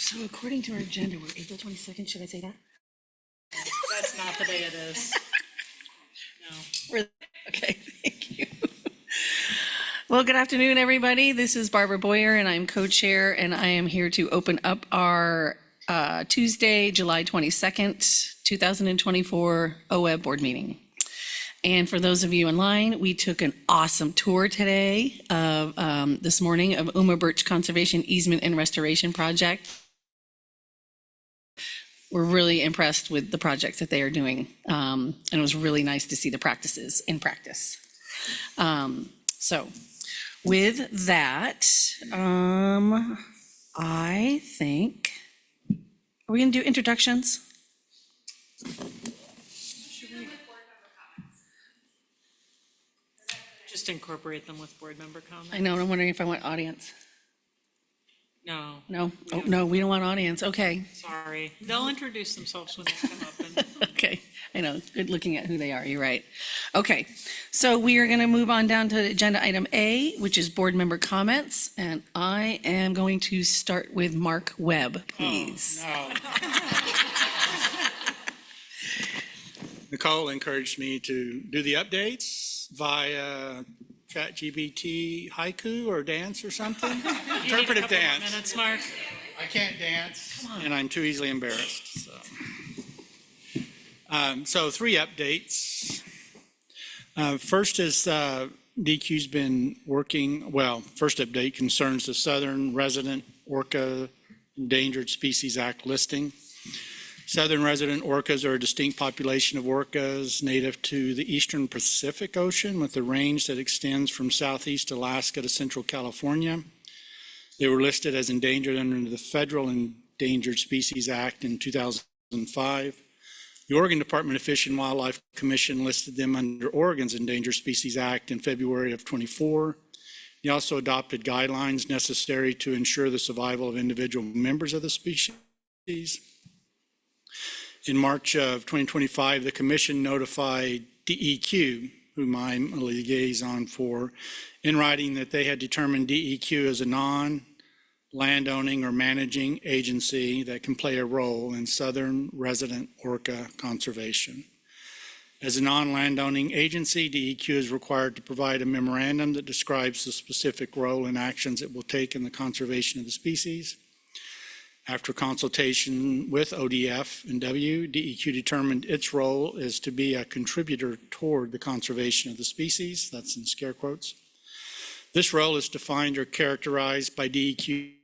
So according to our agenda, we're April 22nd. Should I say that? That's not the day it is. No. Okay, thank you. Well, good afternoon, everybody. This is Barbara Boyer, and I'm co-chair, and I am here to open up our Tuesday, July 22nd, 2024 OWEB board meeting. And for those of you online, we took an awesome tour today of this morning of Birch Conservation Easement and Restoration Project. We're really impressed with the projects that they are doing. And it was really nice to see the practices in practice. So with that, I think, are we gonna do introductions? Just incorporate them with board member comments. I know, and I'm wondering if I want audience. No, No, oh, no, we don't want audience, okay. sorry. They'll introduce themselves when they come up. And Okay, I know, good looking at who they are, you're right. Okay, so we are gonna move on down to agenda item A, which is board member comments, and I am going to start with Mark Webb, please. No. Nicole encouraged me to do the updates via ChatGPT haiku or dance or something. you need a Interpretive couple more dance. minutes, Mark. I can't dance, and I'm too easily embarrassed. So 3 updates. First is DQ's been working, well, first update concerns the Southern Resident Orca Endangered Species Act listing. Southern resident orcas are a distinct population of orcas native to the eastern Pacific Ocean with a range that extends from southeast Alaska to central California. They were listed as endangered under the Federal Endangered Species Act in 2005. The Oregon Department of Fish and Wildlife Commission listed them under Oregon's Endangered Species Act in February of 24. They also adopted guidelines necessary to ensure the survival of individual members of the species. In March of 2025, the Commission notified DEQ, whom I'm a liaison for, in writing that they had determined DEQ as a non-landowning or managing agency that can play a role in southern resident orca conservation. As a non-landowning agency, DEQ is required to provide a memorandum that describes the specific role and actions it will take in the conservation of the species. After consultation with ODF and W, DEQ determined its role is to be a contributor toward the conservation of the species. That's in scare quotes. This role is defined or characterized by DEQ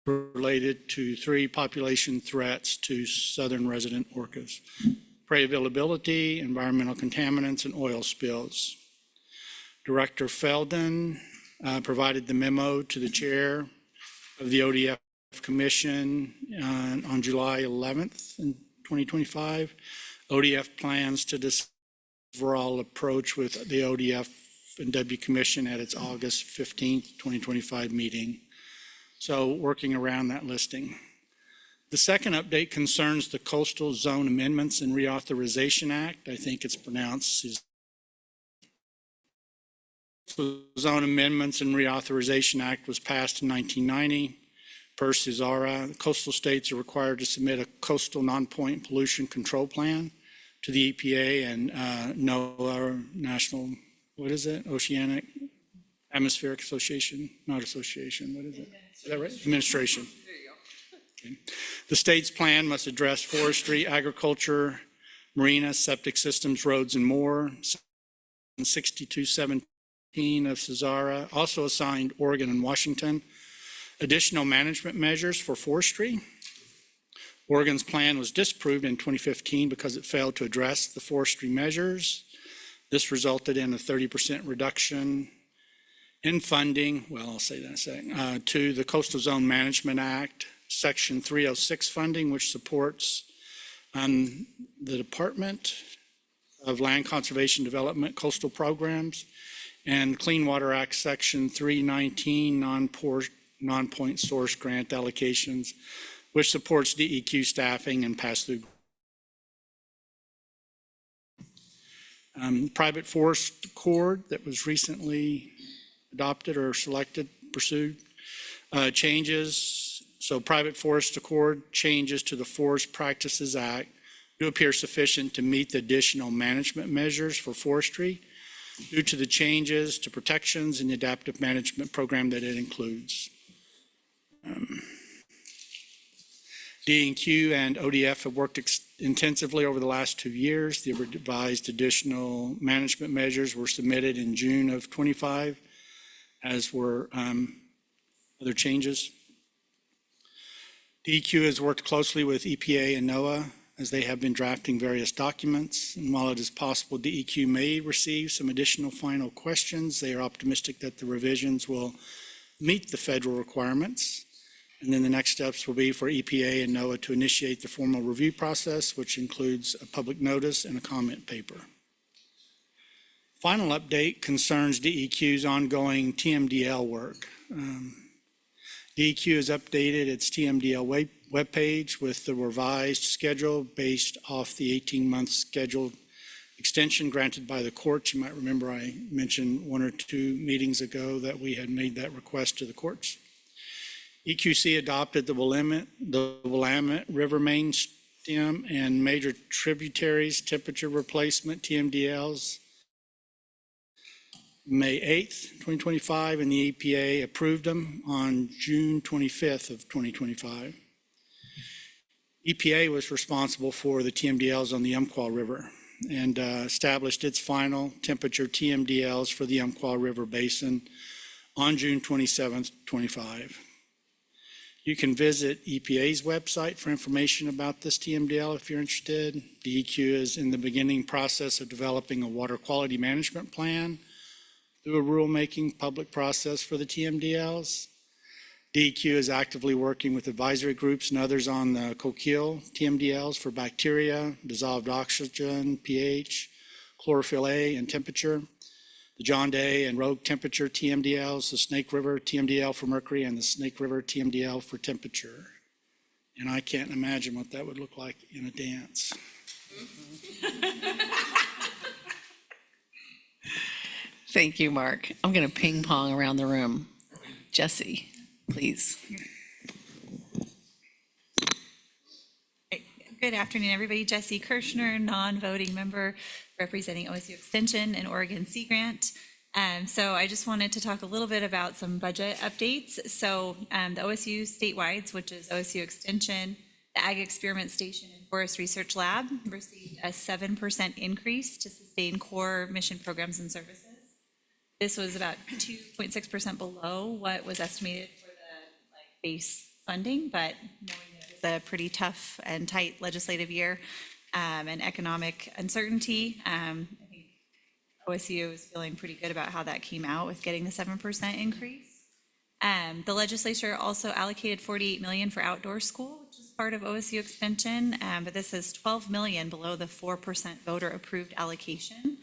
related to 3 population threats to southern resident orcas: prey availability, environmental contaminants, and oil spills. Director Feldon provided the memo to the chair of the ODF Commission on July 11th in 2025. ODF plans to discuss the overall approach with the ODF and W Commission at its August 15th, 2025 meeting. So working around that listing. The second update concerns the Coastal Zone Amendments and Reauthorization Act. I think it's pronounced Zone Amendments and Reauthorization Act was passed in 1990. Per CESARA, the coastal states are required to submit a coastal non-point pollution control plan to the EPA and NOAA, National, what is it? Oceanic Atmospheric Association, not association, what is it? Is that right? Administration. There you go. Okay. The state's plan must address forestry, agriculture, marina, septic systems, roads, and more. 6217 of CESARA also assigned Oregon and Washington additional management measures for forestry. Oregon's plan was disapproved in 2015 because it failed to address the forestry measures. This resulted in a 30% reduction in funding, well, I'll say that in a second, to the Coastal Zone Management Act, Section 306 funding, which supports the Department of Land Conservation Development coastal programs, and Clean Water Act, Section 319 non-point source grant allocations, which supports DEQ staffing and pass-through. Private forest accord that was recently adopted or selected, pursued, changes So private forest accord changes to the Forest Practices Act do appear sufficient to meet the additional management measures for forestry due to the changes to protections and the adaptive management program that it includes. D&Q and ODF have worked intensively over the last 2 years. The revised additional management measures were submitted in June of 25, as were other changes. DEQ has worked closely with EPA and NOAA as they have been drafting various documents. And while it is possible DEQ may receive some additional final questions, they are optimistic that the revisions will meet the federal requirements. And then the next steps will be for EPA and NOAA to initiate the formal review process, which includes a public notice and a comment paper. Final update concerns DEQ's ongoing TMDL work. DEQ has updated its TMDL webpage with the revised schedule based off the 18-month scheduled extension granted by the courts. You might remember I mentioned 1 or 2 meetings ago that we had made that request to the courts. EQC adopted the Willamette River main stem and major tributaries temperature replacement TMDLs May 8th, 2025, and the EPA approved them on June 25th of 2025. EPA was responsible for the TMDLs on the Umpqua River and established its final temperature TMDLs for the Umpqua River Basin on June 27th, 25. You can visit EPA's website for information about this TMDL if you're interested. DEQ is in the beginning process of developing a water quality management plan through a rulemaking public process for the TMDLs. DEQ is actively working with advisory groups and others on the Coquille TMDLs for bacteria, dissolved oxygen, pH, chlorophyll A, and temperature. The John Day and Rogue temperature TMDLs, the Snake River TMDL for mercury, and the Snake River TMDL for temperature. And I can't imagine what that would look like in a dance. Thank you, Mark. I'm going to ping pong around the room. Jesse, please. Good afternoon, everybody. Jesse Kirshner, non-voting member representing OSU Extension and Oregon Sea Grant. So I just wanted to talk a little bit about some budget updates. So the OSU statewide, which is OSU Extension, the Ag Experiment Station and Forest Research Lab, received a 7% increase to sustain core mission programs and services. This was about 2.6% below what was estimated for the base funding, but knowing that it was a pretty tough and tight legislative year and economic uncertainty, I think OSU is feeling pretty good about how that came out with getting the 7% increase. The legislature also allocated $48 million for outdoor school, which is part of OSU Extension, but this is $12 million below the 4% voter approved allocation.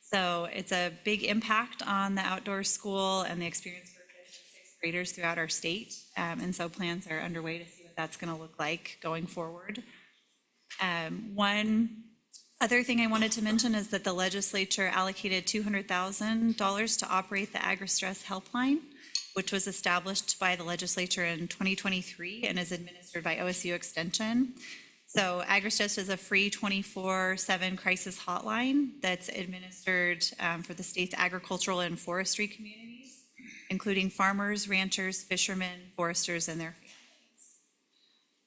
So it's a big impact on the outdoor school and the experience for 5th and 6th graders throughout our state. And so plans are underway to see what that's going to look like going forward. One other thing I wanted to mention is that the legislature allocated $200,000 to operate the Agri-Stress Helpline, which was established by the legislature in 2023 and is administered by OSU Extension. So Agri-Stress is a free 24/7 crisis hotline that's administered for the state's agricultural and forestry communities, including farmers, ranchers, fishermen, foresters, and their families.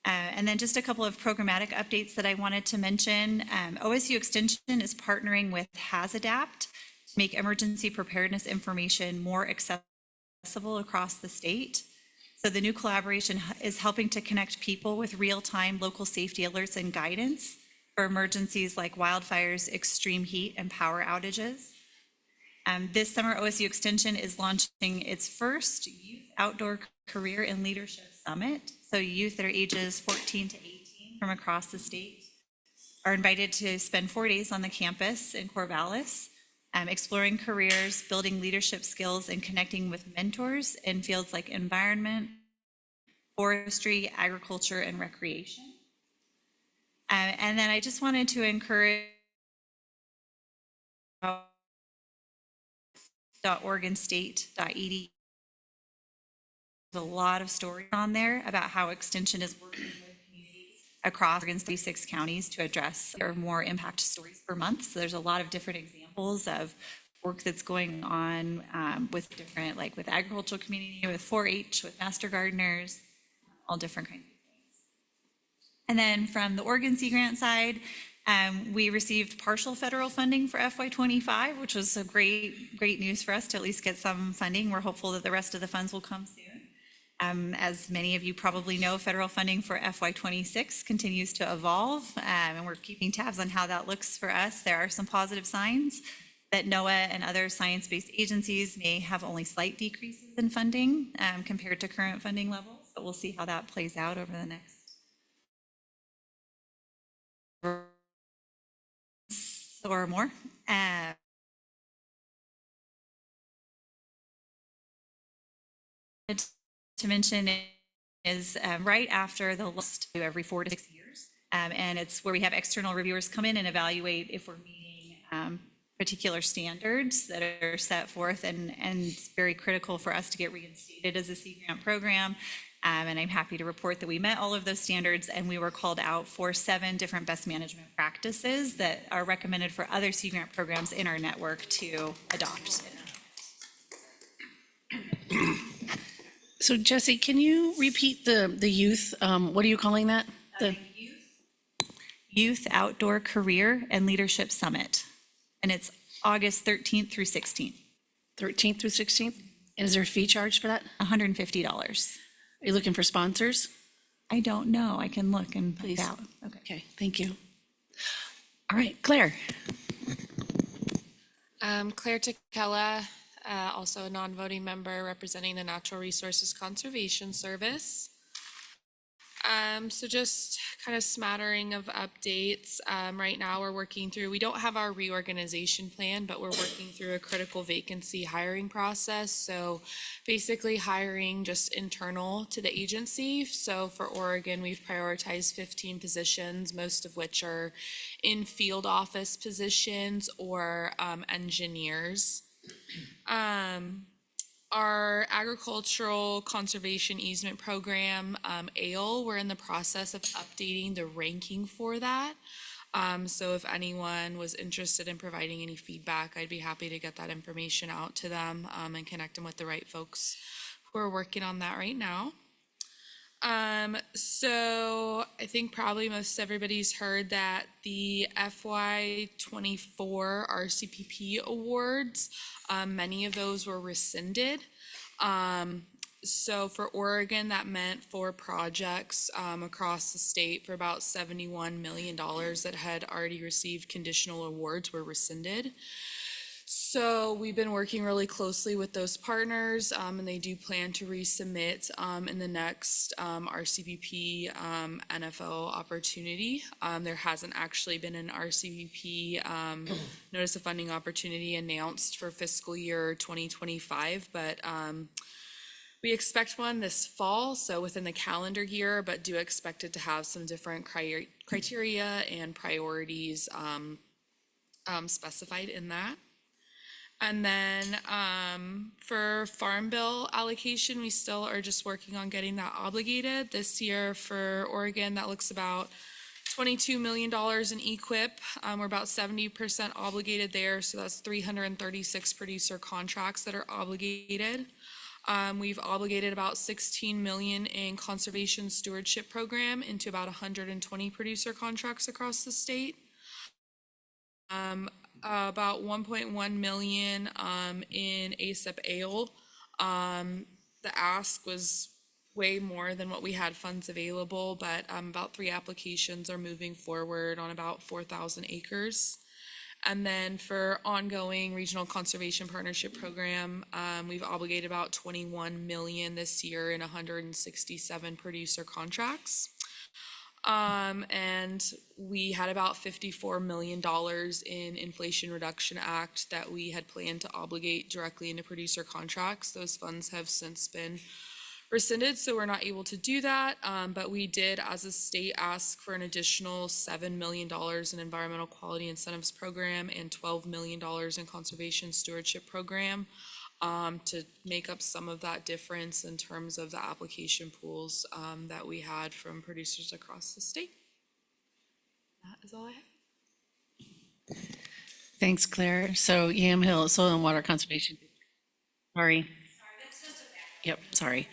And then just a couple of programmatic updates that I wanted to mention. OSU Extension is partnering with HazAdapt to make emergency preparedness information more accessible across the state. So the new collaboration is helping to connect people with real-time local safety alerts and guidance for emergencies like wildfires, extreme heat, and power outages. This summer, OSU Extension is launching its first Youth Outdoor Career and Leadership Summit. So youth that are ages 14 to 18 from across the state are invited to spend 4 days on the campus in Corvallis, exploring careers, building leadership skills, and connecting with mentors in fields like environment, forestry, agriculture, and recreation. And then I just wanted to encourage .oregonstate.edu a lot of stories on there about how Extension is working with communities across Oregon's 36 counties to address or more impact stories per month. So there's a lot of different examples of work that's going on with different, like with agricultural community, with 4-H, with master gardeners, all different kinds of things. And then from the Oregon Sea Grant side, we received partial federal funding for FY25, which was a great news for us to at least get some funding. We're hopeful that the rest of the funds will come soon. As many of you probably know, federal funding for FY26 continues to evolve, and we're keeping tabs on how that looks for us. There are some positive signs that NOAA and other science-based agencies may have only slight decreases in funding compared to current funding levels, but we'll see how that plays out over the next or more. To mention is right after the list every 4 to 6 years. And it's where we have external reviewers come in and evaluate if we're meeting particular standards that are set forth, and it's very critical for us to get reinstated as a Sea Grant program. And I'm happy to report that we met all of those standards, and we were called out for 7 different best management practices that are recommended for other Sea Grant programs in our network to adopt. So Jesse, can you repeat the youth, what are you calling that? The Youth Outdoor Career and Leadership Summit. And it's August 13th through 16th. 13th through 16th? And is there a fee charge for that? $150. Are you looking for sponsors? I don't know. I can look and find Please. out. Okay. Okay, thank you. All right, Claire. Claire Takela, also a non-voting member representing the Natural Resources Conservation Service. So just kind of smattering of updates. Right now we're working through, we don't have our reorganization plan, but we're working through a critical vacancy hiring process. So basically hiring just internal to the agency. So for Oregon, we've prioritized 15 positions, most of which are in field office positions or engineers. Our agricultural conservation easement program, ALE, we're in the process of updating the ranking for that. So if anyone was interested in providing any feedback, I'd be happy to get that information out to them and connect them with the right folks who are working on that right now. So I think probably most everybody's heard that the FY24 RCPP awards, many of those were rescinded. So for Oregon, that meant for projects across the state for about $71 million that had already received conditional awards were rescinded. So we've been working really closely with those partners, and they do plan to resubmit in the next RCPP NFO opportunity. There hasn't actually been an RCPP notice of funding opportunity announced for fiscal year 2025, but we expect one this fall, so within the calendar year, but do expect it to have some different criteria and priorities specified in that. And then for Farm Bill allocation, we still are just working on getting that obligated. This year for Oregon, that looks about $22 million in EQIP. We're about 70% obligated there, so that's 336 producer contracts that are obligated. We've obligated about 16 million in conservation stewardship program into about 120 producer contracts across the state. About 1.1 million in ASAP ALE. The ask was way more than what we had funds available, but about 3 applications are moving forward on about 4,000 acres. And then for ongoing regional conservation partnership program, we've obligated about 21 million this year in 167 producer contracts. And we had about $54 million in Inflation Reduction Act that we had planned to obligate directly into producer contracts. Those funds have since been rescinded, so we're not able to do that. But we did, as a state, ask for an additional $7 million in Environmental Quality Incentives Program and $12 million in Conservation Stewardship Program. to make up some of that difference in terms of the application pools that we had from producers across the state. That is all I have. Thanks, Claire. So Yamhill Soil and Water Conservation. Sorry. Yep, sorry.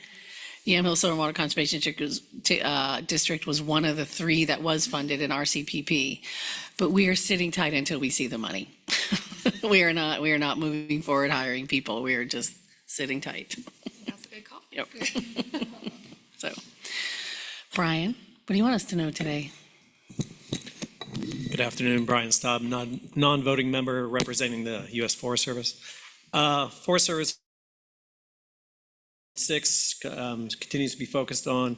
Yamhill Soil and Water Conservation District was one of the 3 that was funded in RCPP, but we are sitting tight until we see the money. We are not moving forward hiring people. We are just sitting tight. That's a good call. Yep. So, Brian, what do you want us to know today? Good afternoon, Brian Staub, non-voting member representing the U.S. Forest Service. Forest Service 6 continues to be focused on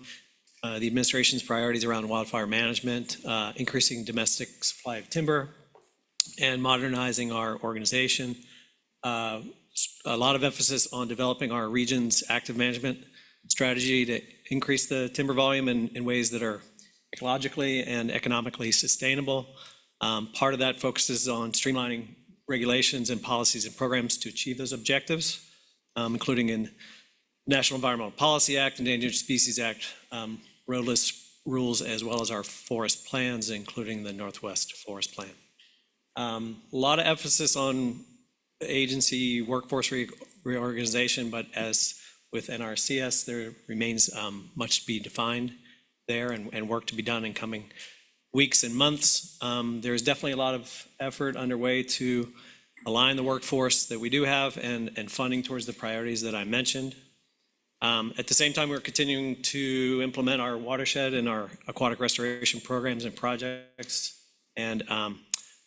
the administration's priorities around wildfire management, increasing domestic supply of timber, and modernizing our organization. A lot of emphasis on developing our region's active management strategy to increase the timber volume in ways that are ecologically and economically sustainable. Part of that focuses on streamlining regulations and policies and programs to achieve those objectives, including in National Environmental Policy Act, Endangered Species Act, roadless rules, as well as our forest plans, including the Northwest Forest Plan. A lot of emphasis on agency workforce reorganization, but as with NRCS, there remains much to be defined there and work to be done in coming weeks and months. There's definitely a lot of effort underway to align the workforce that we do have and funding towards the priorities that I mentioned. At the same time, we're continuing to implement our watershed and our aquatic restoration programs and projects and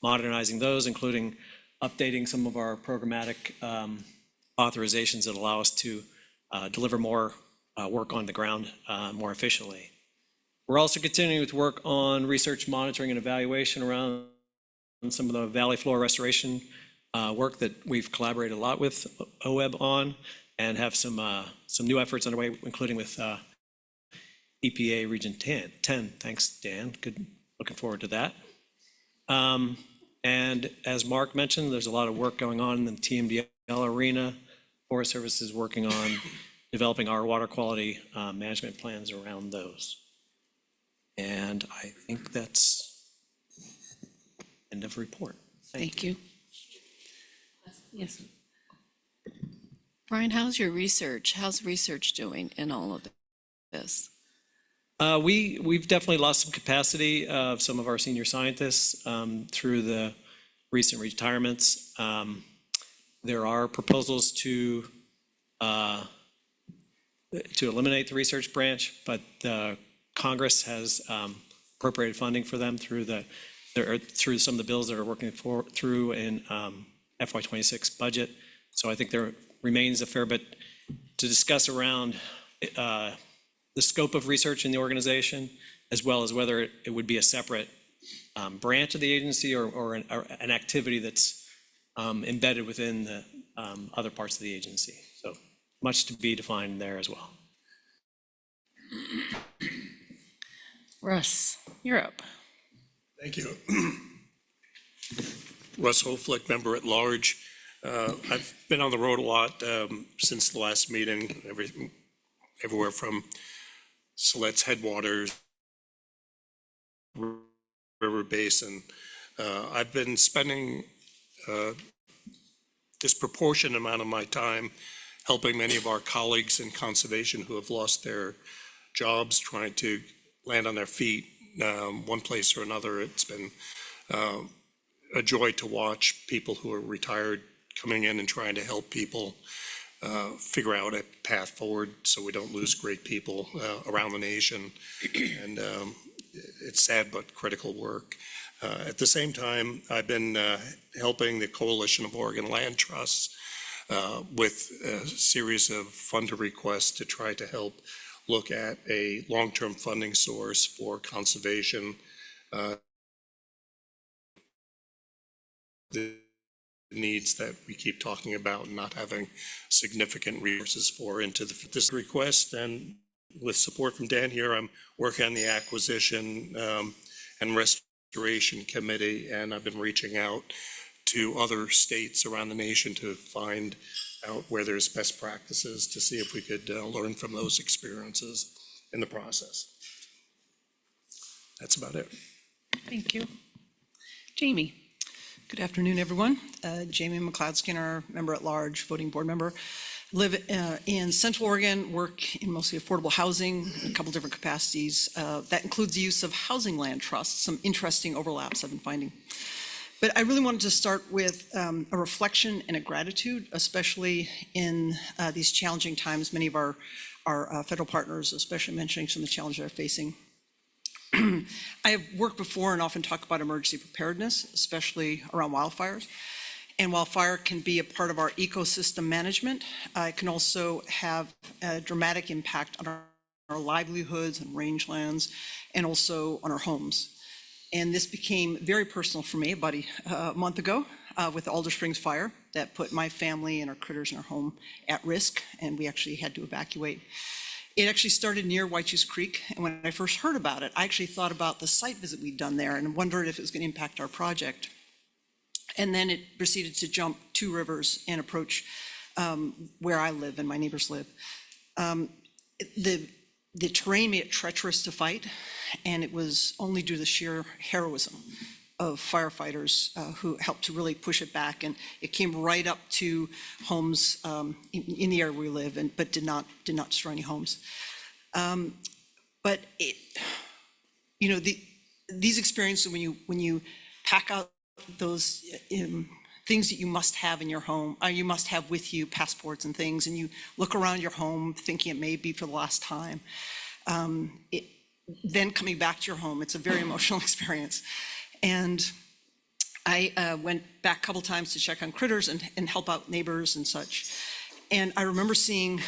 modernizing those, including updating some of our programmatic authorizations that allow us to deliver more work on the ground more efficiently. We're also continuing with work on research, monitoring, and evaluation around some of the valley floor restoration work that we've collaborated a lot with OWEB on, and have some new efforts underway, including with EPA Region 10. Thanks, Dan. Good, looking forward to that. And as Mark mentioned, there's a lot of work going on in the TMDL arena. Forest Service is working on developing our water quality management plans around those. And I think that's end of report. Thank you. Yes. Brian, how's your research? How's research doing in all of this? We've definitely lost some capacity of some of our senior scientists through the recent retirements. There are proposals to eliminate the research branch, but Congress has appropriated funding for them through some of the bills that are working through in FY26 budget. So I think there remains a fair bit to discuss around the scope of research in the organization, as well as whether it would be a separate branch of the agency or an activity that's embedded within the other parts of the agency. So much to be defined there as well. Russ, you're up. Thank you. Russ Hoflick, member at large. I've been on the road a lot since the last meeting, everywhere from Silet's headwaters, river basin. I've been spending a disproportionate amount of my time helping many of our colleagues in conservation who have lost their jobs, trying to land on their feet one place or another. It's been a joy to watch people who are retired coming in and trying to help people figure out a path forward so we don't lose great people around the nation. And it's sad but critical work. At the same time, I've been helping the Coalition of Oregon Land Trusts with a series of funder requests to try to help look at a long-term funding source for conservation. The needs that we keep talking about and not having significant resources for into this request. And with support from Dan here, I'm working on the acquisition and restoration committee, and I've been reaching out to other states around the nation to find out where there's best practices to see if we could learn from those experiences in the process. That's about it. Thank you. Jamie? Good afternoon, everyone. Jamie McLeod-Skinner, member at large, voting board member. Live in Central Oregon, work in mostly affordable housing, in a couple different capacities. That includes the use of housing land trusts, some interesting overlaps I've been finding. But I really wanted to start with a reflection and a gratitude, especially in these challenging times. Many of our federal partners, especially mentioning some of the challenges they're facing. I have worked before and often talk about emergency preparedness, especially around wildfires. And while fire can be a part of our ecosystem management, it can also have a dramatic impact on our livelihoods and rangelands, and also on our homes. And this became very personal for me about a month ago with the Alder Springs fire that put my family and our critters in our home at risk, and we actually had to evacuate. It actually started near Whitechoose Creek, and when I first heard about it, I actually thought about the site visit we'd done there and wondered if it was going to impact our project. And then it proceeded to jump 2 rivers and approach where I live and my neighbors live. The terrain made it treacherous to fight, and it was only due to the sheer heroism of firefighters who helped to really push it back. And it came right up to homes in the area where we live, but did not destroy any homes. But it, these experiences, when you pack out those things that you must have in your home, you must have with you, passports and things, and you look around your home thinking it may be for the last time. Then coming back to your home, it's a very emotional experience. And I went back a couple times to check on critters and help out neighbors and such. And I remember seeing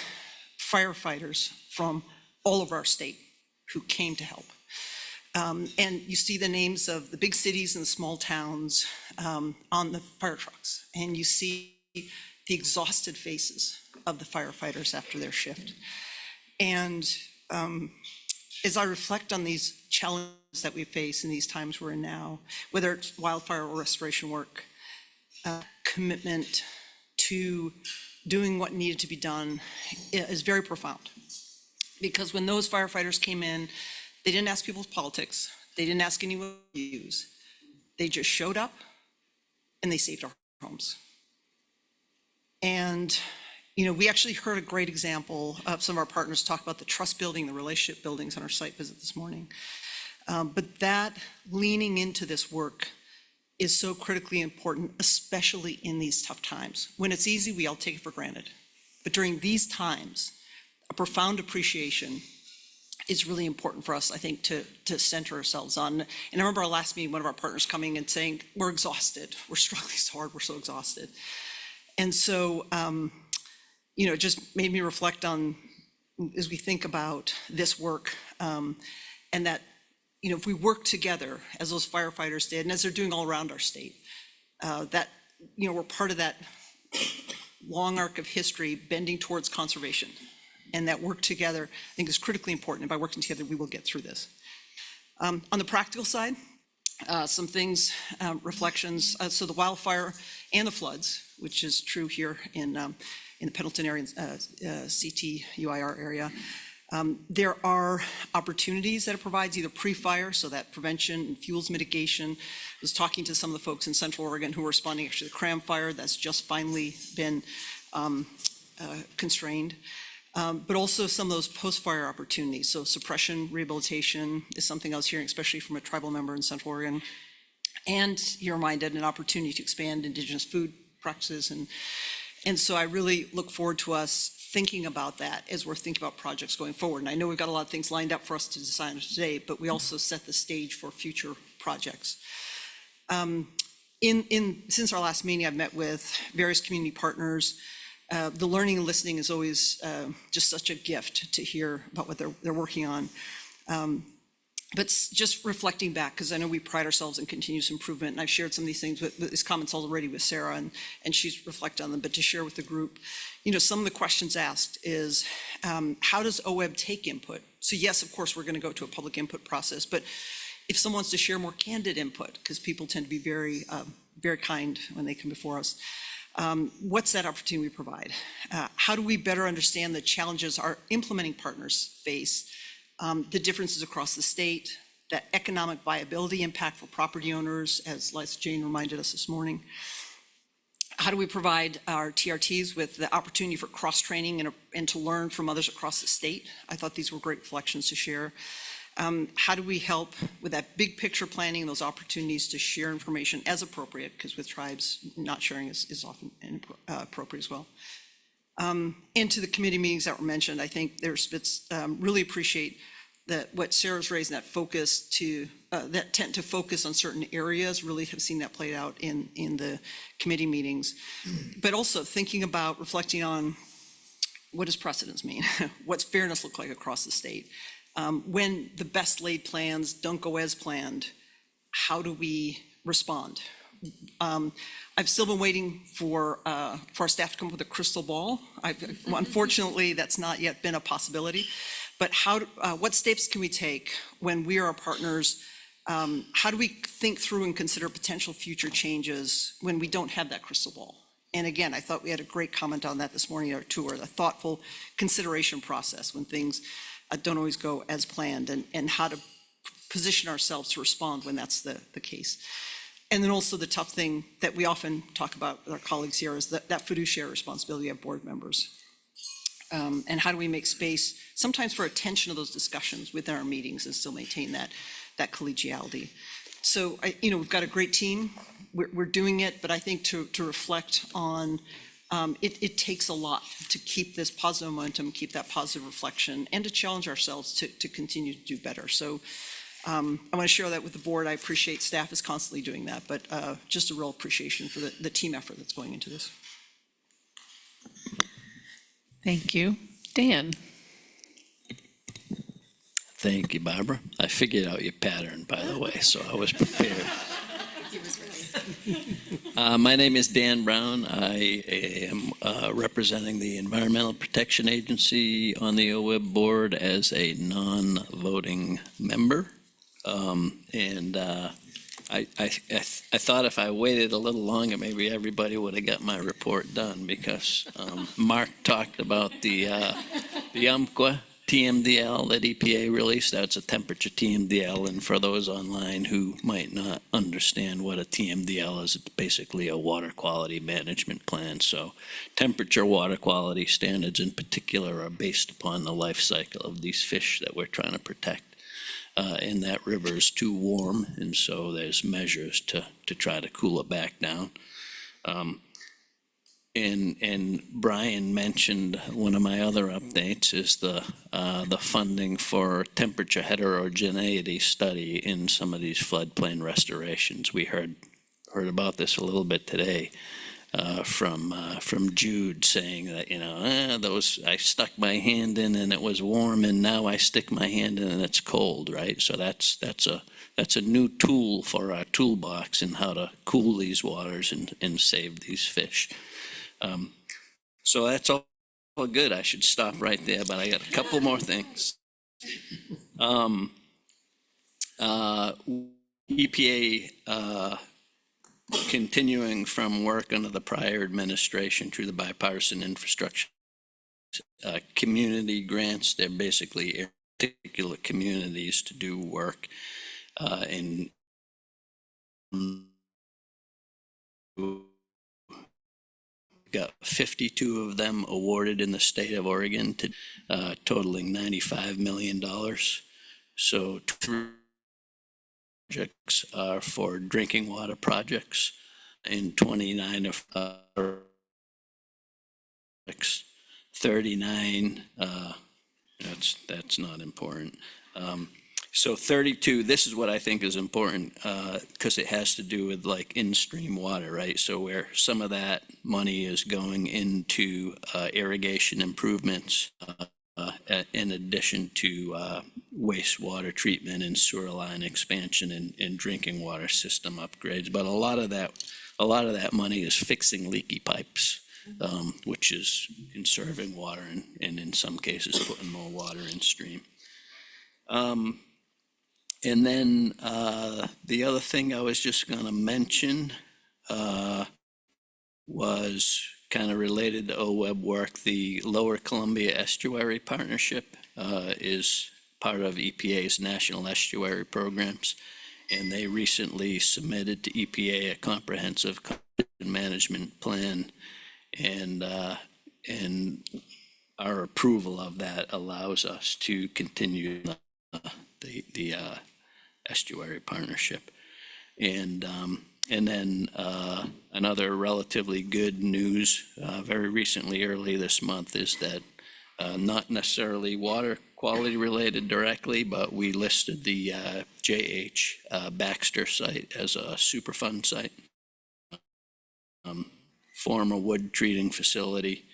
firefighters from all over our state who came to help. And you see the names of the big cities and the small towns on the fire trucks. And you see the exhausted faces of the firefighters after their shift. And as I reflect on these challenges that we face in these times we're in now, whether it's wildfire or restoration work, commitment to doing what needed to be done is very profound. Because when those firefighters came in, they didn't ask people's politics. They didn't ask anyone's views. They just showed up and they saved our homes. And we actually heard a great example of some of our partners talk about the trust building, the relationship buildings on our site visit this morning. But that leaning into this work is so critically important, especially in these tough times. When it's easy, we all take it for granted. But during these times, a profound appreciation is really important for us, I think, to center ourselves on. And I remember our last meeting, one of our partners coming and saying, we're exhausted. We're struggling so hard. We're so exhausted. And so, it just made me reflect on, as we think about this work, and that, if we work together, as those firefighters did, and as they're doing all around our state, that, we're part of that long arc of history bending towards conservation. And that work together, I think, is critically important. And by working together, we will get through this. On the practical side, some things, reflections. So the wildfire and the floods, which is true here in the Pendleton area, CT/UIR area. There are opportunities that it provides, either pre-fire, so that prevention and fuels mitigation. I was talking to some of the folks in Central Oregon who were responding actually to the Cram fire that's just finally been constrained. But also some of those post-fire opportunities. So suppression, rehabilitation is something I was hearing, especially from a tribal member in Central Oregon. And you're reminded an opportunity to expand indigenous food practices. And so I really look forward to us thinking about that as we're thinking about projects going forward. And I know we've got a lot of things lined up for us to decide today, but we also set the stage for future projects. Since our last meeting, I've met with various community partners. The learning and listening is always just such a gift to hear about what they're working on. But just reflecting back, because I know we pride ourselves in continuous improvement, and I've shared some of these things with these comments already with Sarah, and she's reflected on them, but to share with the group, some of the questions asked is, how does OWEB take input? So yes, of course, we're going to go to a public input process, but if someone wants to share more candid input, because people tend to be very, very kind when they come before us, What's that opportunity we provide? How do we better understand the challenges our implementing partners face, the differences across the state, that economic viability impact for property owners, as Liza Jane reminded us this morning? How do we provide our TRTs with the opportunity for cross-training and to learn from others across the state? I thought these were great reflections to share. How do we help with that big picture planning and those opportunities to share information as appropriate, because with tribes, not sharing is often appropriate as well. And to the committee meetings that were mentioned, I think there's really appreciate what Sarah's raised, that focus that tend to focus on certain areas, really have seen that played out in the committee meetings. But also thinking about, reflecting on, what does precedence mean? What's fairness look like across the state? When the best laid plans don't go as planned, how do we respond? I've still been waiting for our staff to come up with a crystal ball. Unfortunately, that's not yet been a possibility. But what steps can we take when we are our partners? How do we think through and consider potential future changes when we don't have that crystal ball? And again, I thought we had a great comment on that this morning, our tour, a thoughtful consideration process when things don't always go as planned, and how to position ourselves to respond when that's the case. And then also the tough thing that we often talk about with our colleagues here is that fiduciary responsibility of board members. And how do we make space sometimes for attention of those discussions within our meetings and still maintain that collegiality. So we've got a great team. We're doing it, but I think to reflect on it takes a lot to keep this positive momentum, keep that positive reflection, and to challenge ourselves to continue to do better. So I want to share that with the board. I appreciate staff is constantly doing that, but just a real appreciation for the team effort that's going into this. Thank you. Dan? Thank you, Barbara. I figured out your pattern, by the way, so I was prepared. My name is Dan Brown. I am representing the Environmental Protection Agency on the OWEB board as a non-voting member. I thought if I waited a little longer, maybe everybody would have got my report done, because Mark talked about the UMQA TMDL that EPA released. That's a temperature TMDL, and for those online who might not understand what a TMDL is, it's basically a water quality management plan. So temperature water quality standards in particular are based upon the life cycle of these fish that we're trying to protect. And that river is too warm, and so there's measures to try to cool it back down. And Brian mentioned one of my other updates is the funding for temperature heterogeneity study in some of these floodplain restorations. We heard about this a little bit today from Jude, saying that I stuck my hand in and it was warm, and now I stick my hand in and it's cold, right? So that's a new tool for our toolbox in how to cool these waters and save these fish. So that's all good. I should stop right there, but I got a couple more things. EPA continuing from work under the prior administration through the bipartisan infrastructure community grants. They're basically particular communities to do work in got 52 of them awarded in the state of Oregon, to totaling $95 million. So 3 projects are for drinking water projects, and 29 of 39. That's not important. So 32, this is what I think is important, because it has to do with like in-stream water, right? So where some of that money is going into irrigation improvements, in addition to wastewater treatment and sewer line expansion and drinking water system upgrades. But a lot of that money is fixing leaky pipes, which is conserving water and in some cases putting more water in stream. And then the other thing I was just going to mention was kind of related to OWEB work. The Lower Columbia Estuary Partnership is part of EPA's National Estuary Programs, and they recently submitted to EPA a comprehensive management plan, and our approval of that allows us to continue the estuary partnership. And then another relatively good news very recently, early this month, is that not necessarily water quality related directly, but we listed the J.H. Baxter site as a Superfund site. Former wood treating facility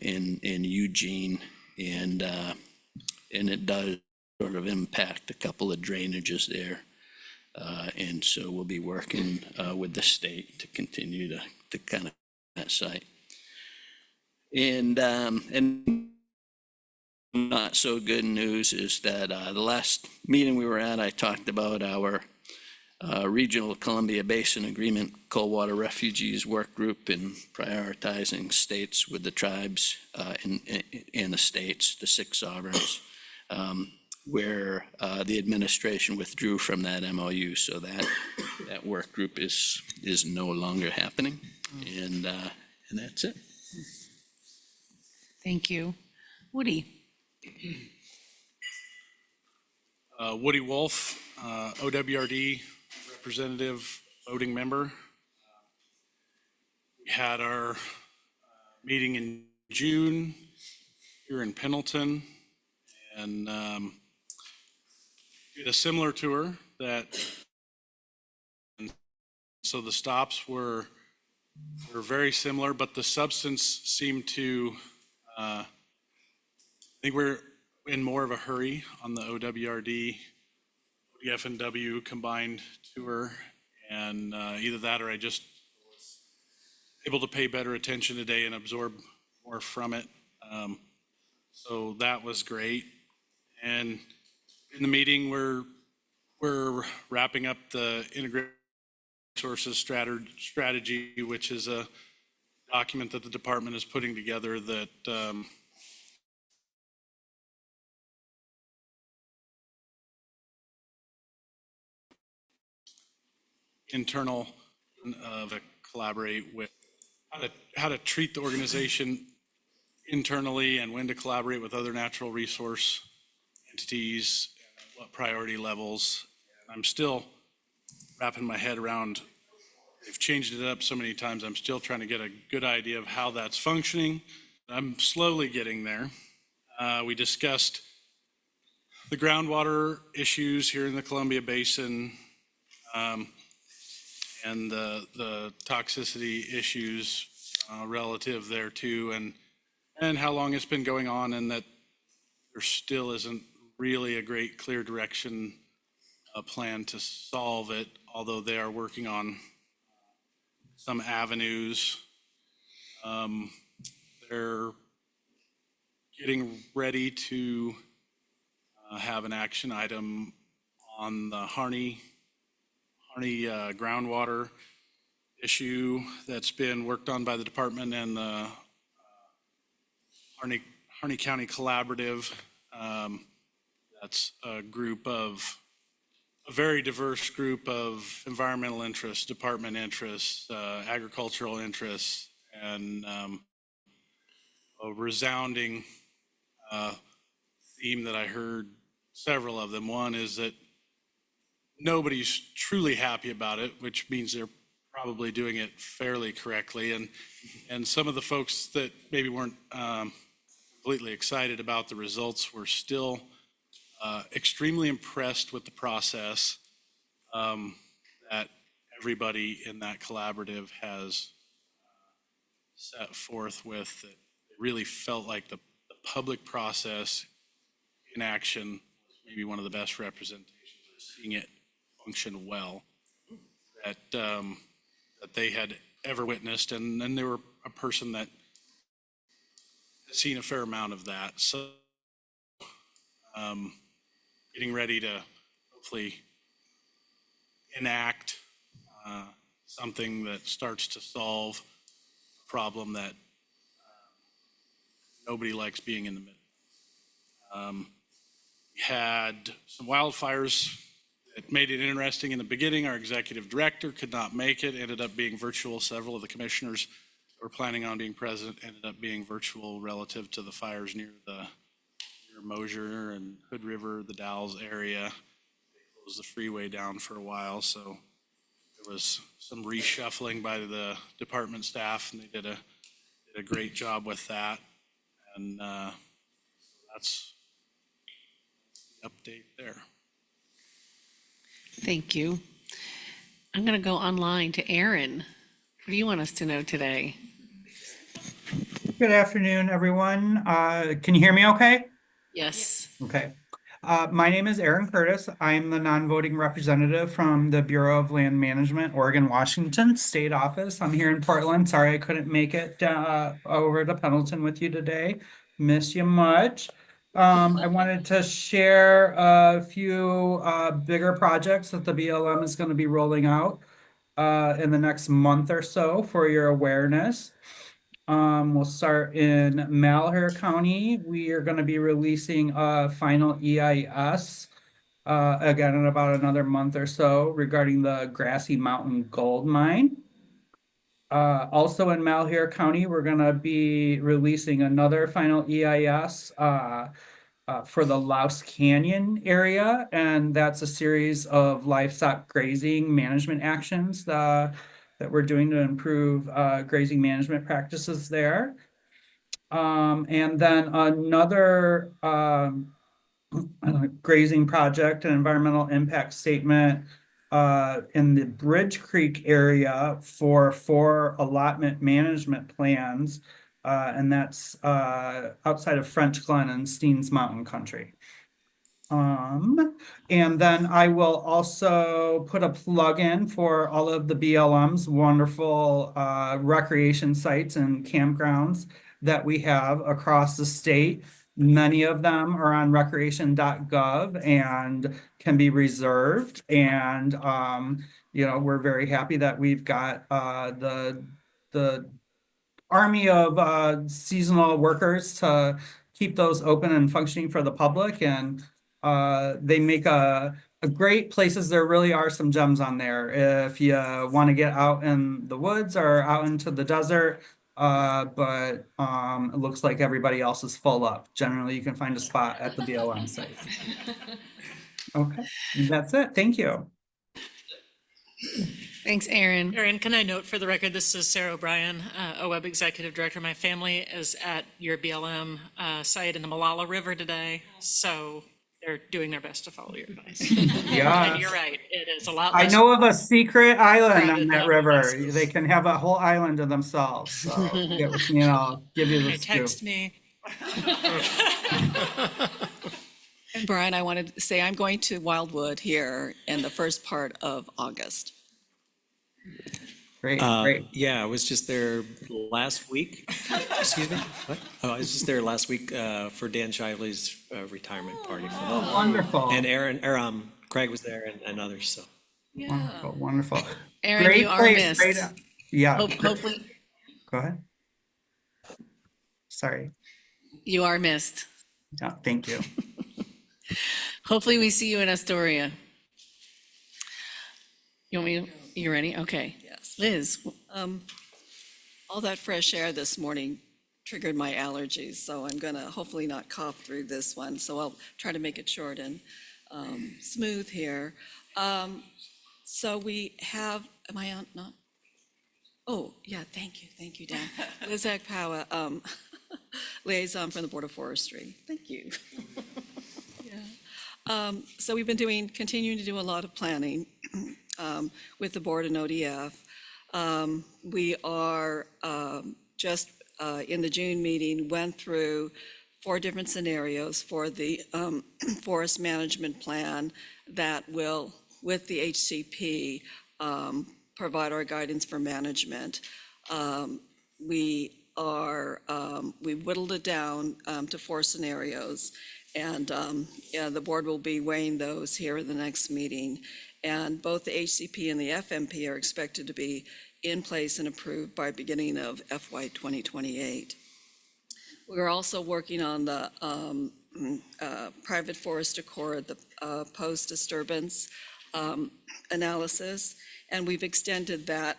in Eugene, and it does sort of impact a couple of drainages there. And so we'll be working with the state to continue to kind of that site. And not so good news is that the last meeting we were at, I talked about our Regional Columbia Basin Agreement Cold Water Refugees Work Group and prioritizing states with the tribes and the states, the 6 sovereigns, where the administration withdrew from that MOU. So that work group is no longer happening. And that's it. Thank you. Woody? Woody Wolf, OWRD representative, voting member. We had our meeting in June here in Pendleton, and did a similar tour and so the stops were very similar, but the substance seemed to, I think we're in more of a hurry on the OWRD, ODF&W combined tour, and either that or I just was able to pay better attention today and absorb more from it. So that was great. And in the meeting, we're wrapping up the integrated resources strategy, which is a document that the department is putting together that internal collaborate with how to treat the organization internally and when to collaborate with other natural resource entities, what priority levels. I'm still wrapping my head around, they've changed it up so many times, I'm still trying to get a good idea of how that's functioning. I'm slowly getting there. We discussed the groundwater issues here in the Columbia Basin, and the toxicity issues relative there too, and how long it's been going on, and that there still isn't really a great clear direction, a plan to solve it, although they are working on some avenues. They're getting ready to have an action item on the Harney groundwater issue that's been worked on by the department and the Harney County Collaborative. That's a very diverse group of environmental interests, department interests, agricultural interests, and a resounding theme that I heard several of them. One is that nobody's truly happy about it, which means they're probably doing it fairly correctly. And some of the folks that maybe weren't completely excited about the results were still extremely impressed with the process that everybody in that collaborative has set forth with. It really felt like the public process in action was maybe one of the best representations of seeing it function well that they had ever witnessed. And then they were a person that had seen a fair amount of that. So getting ready to hopefully enact something that starts to solve problem that nobody likes being in the middle. We had some wildfires. It made it interesting in the beginning. Our executive director could not make it, ended up being virtual. Several of the commissioners who were planning on being present ended up being virtual relative to the fires near Mosier and Hood River, the Dalles area. They closed the freeway down for a while, so there was some reshuffling by the department staff, and they did a great job with that. And that's the update there. Thank you. I'm going to go online to Aaron. What do you want us to know today? Good afternoon, everyone. Can you hear me okay? Yes. Okay. My name is Aaron Curtis. I'm the non-voting representative from the Bureau of Land Management, Oregon, Washington State Office. I'm here in Portland. Sorry I couldn't make it over to Pendleton with you today. Miss you much. I wanted to share a few bigger projects that the BLM is going to be rolling out in the next month or so for your awareness. We'll start in Malheur County. We are going to be releasing a final EIS again in about another month or so regarding the Grassy Mountain Gold Mine. Also in Malheur County, we're going to be releasing another final EIS for the Louse Canyon area, and that's a series of livestock grazing management actions that we're doing to improve grazing management practices there. And then another grazing project, an environmental impact statement in the Bridge Creek area for 4 allotment management plans. And that's outside of French Glen and Steens Mountain Country. And then I will also put a plug in for all of the BLM's wonderful recreation sites and campgrounds that we have across the state. Many of them are on recreation.gov and can be reserved. And we're very happy that we've got the army of seasonal workers to keep those open and functioning for the public, and they make a great places. There really are some gems on there if you want to get out in the woods or out into the desert. But it looks like everybody else is full up. Generally, you can find a spot at the BLM site. Okay, that's it. Thank you. Thanks, Aaron. Erin, can I note for the record, this is Sarah O'Brien, OWEB Executive Director. My family is at your BLM site in the Malala River today, so they're doing their best to follow your advice. Yeah. And you're right, it is a lot I less. know of a secret island on crowded that than river. places. They can have a whole island to themselves. So get with me and I'll give you the Okay, scoop. text me. And Brian, I wanted to say I'm going to Wildwood here in the first part of August. Great, great. Yeah, I was just there last week. Excuse me? What? Oh, I was just there last week for Dan Shively's retirement party. Oh, wonderful. And Craig was there and others, so. Wonderful, wonderful. Aaron, Great you are place, missed. great- Yeah, Hopefully, go ahead. Sorry. you are missed. Yeah, thank you. Hopefully, we see you in Astoria. You want me? You ready? Okay. Yes. Liz, All that fresh air this morning triggered my allergies, so I'm gonna hopefully not cough through this one. So I'll try to make it short and smooth here. So we have, am I on, not? Oh, yeah, thank you, Dan. Liz Agpawa, liaison from the Board of Forestry. Thank you. Yeah. So we've been continuing to do a lot of planning with the board and ODF. We are just in the June meeting, went through 4 different scenarios for the forest management plan that will, with the HCP, provide our guidance for management. We whittled it down to 4 scenarios, and the board will be weighing those here in the next meeting. And both the HCP and the FMP are expected to be in place and approved by beginning of FY 2028. We're also working on the private forest accord, the post-disturbance analysis, and we've extended that,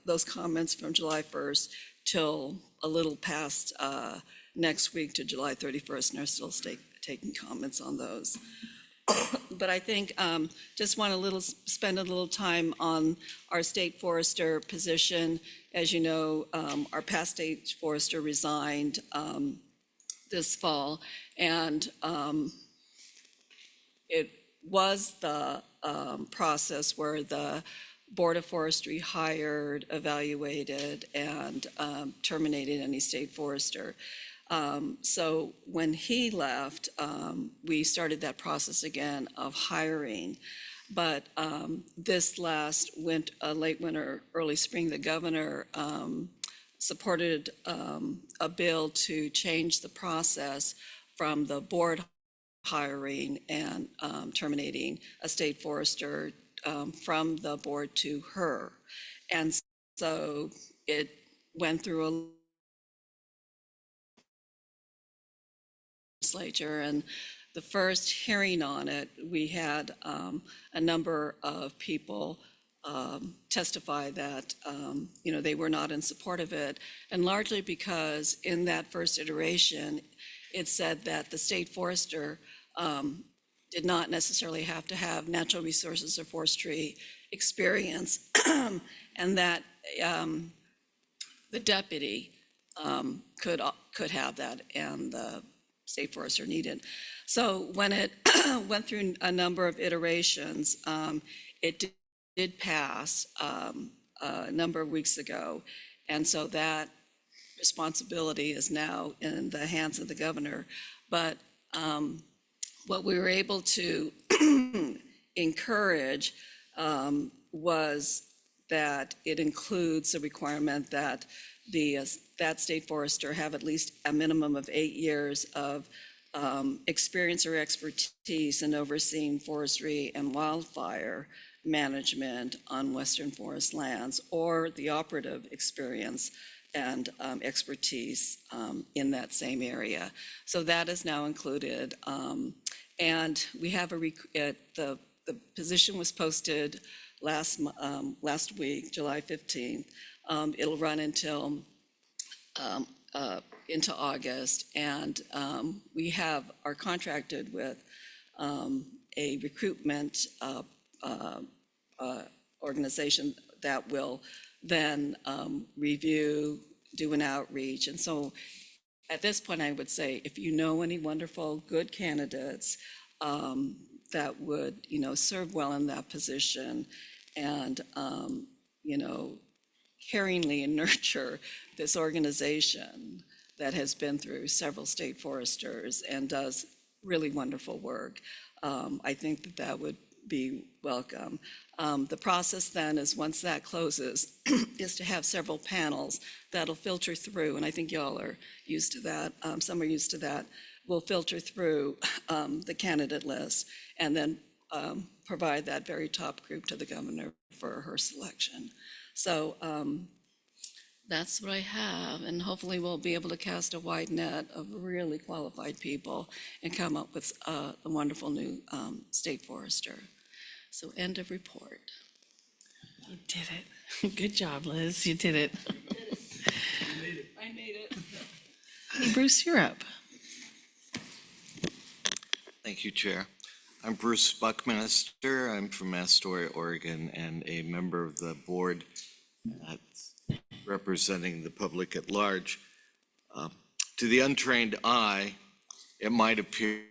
those comments from July 1st till a little past next week to July 31st, and are still taking comments on those. But I think just want to spend a little time on our state forester position. As you know, our past state forester resigned this fall, and it was the process where the Board of Forestry hired, evaluated, and terminated any state forester. So when he left, we started that process again of hiring. But this last late winter, early spring, the governor supported a bill to change the process from the board hiring and terminating a state forester from the board to her. And so it went through a legislature, and the first hearing on it, we had a number of people testify that they were not in support of it, and largely because in that first iteration, it said that the state forester did not necessarily have to have natural resources or forestry experience, and that the deputy could have that, and the state forester needed. So when it went through a number of iterations, it did pass a number of weeks ago, and so that responsibility is now in the hands of the governor. But what we were able to encourage was that it includes a requirement that that state forester have at least a minimum of 8 years of experience or expertise in overseeing forestry and wildfire management on Western forest lands, or the operative experience and expertise in that same area. So that is now included. And we have the position was posted last week, July 15th. It'll run until into August, and we are contracted with a recruitment organization that will then review, do an outreach. And so at this point, I would say, if you know any wonderful, good candidates that would, serve well in that position, and, caringly nurture this organization that has been through several state foresters and does really wonderful work, I think that would be welcome. The process then is, once that closes, is to have several panels that'll filter through, and I think y'all are used to that. Some are used to that. We'll filter through the candidate list and then provide that very top group to the governor for her selection. So that's what I have, and hopefully we'll be able to cast a wide net of really qualified people and come up with a wonderful new state forester. So end of report. You did it. Good job, Liz. You did it. I made it. Hey, Bruce, you're up. Thank you, Chair. I'm Bruce Buckminster. I'm from Astoria, Oregon, and a member of the board representing the public at large. To the untrained eye, it might appear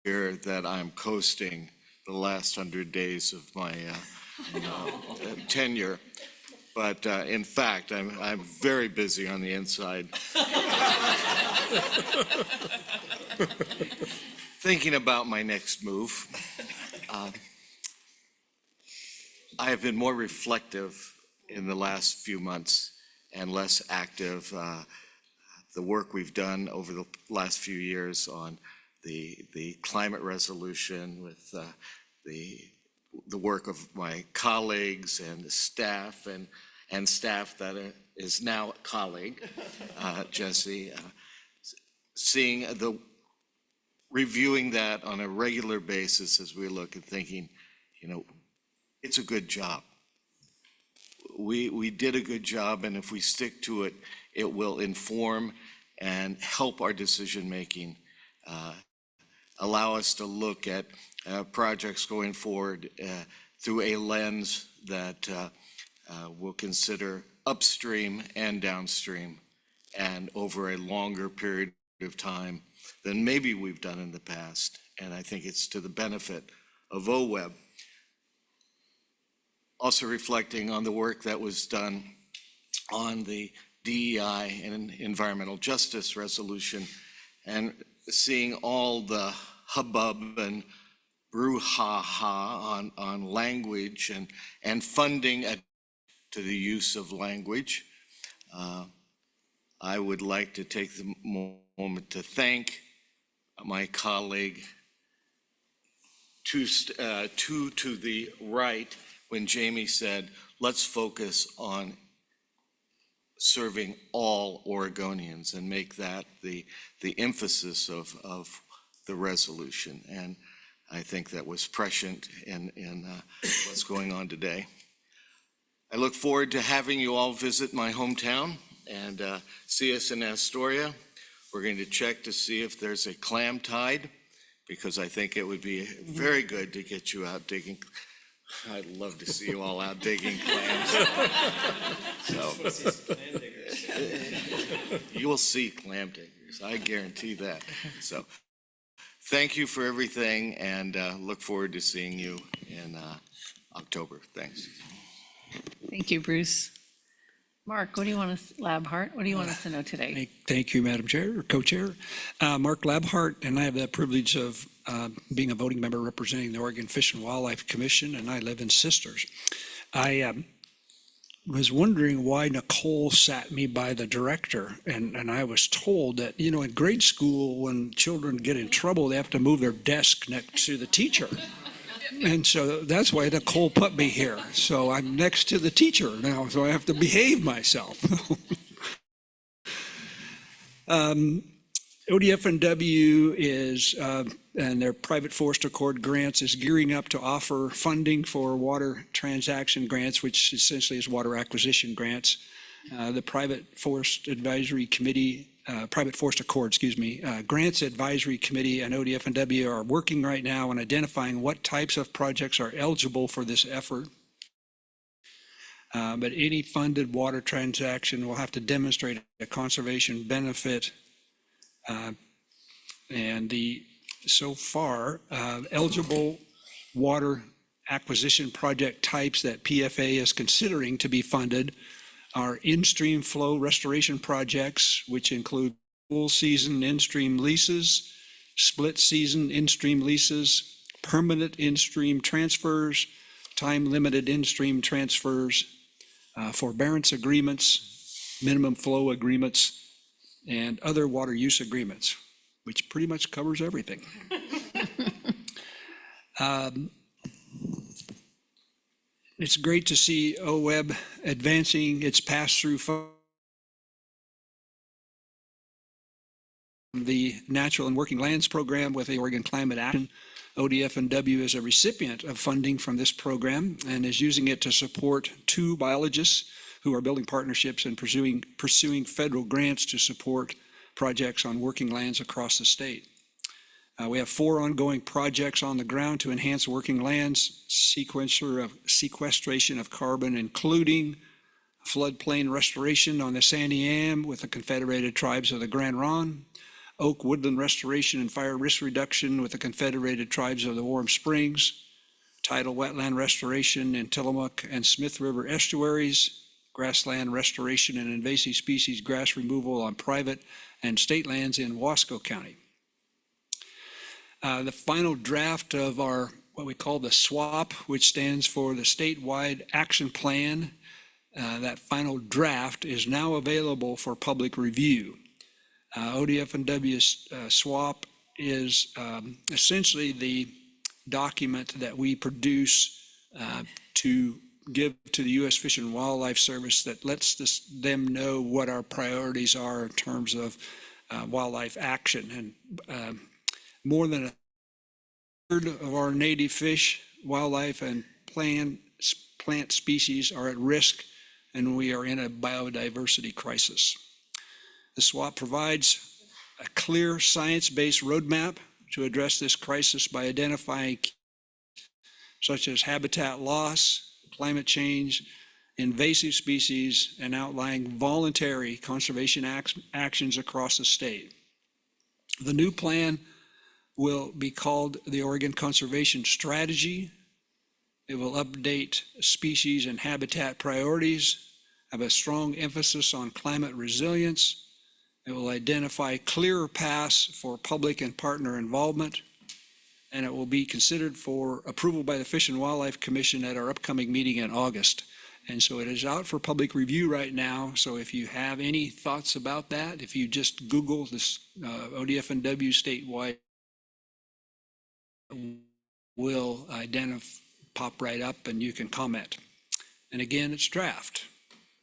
that I'm coasting the last 100 days of my tenure, but in fact, I'm very busy on the inside. Thinking about my next move. I have been more reflective in the last few months and less active. The work we've done over the last few years on the climate resolution with the the work of my colleagues and the staff and staff that is now a colleague, Jesse, reviewing that on a regular basis as we look and thinking, it's a good job. We did a good job, and if we stick to it, it will inform and help our decision-making, allow us to look at projects going forward through a lens that will consider upstream and downstream and over a longer period of time than maybe we've done in the past. And I think it's to the benefit of OWEB. Also reflecting on the work that was done on the DEI and environmental justice resolution and seeing all the hubbub and brouhaha on language and funding to the use of language. I would like to take the moment to thank my colleague to the right when Jamie said, let's focus on serving all Oregonians and make that the emphasis of the resolution. And I think that was prescient in what's going on today. I look forward to having you all visit my hometown and see us in Astoria. We're going to check to see if there's a clam tide, because I think it would be very good to get you out digging. I'd love to see you all out digging clams. So, you will see clam diggers, I guarantee that. So, thank you for everything, and look forward to seeing you in October. Thanks. Thank you, Bruce. Mark, what do you want us, Labhart, what do you want us to know today? Thank you, Madam Chair, or Co-Chair. Mark Labhart, and I have the privilege of being a voting member representing the Oregon Fish and Wildlife Commission, and I live in Sisters. I was wondering why Nicole sat me by the director, and I was told that, in grade school, when children get in trouble, they have to move their desk next to the teacher. And so that's why Nicole put me here. So I'm next to the teacher now, so I have to behave myself. ODF&W is, and their private forest accord grants is gearing up to offer funding for water transaction grants, which essentially is water acquisition grants. The Private Forest Advisory Committee, Private Forest Accord, Grants Advisory Committee and ODF&W are working right now on identifying what types of projects are eligible for this effort. But any funded water transaction will have to demonstrate a conservation benefit. So far, eligible water acquisition project types that PFA is considering to be funded are in-stream flow restoration projects, which include full season in-stream leases, split season in-stream leases, permanent in-stream transfers, time-limited in-stream transfers, forbearance agreements, minimum flow agreements, and other water use agreements, which pretty much covers everything. It's great to see OWEB advancing its pass-through from the Natural and Working Lands Program with the Oregon Climate Action. ODF&W is a recipient of funding from this program and is using it to support 2 biologists who are building partnerships and pursuing federal grants to support projects on working lands across the state. We have 4 ongoing projects on the ground to enhance working lands, sequestration of carbon, including floodplain restoration on the Sandy Am with the Confederated Tribes of the Grand Ronde, oak woodland restoration and fire risk reduction with the Confederated Tribes of the Warm Springs, tidal wetland restoration in Tillamook and Smith River estuaries, grassland restoration and invasive species grass removal on private and state lands in Wasco County. The final draft of our, what we call the SWAP, which stands for the Statewide Action Plan, that final draft is now available for public review. ODF&W's SWAP is essentially the document that we produce to give to the U.S. Fish and Wildlife Service that lets them know what our priorities are in terms of wildlife action. And more than a third of our native fish, wildlife, and plant species are at risk, and we are in a biodiversity crisis. The SWAP provides a clear science-based roadmap to address this crisis by identifying such as habitat loss, climate change, invasive species, and outlining voluntary conservation actions across the state. The new plan will be called the Oregon Conservation Strategy. It will update species and habitat priorities, have a strong emphasis on climate resilience. It will identify clearer paths for public and partner involvement, and it will be considered for approval by the Fish and Wildlife Commission at our upcoming meeting in August. And so it is out for public review right now. So if you have any thoughts about that, if you just Google this ODF&W statewide, will pop right up and you can comment. And again, it's draft.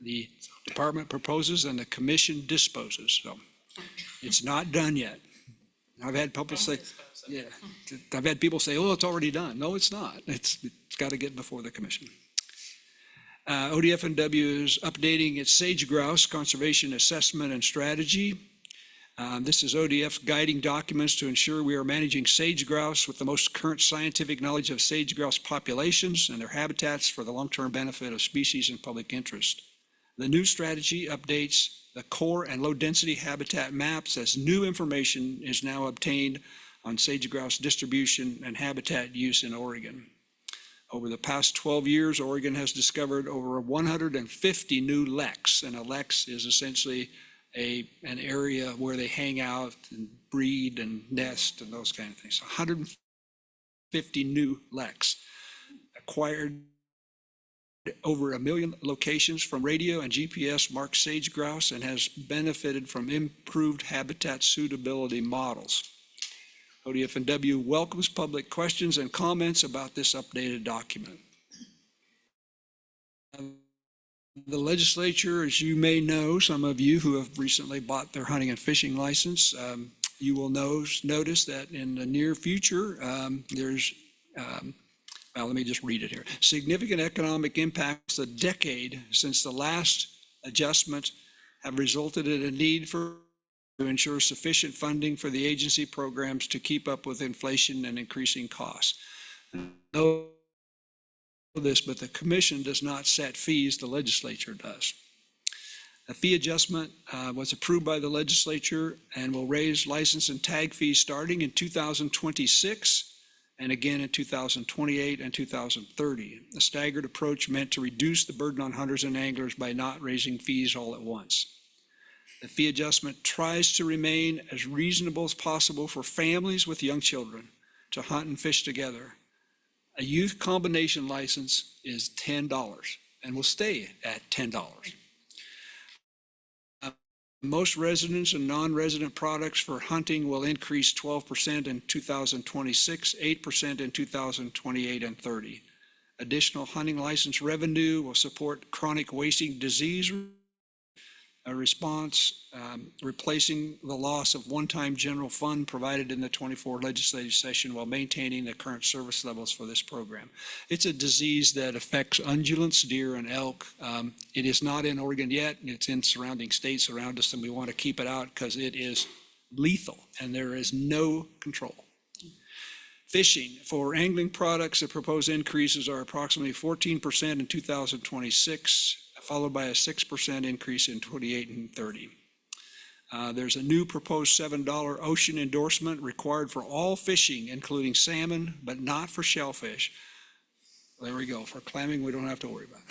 The department proposes and the commission disposes. So it's not done yet. I've had people say, yeah, I've had people say, oh, it's already done. No, it's not. It's got to get before the commission. ODF&W is updating its sage grouse conservation assessment and strategy. This is ODF's guiding documents to ensure we are managing sage grouse with the most current scientific knowledge of sage grouse populations and their habitats for the long-term benefit of species and public interest. The new strategy updates the core and low-density habitat maps as new information is now obtained on sage grouse distribution and habitat use in Oregon. Over the past 12 years, Oregon has discovered over 150 new leks, and a leks is essentially an area where they hang out and breed and nest and those kind of things. 150 new leks, acquired over 1 million locations from radio and GPS marked sage grouse, and has benefited from improved habitat suitability models. ODF&W welcomes public questions and comments about this updated document. The legislature, as you may know, some of you who have recently bought their hunting and fishing license, you will notice that in the near future, there's, well, let me just read it here. Significant economic impacts a decade since the last adjustment have resulted in a need to ensure sufficient funding for the agency programs to keep up with inflation and increasing costs. Know this, but the commission does not set fees, the legislature does. A fee adjustment was approved by the legislature and will raise license and tag fees starting in 2026 and again in 2028 and 2030. A staggered approach meant to reduce the burden on hunters and anglers by not raising fees all at once. The fee adjustment tries to remain as reasonable as possible for families with young children to hunt and fish together. A youth combination license is $10 and will stay at $10. Most residents and non-resident products for hunting will increase 12% in 2026, 8% in 2028 and 30. Additional hunting license revenue will support chronic wasting disease response, replacing the loss of one-time general fund provided in the 24 legislative session while maintaining the current service levels for this program. It's a disease that affects ungulates, deer, and elk. It is not in Oregon yet. It's in surrounding states around us, and we want to keep it out because it is lethal and there is no control. Fishing. For angling products, the proposed increases are approximately 14% in 2026, followed by a 6% increase in 28 and 30. There's a new proposed $7 ocean endorsement required for all fishing, including salmon, but not for shellfish. There we go. For clamming, we don't have to worry about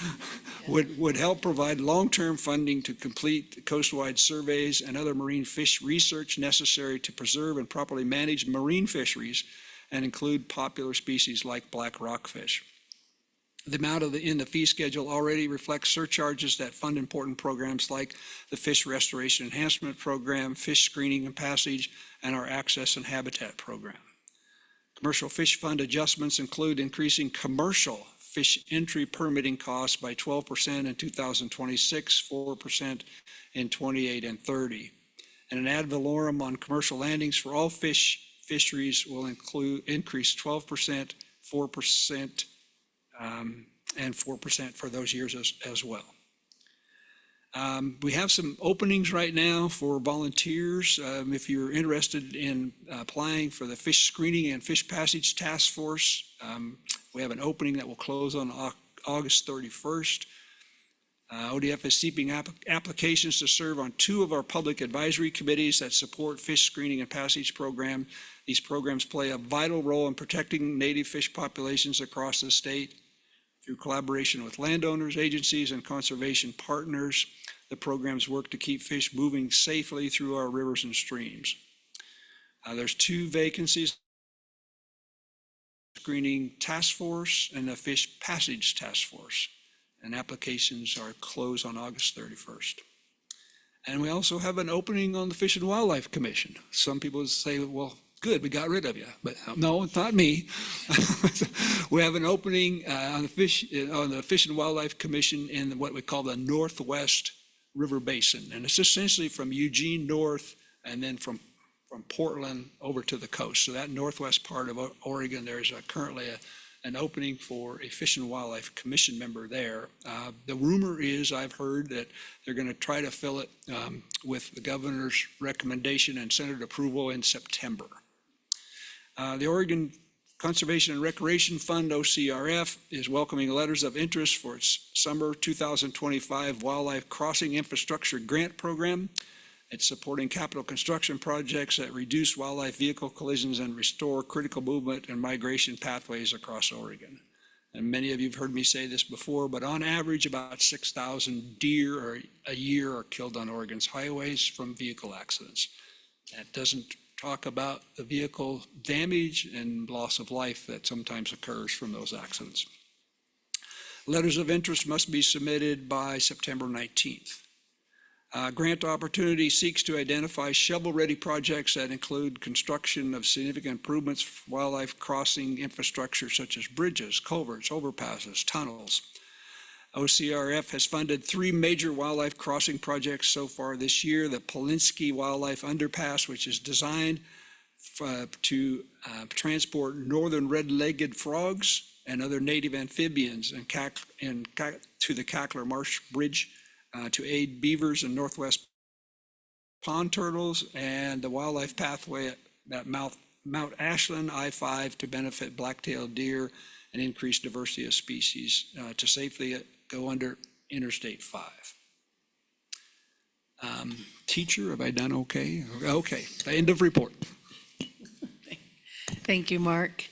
it. Would help provide long-term funding to complete coastwide surveys and other marine fish research necessary to preserve and properly manage marine fisheries and include popular species like black rockfish. The amount in the fee schedule already reflects surcharges that fund important programs like the Fish Restoration Enhancement Program, Fish Screening and Passage, and our Access and Habitat Program. Commercial fish fund adjustments include increasing commercial fish entry permitting costs by 12% in 2026, 4% in 28 and 30. And an ad valorem on commercial landings for all fisheries will increase 12%, 4%, and 4% for those years as well. We have some openings right now for volunteers. If you're interested in applying for the Fish Screening and Fish Passage Task Force, we have an opening that will close on August 31st. ODF is seeking applications to serve on 2 of our public advisory committees that support fish screening and passage program. These programs play a vital role in protecting native fish populations across the state. Through collaboration with landowners, agencies, and conservation partners, the programs work to keep fish moving safely through our rivers and streams. There's 2 vacancies: Screening Task Force and the Fish Passage Task Force, and applications are closed on August 31st. And we also have an opening on the Fish and Wildlife Commission. Some people say, well, good, we got rid of you, but no, it's not me. We have an opening on the Fish and Wildlife Commission in what we call the Northwest River Basin. And it's essentially from Eugene north and then from Portland over to the coast. So that northwest part of Oregon, there's currently an opening for a Fish and Wildlife Commission member there. The rumor is, I've heard, that they're going to try to fill it with the governor's recommendation and Senate approval in September. The Oregon Conservation and Recreation Fund, OCRF, is welcoming letters of interest for its summer 2025 Wildlife Crossing Infrastructure Grant Program. It's supporting capital construction projects that reduce wildlife vehicle collisions and restore critical movement and migration pathways across Oregon. And many of you have heard me say this before, but on average, about 6,000 deer a year are killed on Oregon's highways from vehicle accidents. That doesn't talk about the vehicle damage and loss of life that sometimes occurs from those accidents. Letters of interest must be submitted by September 19th. Grant opportunity seeks to identify shovel-ready projects that include construction of significant improvements for wildlife crossing infrastructure such as bridges, culverts, overpasses, tunnels. OCRF has funded 3 major wildlife crossing projects so far this year: the Polinsky Wildlife Underpass, which is designed to transport northern red-legged frogs and other native amphibians to the Cackler Marsh Bridge to aid beavers and northwest pond turtles, and the wildlife pathway at Mount Ashland I-5 to benefit black-tailed deer and increase diversity of species to safely go under Interstate 5. Teacher, have I done okay? Okay, end of report. Thank you, Mark.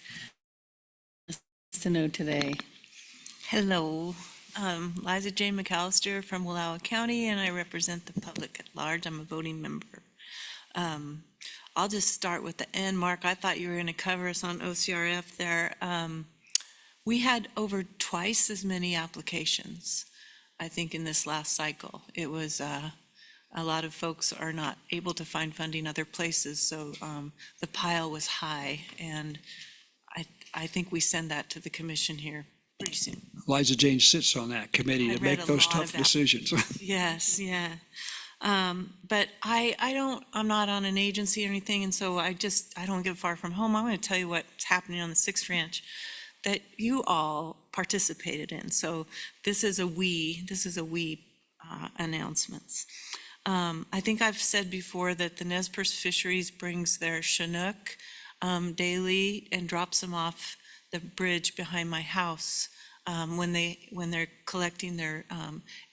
Nice to know today. Hello, Liza J. McAllister from Wallowa County, and I represent the public at large. I'm a voting member. I'll just start with the end. Mark, I thought you were going to cover us on OCRF there. We had over twice as many applications, I think, in this last cycle. It was a lot of folks are not able to find funding other places, so the pile was high, and I think we send that to the commission here pretty soon. Liza Jane sits on that committee I to read make a those lot tough about- decisions. Yes, yeah. But I'm not on an agency or anything, and so I don't get far from home. I'm going to tell you what's happening on the 6th Ranch that you all participated in. So this is a we announcements. I think I've said before that the Nez Perce Fisheries brings their Chinook daily and drops them off the bridge behind my house. When they're collecting their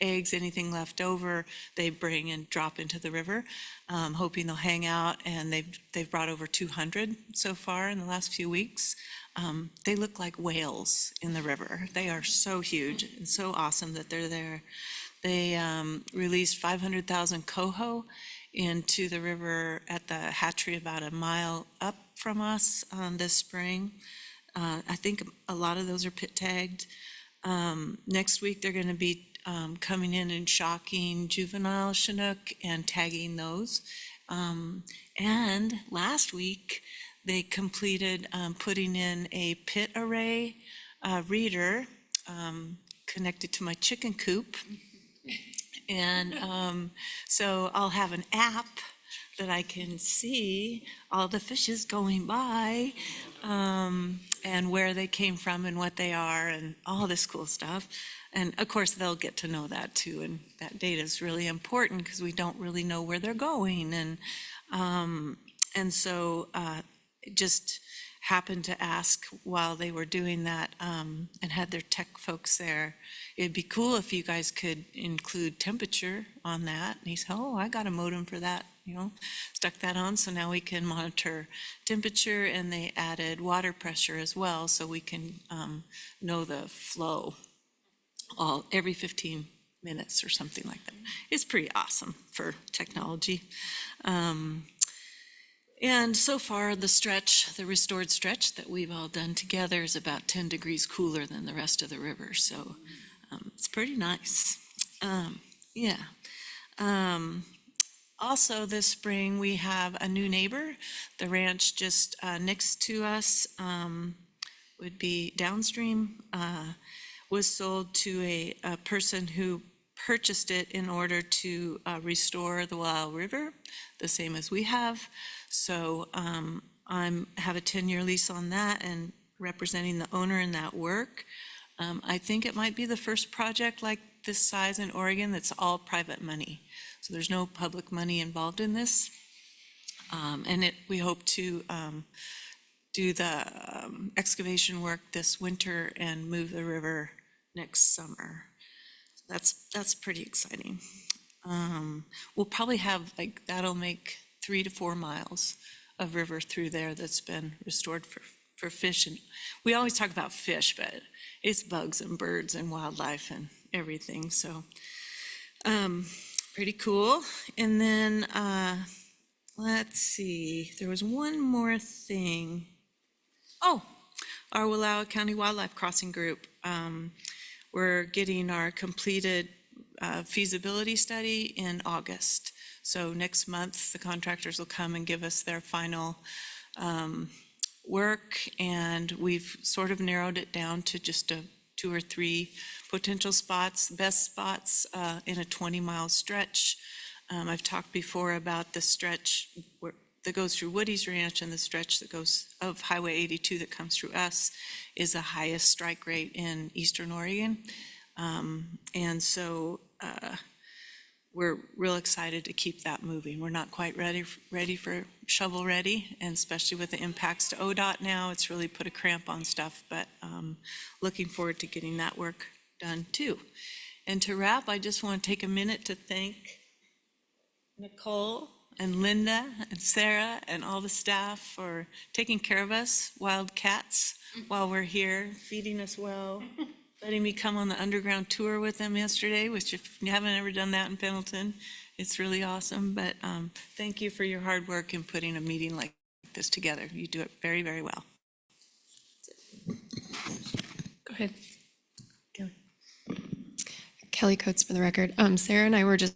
eggs, anything left over, they bring and drop into the river, hoping they'll hang out. And they've brought over 200 so far in the last few weeks. They look like whales in the river. They are so huge and so awesome that they're there. They released 500,000 coho into the river at the hatchery about a mile up from us this spring. I think a lot of those are pit tagged. Next week, they're going to be coming in and shocking juvenile Chinook and tagging those. And last week, They completed putting in a pit array reader connected to my chicken coop. And so I'll have an app that I can see all the fishes going by, and where they came from and what they are and all this cool stuff. And of course, they'll get to know that too. And that data is really important because we don't really know where they're going. And so just happened to ask while they were doing that, and had their tech folks there, it'd be cool if you guys could include temperature on that. And he said, oh, I got a modem for that, stuck that on. So now we can monitor temperature, and they added water pressure as well. So we can know the flow every 15 minutes or something like that. It's pretty awesome for technology. And so far, the restored stretch that we've all done together is about 10 degrees cooler than the rest of the river. So it's pretty nice. Yeah. Also this spring, we have a new neighbor. The ranch just next to us would be downstream, was sold to a person who purchased it in order to restore the Wild River, the same as we have. So I have a 10-year lease on that and representing the owner in that work. I think it might be the first project like this size in Oregon that's all private money. So there's no public money involved in this. And we hope to do the excavation work this winter and move the river next summer. That's pretty exciting. We'll probably have that'll make 3 to 4 miles of river through there that's been restored for fish. And we always talk about fish, but it's bugs and birds and wildlife and everything. So pretty cool. And then let's see, there was one more thing. Oh, our Wallowa County Wildlife Crossing Group. We're getting our completed feasibility study in August. So next month, the contractors will come and give us their final work, and we've sort of narrowed it down to just 2 or 3 potential spots, best spots in a 20-mile stretch. I've talked before about the stretch that goes through Woody's Ranch, and the stretch that goes of Highway 82 that comes through us is the highest strike rate in Eastern Oregon. And so we're real excited to keep that moving. We're not quite ready for shovel ready, and especially with the impacts to ODOT now, it's really put a cramp on stuff, but looking forward to getting that work done too. And to wrap, I just want to take a minute to thank Nicole and Linda and Sarah and all the staff for taking care of us wild cats while we're here, feeding us well, letting me come on the underground tour with them yesterday, which if you haven't ever done that in Pendleton, it's really awesome. But thank you for your hard work in putting a meeting like this together. You do it very, very well. Go ahead. Kelly Coates for the record. Sarah and I were just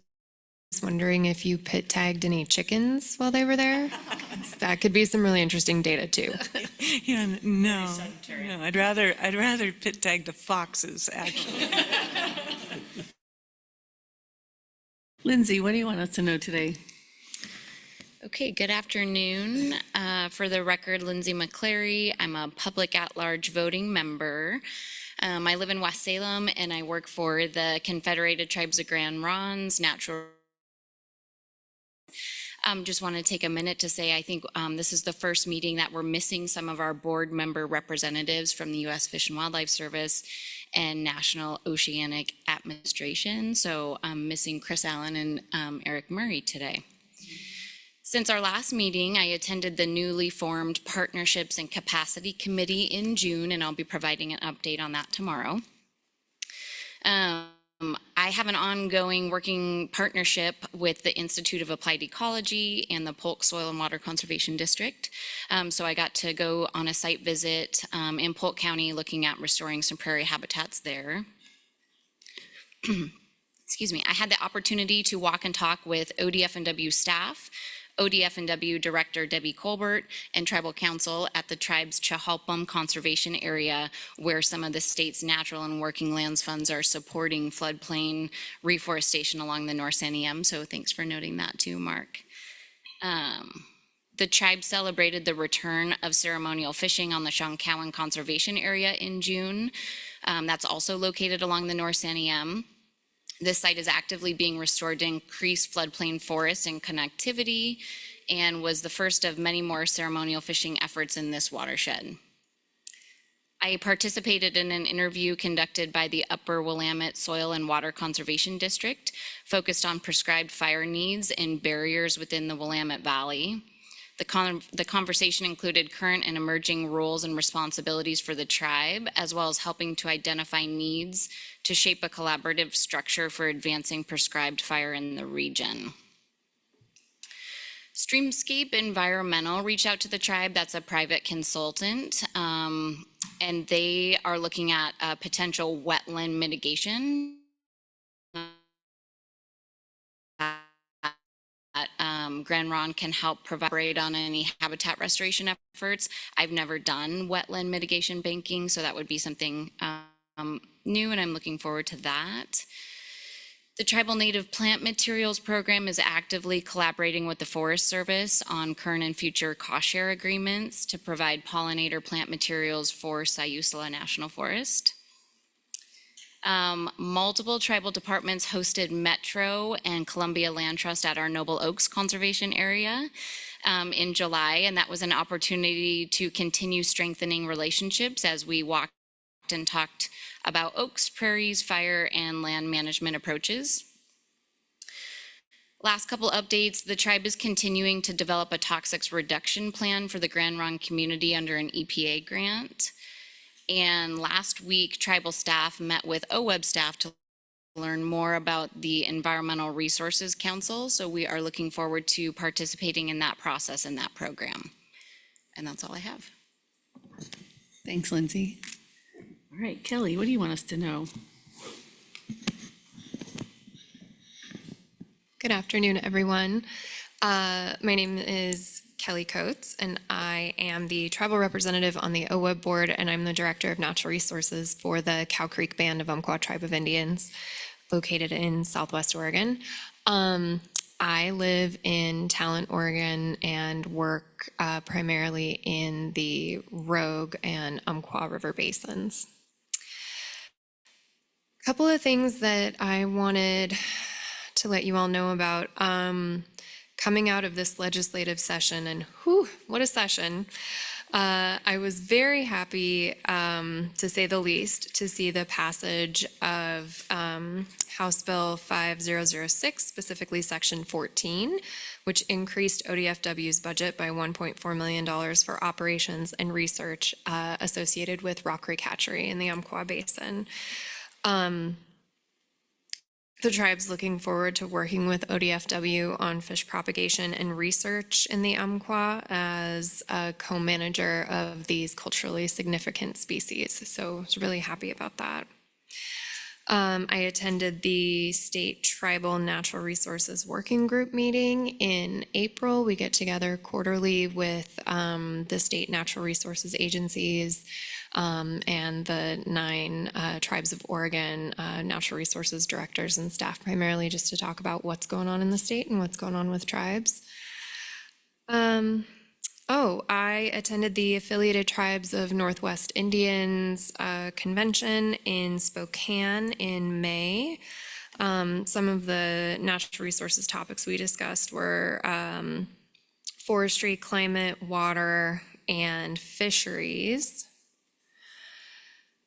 wondering if you pit tagged any chickens while they were there. That could be some really interesting data too. Yeah, no, I'd rather pit tag the foxes, actually. Lindsay, what do you want us to know today? Okay, good afternoon. For the record, Lindsay McClary. I'm a public at-large voting member. I live in West Salem, and I work for the Confederated Tribes of Grand Ronde Natural. Just want to take a minute to say I think this is the first meeting that we're missing some of our board member representatives from the U.S. Fish and Wildlife Service and National Oceanic Administration. So I'm missing Chris Allen and Eric Murray today. Since our last meeting, I attended the newly formed Partnerships and Capacity Committee in June, and I'll be providing an update on that tomorrow. I have an ongoing working partnership with the Institute of Applied Ecology and the Polk Soil and Water Conservation District. So I got to go on a site visit in Polk County looking at restoring some prairie habitats there. I had the opportunity to walk and talk with ODF&W staff, ODF&W Director Debbie Colbert, and Tribal Council at the tribe's Chahalpum Conservation Area, where some of the state's natural and working lands funds are supporting floodplain reforestation along the North Santiam. So thanks for noting that too, Mark. The tribe celebrated the return of ceremonial fishing on the Shonkowan Conservation Area in June. That's also located along the North Santiam. This site is actively being restored to increase floodplain forests and connectivity, and was the first of many more ceremonial fishing efforts in this watershed. I participated in an interview conducted by the Upper Willamette Soil and Water Conservation District, focused on prescribed fire needs and barriers within the Willamette Valley. The conversation included current and emerging roles and responsibilities for the tribe, as well as helping to identify needs to shape a collaborative structure for advancing prescribed fire in the region. Streamscape Environmental reached out to the tribe. That's a private consultant, and they are looking at potential wetland mitigation. Grand Ron can help provide on any habitat restoration efforts. I've never done wetland mitigation banking, so that would be something new, and I'm looking forward to that. The Tribal Native Plant Materials Program is actively collaborating with the Forest Service on current and future cost share agreements to provide pollinator plant materials for Sayusala National Forest. Multiple tribal departments hosted Metro and Columbia Land Trust at our Noble Oaks Conservation Area in July, and that was an opportunity to continue strengthening relationships as we walked and talked about oaks, prairies, fire, and land management approaches. Last couple updates, the tribe is continuing to develop a toxics reduction plan for the Grand Ronde community under an EPA grant. And last week, tribal staff met with OWEB staff to learn more about the Environmental Resources Council. So we are looking forward to participating in that process and that program. And that's all I have. Thanks, Lindsay. All right, Kelly, what do you want us to know? Good afternoon, everyone. My name is Kelly Coates, and I am the tribal representative on the OWEB board, and I'm the director of natural resources for the Cow Creek Band of Umpqua Tribe of Indians, located in Southwest Oregon. I live in Talent, Oregon, and work primarily in the Rogue and Umpqua River basins. A couple of things that I wanted to let you all know about coming out of this legislative session, and whew, what a session. I was very happy, to say the least, to see the passage of House Bill 5006, specifically Section 14, which increased ODFW's budget by $1.4 million for operations and research associated with rock creek hatchery in the Umpqua Basin. The tribe's looking forward to working with ODFW on fish propagation and research in the Umpqua as a co-manager of these culturally significant species. So I was really happy about that. I attended the State Tribal Natural Resources Working Group meeting in April. We get together quarterly with the state natural resources agencies and the 9 tribes of Oregon natural resources directors and staff, primarily just to talk about what's going on in the state and what's going on with tribes. I attended the Affiliated Tribes of Northwest Indians convention in Spokane in May. Some of the natural resources topics we discussed were forestry, climate, water, and fisheries.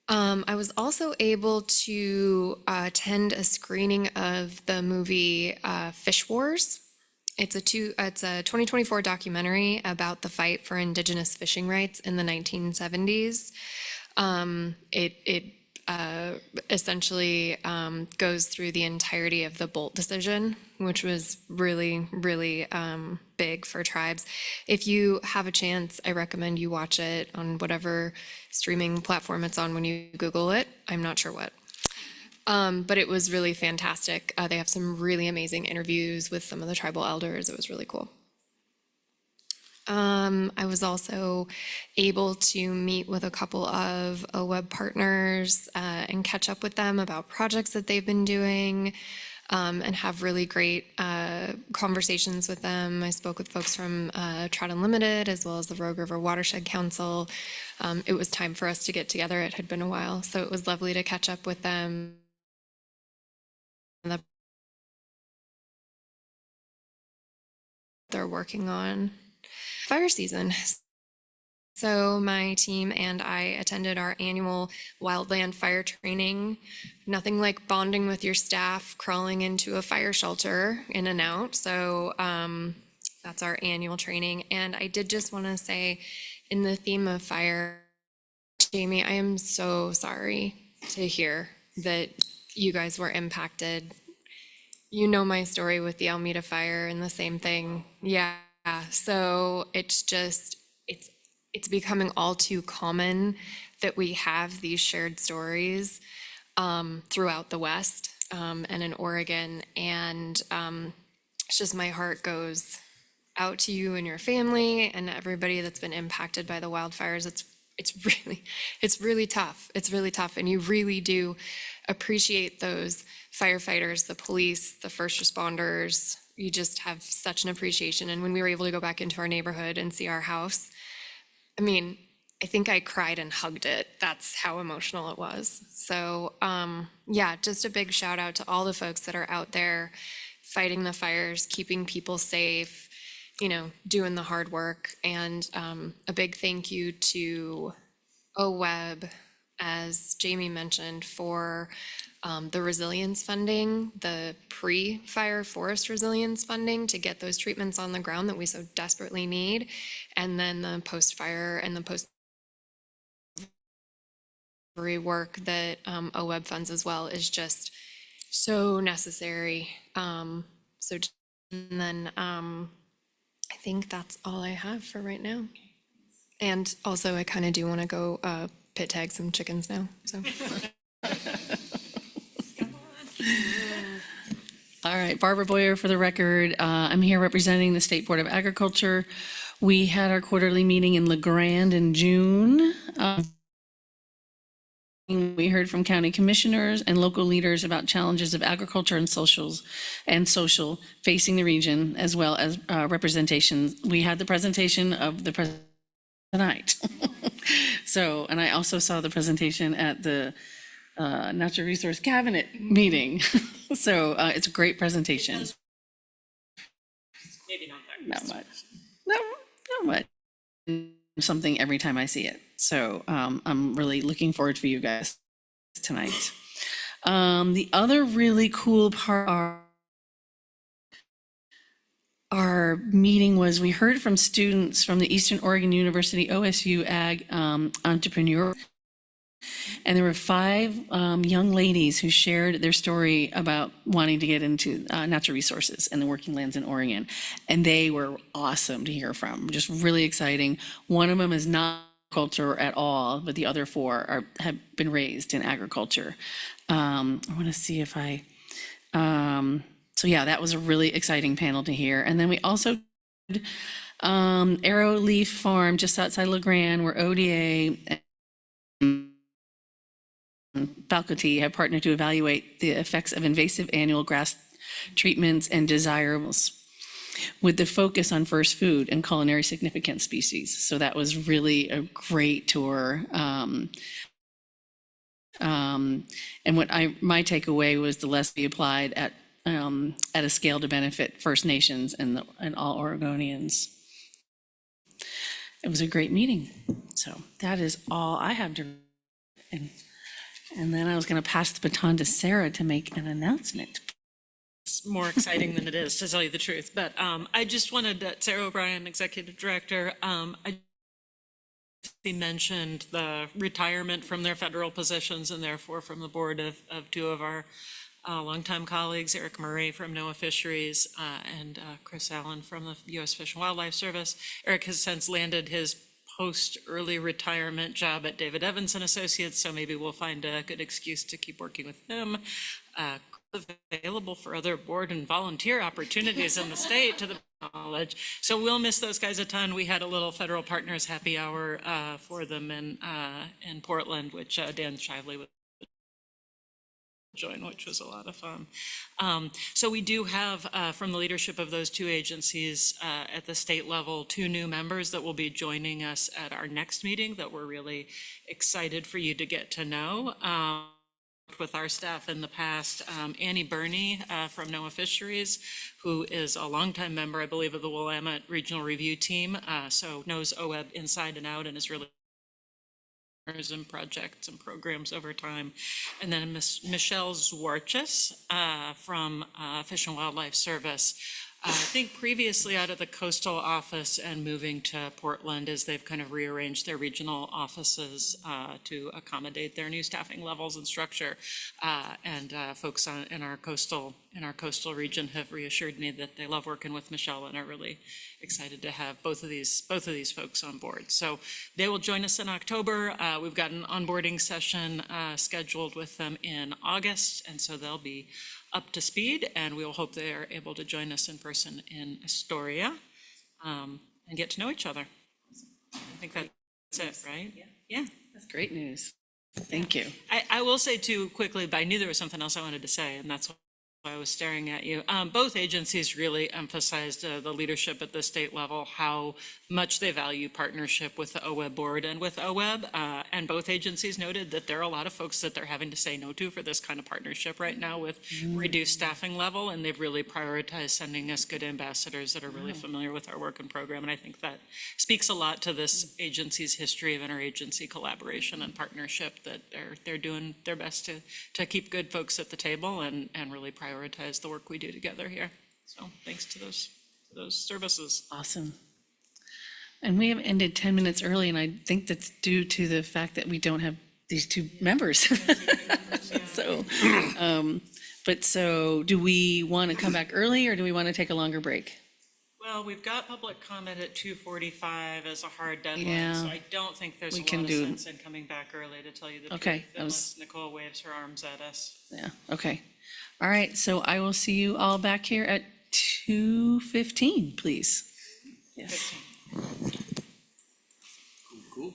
I was also able to attend a screening of the movie Fish Wars. It's a 2024 documentary about the fight for indigenous fishing rights in the 1970s. It essentially goes through the entirety of the Bolt decision, which was really, really big for tribes. If you have a chance, I recommend you watch it on whatever streaming platform it's on when you Google it. I'm not sure what. But it was really fantastic. They have some really amazing interviews with some of the tribal elders. It was really cool. I was also able to meet with a couple of OWEB partners and catch up with them about projects that they've been doing, and have really great conversations with them. I spoke with folks from Trout Unlimited as well as the Rogue River Watershed Council. It was time for us to get together. It had been a while, so it was lovely to catch up with them. They're working on fire season. So my team and I attended our annual wildland fire training. Nothing like bonding with your staff, crawling into a fire shelter in and out. So that's our annual training. And I did just want to say, in the theme of fire, Jamie, I am so sorry to hear that you guys were impacted. You know my story with the Almeda fire and the same thing. Yeah. So it's just, it's becoming all too common that we have these shared stories throughout the West and in Oregon. And it's just, my heart goes out to you and your family and everybody that's been impacted by the wildfires. It's really tough. It's really tough. And you really do appreciate those firefighters, the police, the first responders. You just have such an appreciation. And when we were able to go back into our neighborhood and see our house, I mean, I think I cried and hugged it. That's how emotional it was. So yeah, just a big shout out to all the folks that are out there fighting the fires, keeping people safe, you know, doing the hard work. And a big thank you to OWEB, as Jamie mentioned, for the resilience funding, the pre-fire forest resilience funding to get those treatments on the ground that we so desperately need. And then the post-fire and the post-recovery work that OWEB funds as well is just so necessary. And then I think that's all I have for right now. And also, I kind of do want to go pit tag some chickens now, so. All right, Barbara Boyer for the record. I'm here representing the State Board of Agriculture. We had our quarterly meeting in LeGrand in June. We heard from county commissioners and local leaders about challenges of agriculture and social facing the region, as well as representation. We had the presentation of the president tonight. So, and I also saw the presentation at the Natural Resource Cabinet meeting. So it's a great presentation. Maybe not that. Not much. Not much. Something every time I see it. So I'm really looking forward for you guys tonight. The other really cool part of our meeting was we heard from students from the Eastern Oregon University OSU Ag Entrepreneur. And there were 5 young ladies who shared their story about wanting to get into natural resources and the working lands in Oregon. And they were awesome to hear from, just really exciting. One of them is not agriculture at all, but the other 4 have been raised in agriculture. I want to see if so yeah, that was a really exciting panel to hear. And then we also did Arrow Leaf Farm just outside LeGrand, where ODA and faculty have partnered to evaluate the effects of invasive annual grass treatments and desirables, with the focus on first food and culinary significant species. So that was really a great tour. And my takeaway was the lesson be applied at a scale to benefit First Nations and all Oregonians. It was a great meeting. So that is all I have to. And then I was going to pass the baton to Sarah to make an announcement. It's more exciting than it is, to tell you the truth. But I just wanted to, Sarah O'Brien, Executive Director, they mentioned the retirement from their federal positions and therefore from the board of 2 of our longtime colleagues, Eric Murray from NOAA Fisheries and Chris Allen from the U.S. Fish and Wildlife Service. Eric has since landed his post-early retirement job at David Evans and Associates, so maybe we'll find a good excuse to keep working with him. Available for other board and volunteer opportunities in the state, to the knowledge. So we'll miss those guys a ton. We had a little federal partners happy hour for them in Portland, which Dan Shively was join, which was a lot of fun. So we do have, from the leadership of those two agencies at the state level, 2 new members that will be joining us at our next meeting that we're really excited for you to get to know. With our staff in the past, Annie Burney from NOAA Fisheries, who is a longtime member, I believe, of the Willamette Regional Review Team, so knows OWEB inside and out and is really and projects and programs over time. And then Michelle Zwarchus from Fish and Wildlife Service. I think previously out of the coastal office and moving to Portland as they've kind of rearranged their regional offices to accommodate their new staffing levels and structure. And folks in our coastal region have reassured me that they love working with Michelle and are really excited to have both of these folks on board. So they will join us in October. We've got an onboarding session scheduled with them in August, and so they'll be up to speed, and we will hope they are able to join us in person in Astoria and get to know each other. I think that's it, right? Yeah. That's great news. Thank you. I will say too quickly, but I knew there was something else I wanted to say, and that's why I was staring at you. Both agencies really emphasized the leadership at the state level, how much they value partnership with the OWEB board and with OWEB. And both agencies noted that there are a lot of folks that they're having to say no to for this kind of partnership right now with reduced staffing level. And they've really prioritized sending us good ambassadors that are really familiar with our work and program. And I think that speaks a lot to this agency's history of interagency collaboration and partnership, that they're doing their best to keep good folks at the table and really prioritize the work we do together here. So thanks to those services. Awesome. And we have ended 10 minutes early, and I think that's due to the fact that we don't have these 2 members. So, so do we want to come back early, or do we want to take a longer break? Well, we've got public comment at 2:45 as a hard deadline, Yeah. so I don't think there's We a can lot of do- sense in coming back early, to tell you the Okay, truth, I was- unless Nicole waves her arms at us. Yeah, okay. All right, so I will see you all back here at 2:15, please. Yes. Cool.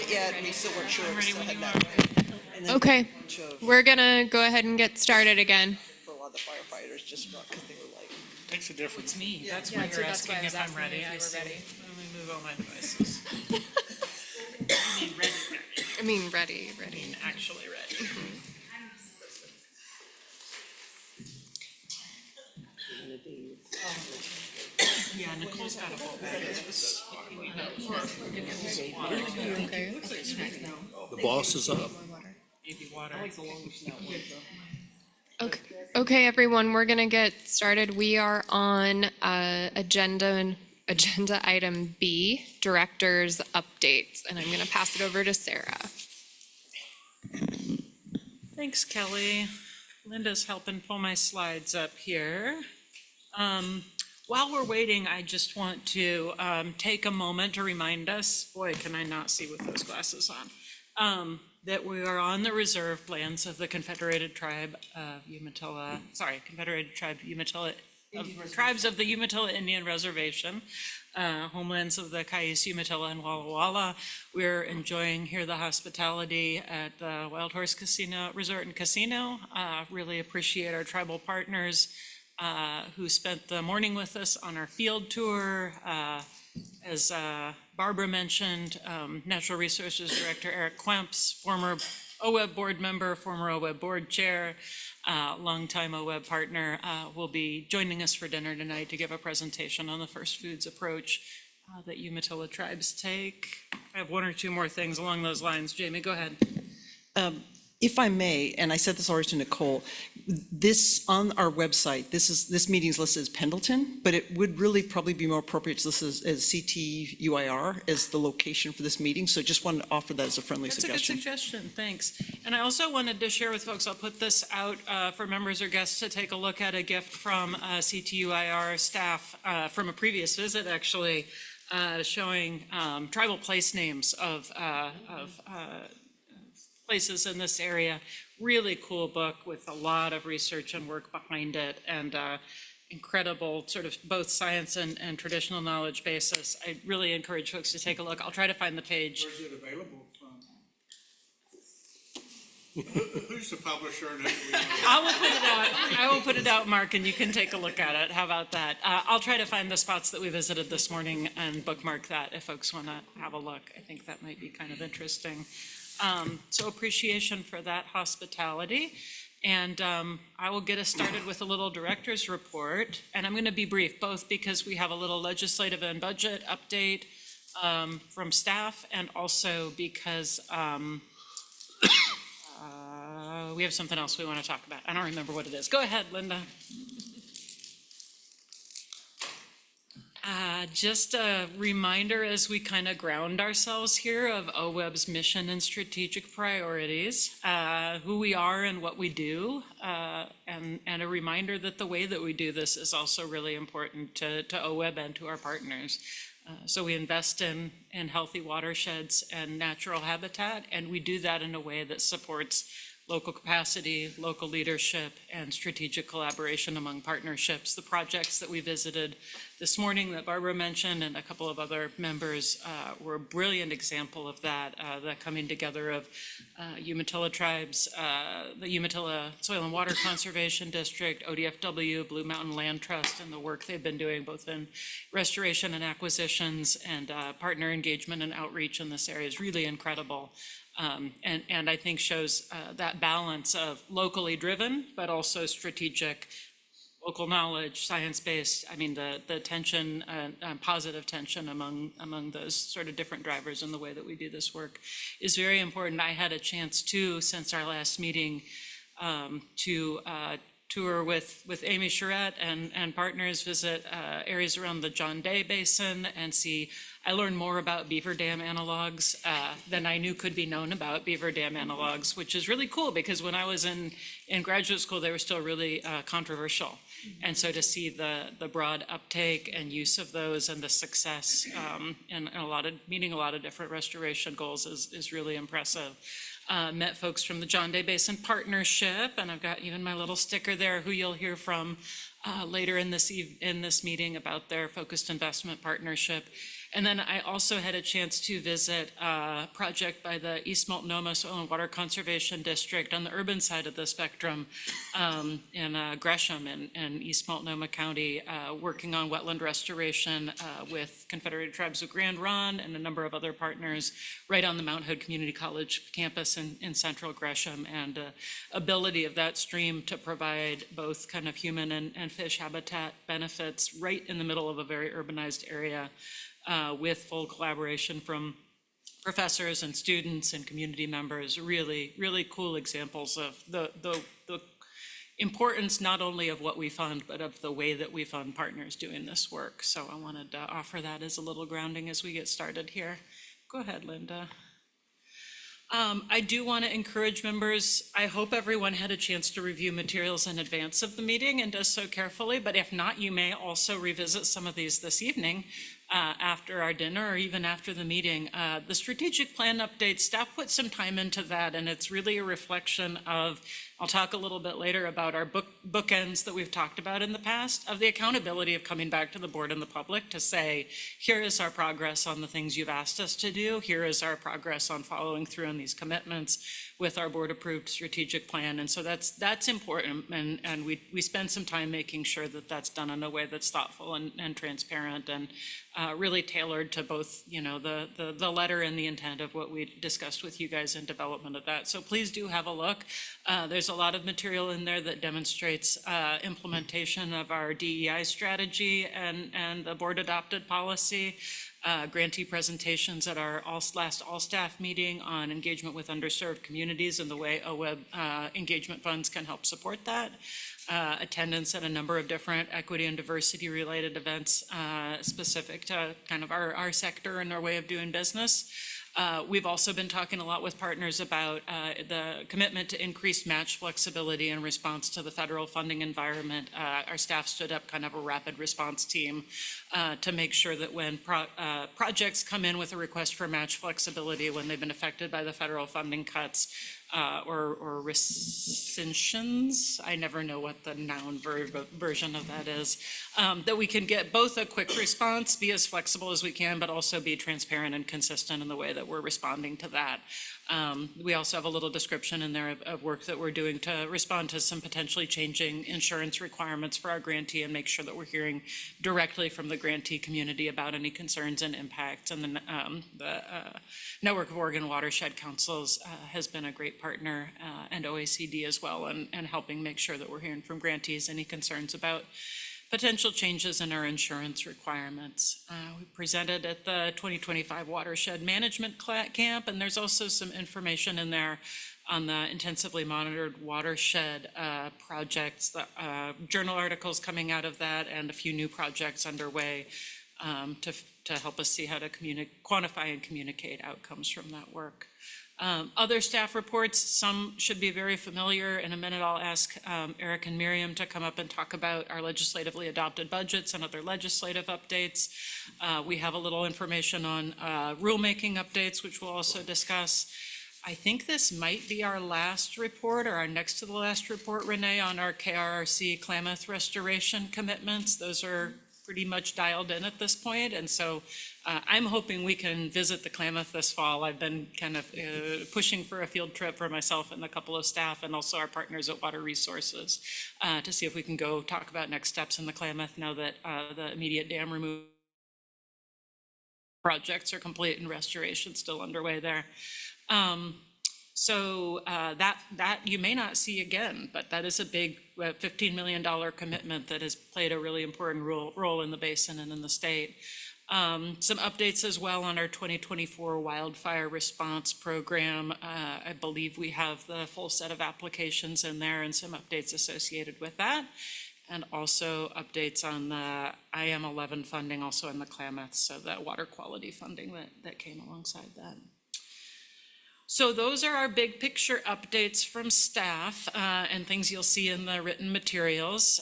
Yet, we still weren't sure. Ready when you are. And then Okay, a bunch of- we're gonna go ahead and get started again. For a lot of the firefighters, just because they were like. Makes a difference. It's me. That's why you're asking if I'm ready. I see. Let me move all my devices. I mean, ready. I mean, ready. I mean, actually ready. Yeah, Nicole's got a whole bag. The boss is up. Maybe water. Okay, okay, everyone, we're gonna get started. We are on agenda item B, directors updates, and I'm gonna pass it over to Sarah. Thanks, Kelly. Linda's helping pull my slides up here. While we're waiting, I just want to take a moment to remind us, boy, can I not see with those glasses on, that we are on the reserve lands of the Confederated Tribe of Umatilla, Confederated Tribe Umatilla, tribes of the Umatilla Indian Reservation, homelands of the Cayuse, Umatilla, and Walla Walla. We're enjoying here the hospitality at the Wild Horse Casino, Resort and Casino. Really appreciate our tribal partners who spent the morning with us on our field tour. As Barbara mentioned, Natural Resources Director Eric Quemps, former OWEB board member, former OWEB board chair, longtime OWEB partner, will be joining us for dinner tonight to give a presentation on the first foods approach that Umatilla tribes take. I have one or two more things along those lines. Jamie, go ahead. If I may, and I said this already to Nicole, this on our website, this meeting's listed as Pendleton, but it would really probably be more appropriate to list as CTUIR as the location for this meeting. So just wanted to offer that as a friendly suggestion. That's a good suggestion, thanks. And I also wanted to share with folks, I'll put this out for members or guests to take a look at, a gift from CTUIR staff from a previous visit, actually, showing tribal place names of places in this area. Really cool book with a lot of research and work behind it, and incredible sort of both science and traditional knowledge basis. I really encourage folks to take a look. I'll try to find the page. Where's it available from? Who's the publisher? I will put it out, Mark, and you can take a look at it. How about that? I'll try to find the spots that we visited this morning and bookmark that if folks want to have a look. I think that might be kind of interesting. So appreciation for that hospitality. And I will get us started with a little director's report. And I'm going to be brief, both because we have a little legislative and budget update from staff, and also because we have something else we want to talk about. I don't remember what it is. Go ahead, Linda. Just a reminder as we kind of ground ourselves here of OWEB's mission and strategic priorities, who we are and what we do, and a reminder that the way that we do this is also really important to OWEB and to our partners. So we invest in healthy watersheds and natural habitat, and we do that in a way that supports local capacity, local leadership, and strategic collaboration among partnerships. The projects that we visited this morning that Barbara mentioned and a couple of other members were a brilliant example of that, the coming together of Umatilla tribes, the Umatilla Soil and Water Conservation District, ODFW, Blue Mountain Land Trust, and the work they've been doing both in restoration and acquisitions, and partner engagement and outreach in this area is really incredible. And I think shows that balance of locally driven, but also strategic, local knowledge, science-based. I mean, the tension, positive tension among those sort of different drivers in the way that we do this work is very important. I had a chance too, since our last meeting, to tour with Amy Charette and partners, visit areas around the John Day Basin and see. I learned more about beaver dam analogs than I knew could be known about beaver dam analogs, which is really cool because when I was in graduate school, they were still really controversial. And so to see the broad uptake and use of those and the success and meeting a lot of different restoration goals is really impressive. Met folks from the John Day Basin Partnership, and I've got even my little sticker there who you'll hear from later in this meeting about their focused investment partnership. And then I also had a chance to visit a project by the East Multnomah Soil and Water Conservation District on the urban side of the spectrum in Gresham in East Multnomah County, working on wetland restoration with Confederated Tribes of Grand Ronde and a number of other partners right on the Mount Hood Community College campus in central Gresham, and ability of that stream to provide both kind of human and fish habitat benefits right in the middle of a very urbanized area, with full collaboration from professors and students and community members. Really, really cool examples of the importance not only of what we fund, but of the way that we fund partners doing this work. So I wanted to offer that as a little grounding as we get started here. Go ahead, Linda. I do want to encourage members, I hope everyone had a chance to review materials in advance of the meeting and does so carefully, but if not, you may also revisit some of these this evening after our dinner or even after the meeting. The strategic plan update, staff put some time into that, and it's really a reflection of, I'll talk a little bit later about our bookends that we've talked about in the past, of the accountability of coming back to the board and the public to say, here is our progress on the things you've asked us to do, here is our progress on following through on these commitments with our board approved strategic plan. And so that's important, and we spend some time making sure that that's done in a way that's thoughtful and transparent and really tailored to both, you know, the letter and the intent of what we discussed with you guys in development of that. So please do have a look. There's a lot of material in there that demonstrates implementation of our DEI strategy and the board adopted policy. Grantee presentations at our last all-staff meeting on engagement with underserved communities and the way OWEB engagement funds can help support that. Attendance at a number of different equity and diversity related events specific to kind of our sector and our way of doing business. We've also been talking a lot with partners about the commitment to increased match flexibility in response to the federal funding environment. Our staff stood up kind of a rapid response team to make sure that when projects come in with a request for match flexibility, when they've been affected by the federal funding cuts, or rescissions, I never know what the noun version of that is, that we can get both a quick response, be as flexible as we can, but also be transparent and consistent in the way that we're responding to that. We also have a little description in there of work that we're doing to respond to some potentially changing insurance requirements for our grantee and make sure that we're hearing directly from the grantee community about any concerns and impacts. And then the Network of Oregon Watershed Councils has been a great partner, and OECD as well, and helping make sure that we're hearing from grantees any concerns about potential changes in our insurance requirements. We presented at the 2025 Watershed Management Camp, and there's also some information in there on the intensively monitored watershed projects, the journal articles coming out of that, and a few new projects underway to help us see how to quantify and communicate outcomes from that work. Other staff reports, some should be very familiar. In a minute, I'll ask Eric and Miriam to come up and talk about our legislatively adopted budgets and other legislative updates. We have a little information on rulemaking updates, which we'll also discuss. I think this might be our last report, or our next to the last report, Renee, on our KRRC Klamath restoration commitments. Those are pretty much dialed in at this point, and so I'm hoping we can visit the Klamath this fall. I've been kind of pushing for a field trip for myself and a couple of staff, and also our partners at Water Resources, to see if we can go talk about next steps in the Klamath now that the immediate dam removal projects are complete and restoration still underway there. So that you may not see again, but that is a big $15 million commitment that has played a really important role in the basin and in the state. Some updates as well on our 2024 wildfire response program. I believe we have the full set of applications in there and some updates associated with that. And also updates on the IM11 funding also in the Klamath, so that water quality funding that came alongside that. So those are our big picture updates from staff and things you'll see in the written materials.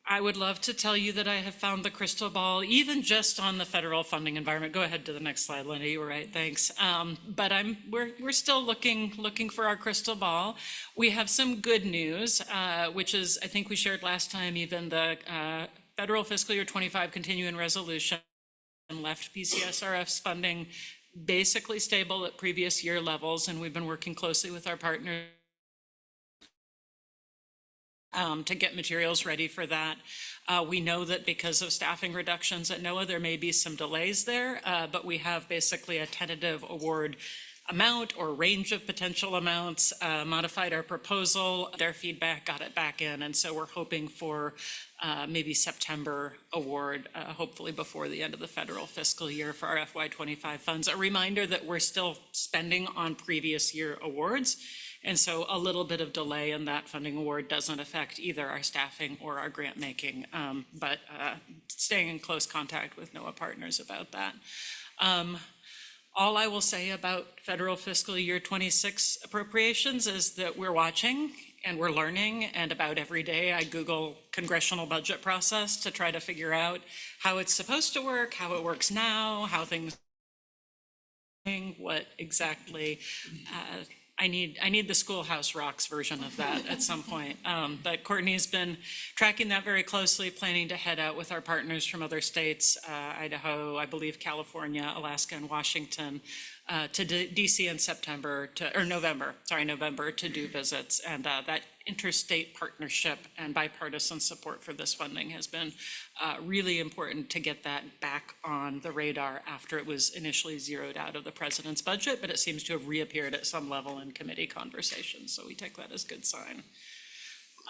I would love to tell you that I have found the crystal ball, even just on the federal funding environment. Go ahead to the next slide, Linda. You were right, thanks. But we're still looking for our crystal ball. We have some good news, which is, I think we shared last time, even the federal fiscal year 25 continuing resolution and left PCSRF's funding basically stable at previous year levels, and we've been working closely with our partners to get materials ready for that. We know that because of staffing reductions at NOAA, there may be some delays there, but we have basically a tentative award amount or range of potential amounts, modified our proposal, their feedback, got it back in, and so we're hoping for maybe September award, hopefully before the end of the federal fiscal year for our FY25 funds. A reminder that we're still spending on previous year awards, and so a little bit of delay in that funding award doesn't affect either our staffing or our grant making, but staying in close contact with NOAA partners about that. All I will say about federal fiscal year 26 appropriations is that we're watching and we're learning, and about every day I Google congressional budget process to try to figure out how it's supposed to work, how it works now, how things, what exactly. I need the Schoolhouse Rocks version of that at some point. But Courtney's been tracking that very closely, planning to head out with our partners from other states, Idaho, I believe California, Alaska, and Washington, to DC in November to do visits. And that interstate partnership and bipartisan support for this funding has been really important to get that back on the radar after it was initially zeroed out of the president's budget, but it seems to have reappeared at some level in committee conversations, so we take that as a good sign.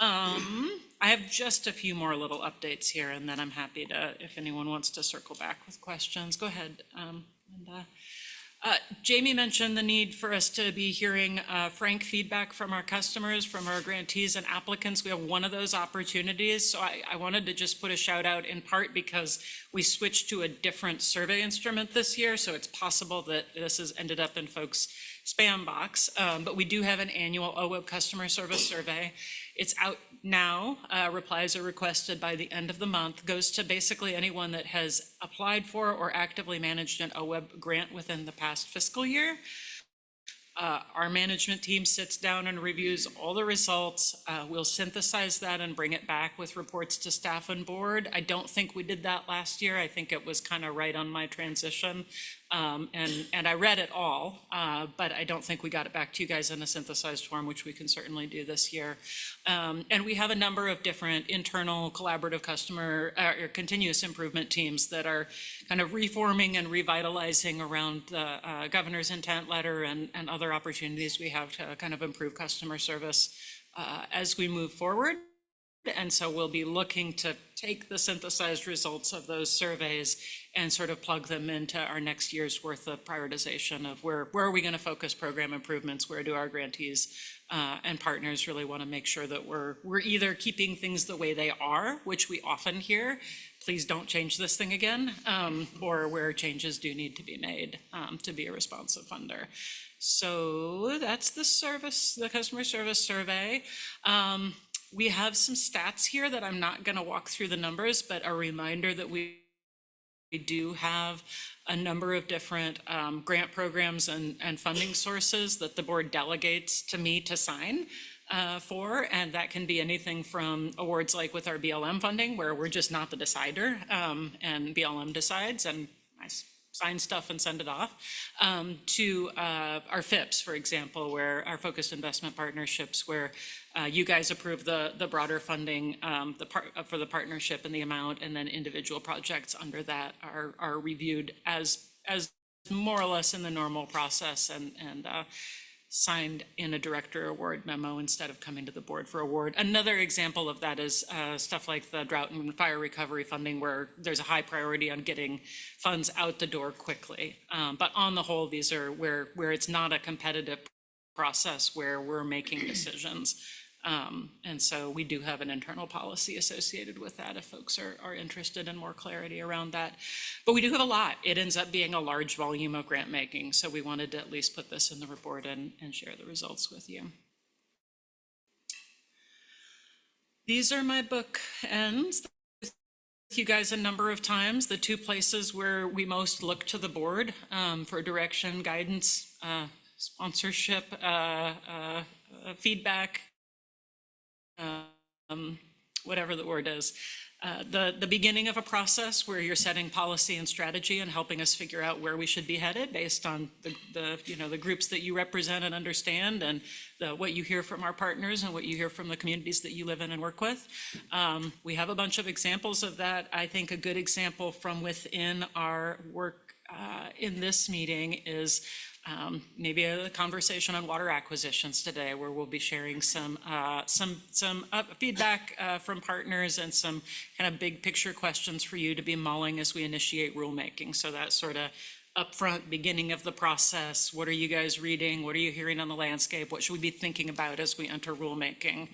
I have just a few more little updates here, and then I'm happy to, if anyone wants to circle back with questions, go ahead, Linda. Jamie mentioned the need for us to be hearing frank feedback from our customers, from our grantees and applicants. We have one of those opportunities, so I wanted to just put a shout out in part because we switched to a different survey instrument this year, so it's possible that this has ended up in folks' spam box, but we do have an annual OWEB customer service survey. It's out now. Replies are requested by the end of the month. Goes to basically anyone that has applied for or actively managed an OWEB grant within the past fiscal year. Our management team sits down and reviews all the results. We'll synthesize that and bring it back with reports to staff and board. I don't think we did that last year. I think it was kind of right on my transition. And I read it all, but I don't think we got it back to you guys in a synthesized form, which we can certainly do this year. And we have a number of different internal collaborative customer or continuous improvement teams that are kind of reforming and revitalizing around the governor's intent letter and other opportunities we have to kind of improve customer service as we move forward. And so we'll be looking to take the synthesized results of those surveys and sort of plug them into our next year's worth of prioritization of where are we going to focus program improvements, where do our grantees and partners really want to make sure that we're either keeping things the way they are, which we often hear, please don't change this thing again, or where changes do need to be made to be a responsive funder. So that's the customer service survey. We have some stats here that I'm not going to walk through the numbers, but a reminder that we do have a number of different grant programs and funding sources that the board delegates to me to sign for, and that can be anything from awards like with our BLM funding, where we're just not the decider, and BLM decides, and I sign stuff and send it off, to our FIPS, for example, where our focused investment partnerships, where you guys approve the broader funding for the partnership and the amount, and then individual projects under that are reviewed as more or less in the normal process and signed in a director award memo instead of coming to the board for award. Another example of that is stuff like the drought and fire recovery funding, where there's a high priority on getting funds out the door quickly. But on the whole, these are where it's not a competitive process where we're making decisions. And so we do have an internal policy associated with that if folks are interested in more clarity around that. But we do have a lot. It ends up being a large volume of grant making. So we wanted to at least put this in the report and share the results with you. These are my book ends. With you guys a number of times, the two places where we most look to the board for direction, guidance, sponsorship, feedback, whatever the word is. The beginning of a process where you're setting policy and strategy and helping us figure out where we should be headed based on the groups that you represent and understand, and what you hear from our partners and what you hear from the communities that you live in and work with. We have a bunch of examples of that. I think a good example from within our work in this meeting is maybe a conversation on water acquisitions today, where we'll be sharing some feedback from partners and some kind of big picture questions for you to be mulling as we initiate rulemaking. So that sort of upfront beginning of the process. What are you guys reading? What are you hearing on the landscape? What should we be thinking about as we enter rulemaking?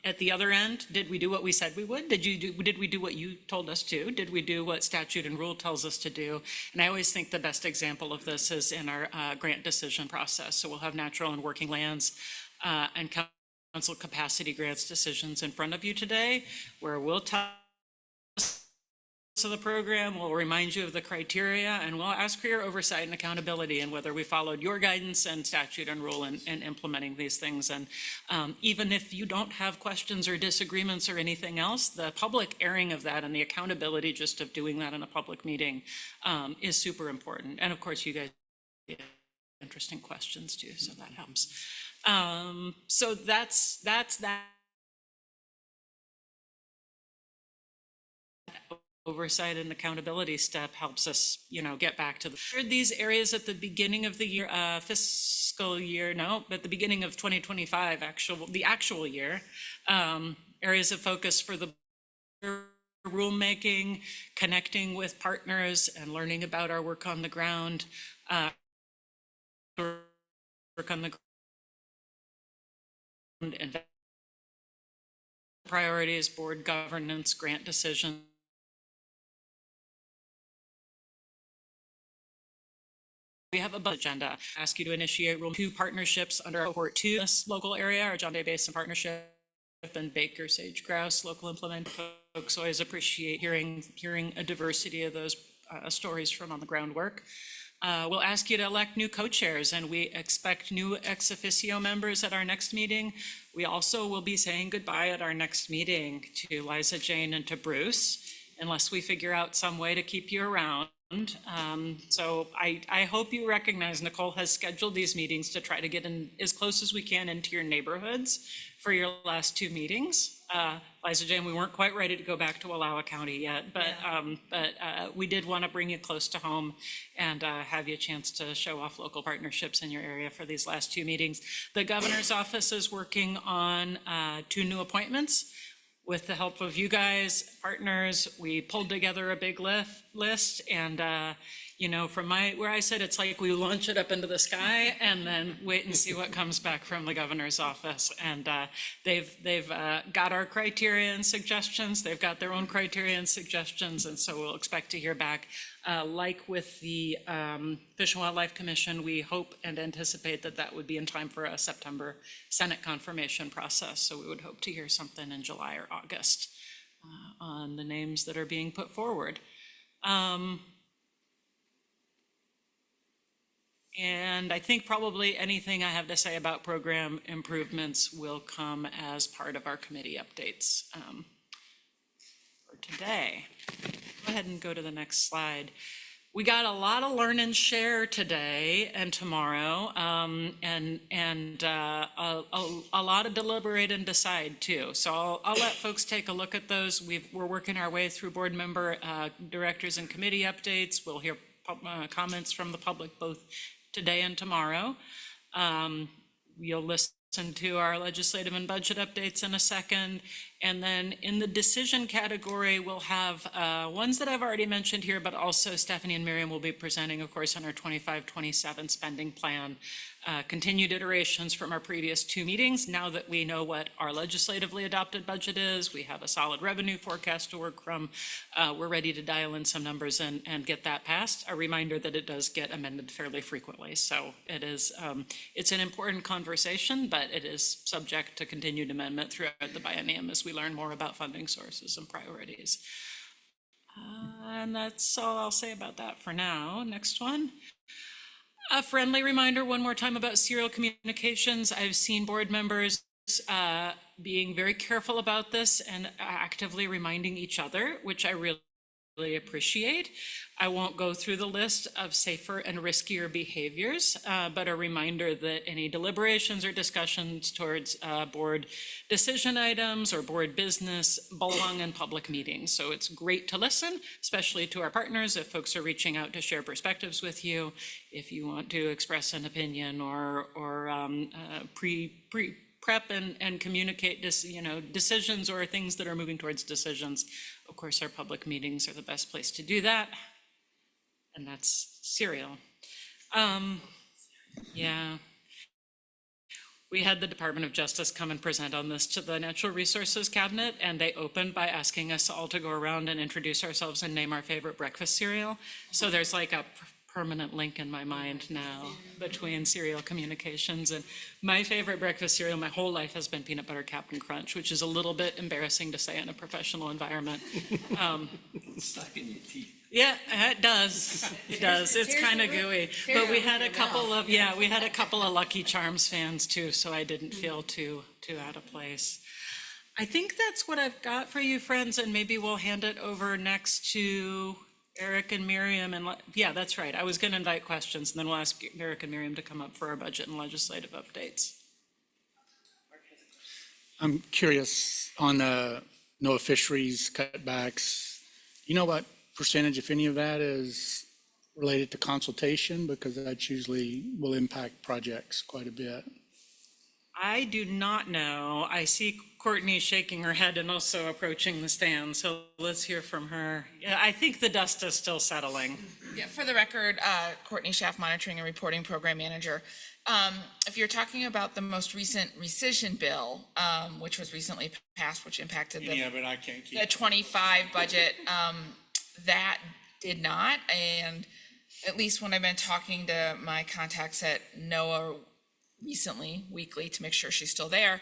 At the other end, did we do what we said we would? Did we do what you told us to? Did we do what statute and rule tells us to do? And I always think the best example of this is in our grant decision process. So we'll have natural and working lands and council capacity grants decisions in front of you today, where we'll tell of the program, we'll remind you of the criteria, and we'll ask for your oversight and accountability and whether we followed your guidance and statute and rule in implementing these things. And even if you don't have questions or disagreements or anything else, the public airing of that and the accountability just of doing that in a public meeting is super important. And of course, you guys have interesting questions too, so that helps. So that's that. Oversight and accountability step helps us, get back to these areas at the beginning of the year, fiscal year, no, at the beginning of 2025, the actual year, areas of focus for the rulemaking, connecting with partners and learning about our work on the ground, and priorities, board governance, grant decisions. We have a budget agenda. Ask you to initiate Rule 2 partnerships under Cohort 2, this local area, our John Day Basin Partnership, and Baker Sage Grouse local implement. Folks always appreciate hearing a diversity of those stories from on the ground work. We'll ask you to elect new co-chairs, and we expect new ex officio members at our next meeting. We also will be saying goodbye at our next meeting to Liza Jane and to Bruce, unless we figure out some way to keep you around. So I hope you recognize Nicole has scheduled these meetings to try to get in as close as we can into your neighborhoods for your last 2 meetings. Liza Jane, we weren't quite ready to go back to Wallowa County yet, but we did want to bring you close to home and have you a chance to show off local partnerships in your area for these last 2 meetings. The governor's office is working on 2 new appointments. With the help of you guys, partners, we pulled together a big list, and from where I said, it's like we launch it up into the sky and then wait and see what comes back from the governor's office. And they've got our criteria and suggestions. They've got their own criteria and suggestions, and so we'll expect to hear back. Like with the Fish and Wildlife Commission, we hope and anticipate that would be in time for a September Senate confirmation process. So we would hope to hear something in July or August on the names that are being put forward. And I think probably anything I have to say about program improvements will come as part of our committee updates for today. Go ahead and go to the next slide. We got a lot of learn and share today and tomorrow, and a lot of deliberate and decide too. So I'll let folks take a look at those. We're working our way through board member, directors and committee updates. We'll hear comments from the public both today and tomorrow. You'll listen to our legislative and budget updates in a second. And then in the decision category, we'll have ones that I've already mentioned here, but also Stephanie and Miriam will be presenting, of course, on our 25-27 spending plan. Continued iterations from our previous 2 meetings. Now that we know what our legislatively adopted budget is, we have a solid revenue forecast to work from. We're ready to dial in some numbers and get that passed. A reminder that it does get amended fairly frequently. So it is, it's an important conversation, but it is subject to continued amendment throughout the biennium as we learn more about funding sources and priorities. And that's all I'll say about that for now. Next one. A friendly reminder one more time about serial communications. I've seen board members being very careful about this and actively reminding each other, which I really appreciate. I won't go through the list of safer and riskier behaviors, but a reminder that any deliberations or discussions towards board decision items or board business belong in public meetings. So it's great to listen, especially to our partners, if folks are reaching out to share perspectives with you, if you want to express an opinion or prep and communicate decisions or things that are moving towards decisions. Of course, our public meetings are the best place to do that. And that's serial. Yeah. We had the Department of Justice come and present on this to the Natural Resources Cabinet, and they opened by asking us all to go around and introduce ourselves and name our favorite breakfast cereal. So there's like a permanent link in my mind now between cereal communications, and my favorite breakfast cereal my whole life has been peanut butter Captain Crunch, which is a little bit embarrassing to say in a professional environment. Stuck in your teeth. Yeah, it does. It does. It's kind of gooey. But we had a couple of Lucky Charms fans too, so I didn't feel too out of place. I think that's what I've got for you, friends, and maybe we'll hand it over next to Eric and Miriam. And yeah, that's right. I was going to invite questions, and then we'll ask Eric and Miriam to come up for our budget and legislative updates. I'm curious on the NOAA fisheries cutbacks. You know what percentage, if any of that, is related to consultation? Because that usually will impact projects quite a bit. I do not know. I see Courtney shaking her head and also approaching the stand, so let's hear from her. Yeah, I think the dust is still settling. Yeah, for the record, Courtney Schaff, Monitoring and Reporting Program Manager. If you're talking about the most recent rescission bill, which was recently passed, which impacted the 25 budget, that did not. And at least when I've been talking to my contacts at NOAA recently, weekly, to make sure she's still there,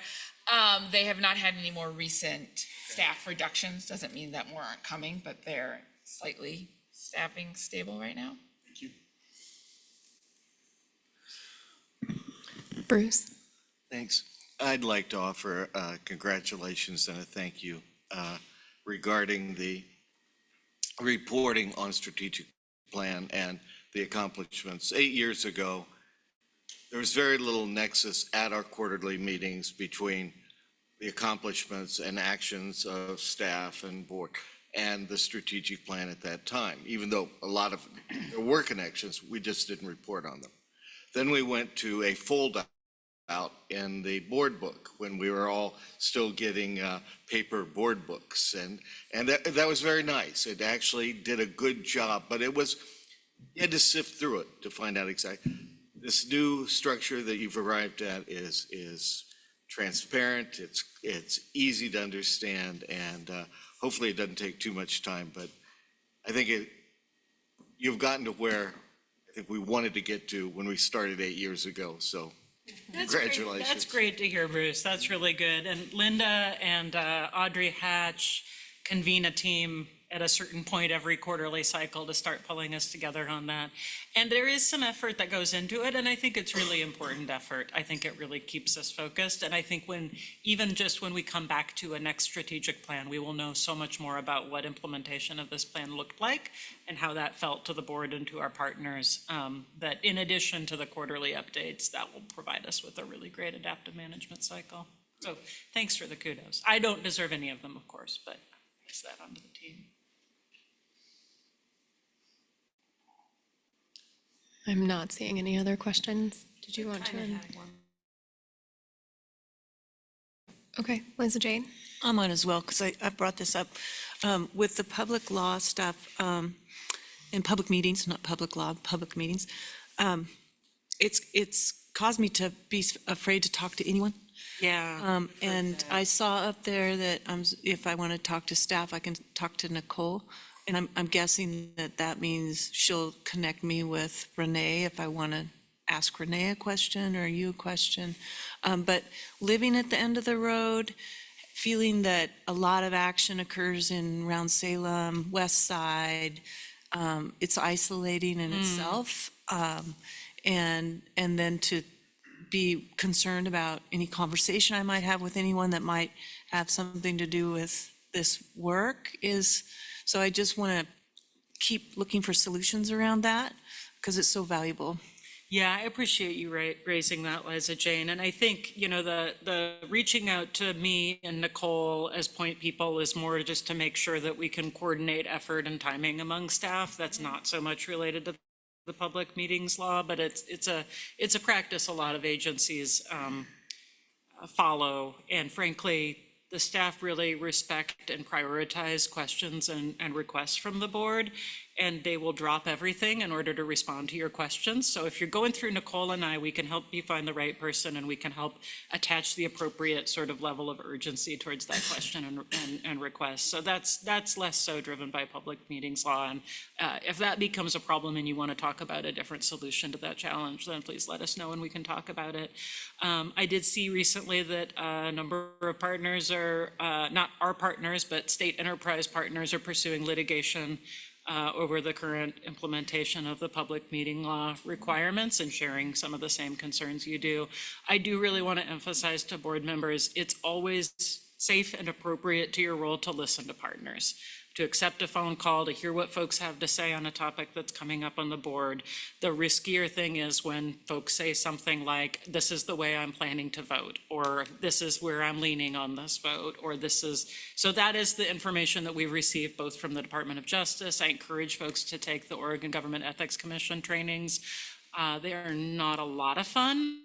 they have not had any more recent staff reductions. Doesn't mean that more aren't coming, but they're slightly staffing stable right now. Thank you. Bruce? Thanks. I'd like to offer congratulations and a thank you regarding the reporting on strategic plan and the accomplishments. 8 years ago, there was very little nexus at our quarterly meetings between the accomplishments and actions of staff and board and the strategic plan at that time. Even though a lot of there were connections, we just didn't report on them. Then we went to a fold out in the board book when we were all still getting paper board books, and that was very nice. It actually did a good job, but you had to sift through it to find out exactly. This new structure that you've arrived at is transparent, it's easy to understand, and hopefully it doesn't take too much time, but I think you've gotten to where I think we wanted to get to when we started 8 years ago, so congratulations. That's great to hear, Bruce. That's really good. And Linda and Audrey Hatch convene a team at a certain point every quarterly cycle to start pulling us together on that. And there is some effort that goes into it, and I think it's really important effort. I think it really keeps us focused, and I think even just when we come back to a next strategic plan, we will know so much more about what implementation of this plan looked like and how that felt to the board and to our partners, that in addition to the quarterly updates, that will provide us with a really great adaptive management cycle. So thanks for the kudos. I don't deserve any of them, of course, but I pass that on to the team. I'm not seeing any other questions. Did you want to? Okay, Liza Jane? I'm on as well, because I brought this up. With the public law stuff, in public meetings, not public law, public meetings, it's caused me to be afraid to talk to anyone. Yeah. And I saw up there that if I want to talk to staff, I can talk to Nicole. And I'm guessing that means she'll connect me with Renee if I want to ask Renee a question or you a question. But living at the end of the road, feeling that a lot of action occurs around Salem, West Side, it's isolating in itself. And then to be concerned about any conversation I might have with anyone that might have something to do with this work so I just want to keep looking for solutions around that because it's so valuable. Yeah, I appreciate you raising that, Liza Jane. And I think, the reaching out to me and Nicole as point people is more just to make sure that we can coordinate effort and timing among staff. That's not so much related to the public meetings law, but it's a practice a lot of agencies follow. And frankly, the staff really respect and prioritize questions and requests from the board, and they will drop everything in order to respond to your questions. So if you're going through Nicole and I, we can help you find the right person, and we can help attach the appropriate sort of level of urgency towards that question and request. So that's less so driven by public meetings law. And if that becomes a problem and you want to talk about a different solution to that challenge, then please let us know and we can talk about it. I did see recently that a number of partners are, not our partners, but state enterprise partners are pursuing litigation over the current implementation of the public meeting law requirements and sharing some of the same concerns you do. I do really want to emphasize to board members, it's always safe and appropriate to your role to listen to partners, to accept a phone call, to hear what folks have to say on a topic that's coming up on the board. The riskier thing is when folks say something like, this is the way I'm planning to vote, or this is where I'm leaning on this vote, or this is, so that is the information that we've received both from the Department of Justice. I encourage folks to take the Oregon Government Ethics Commission trainings. They are not a lot of fun.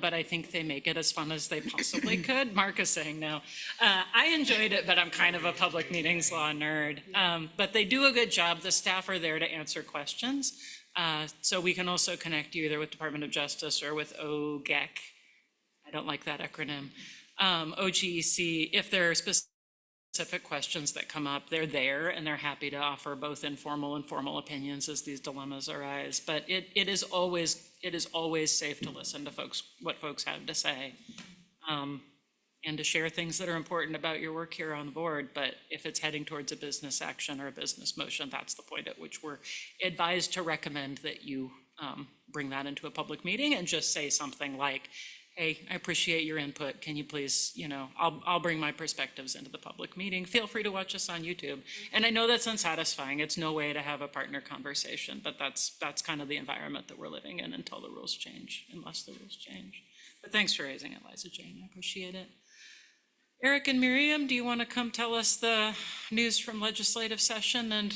But I think they make it as fun as they possibly could. Mark is saying no. I enjoyed it, but I'm kind of a public meetings law nerd. But they do a good job. The staff are there to answer questions. So we can also connect you either with Department of Justice or with OGEC. I don't like that acronym. OGEC, if there are specific questions that come up, they're there and they're happy to offer both informal and formal opinions as these dilemmas arise. But it is always safe to listen to what folks have to say, and to share things that are important about your work here on the board. But if it's heading towards a business action or a business motion, that's the point at which we're advised to recommend that you bring that into a public meeting and just say something like, hey, I appreciate your input. Can you please, I'll bring my perspectives into the public meeting. Feel free to watch us on YouTube. And I know that's unsatisfying. It's no way to have a partner conversation, but that's kind of the environment that we're living in until the rules change, unless the rules change. But thanks for raising it, Liza Jane. I appreciate it. Eric and Miriam, do you want to come tell us the news from legislative session and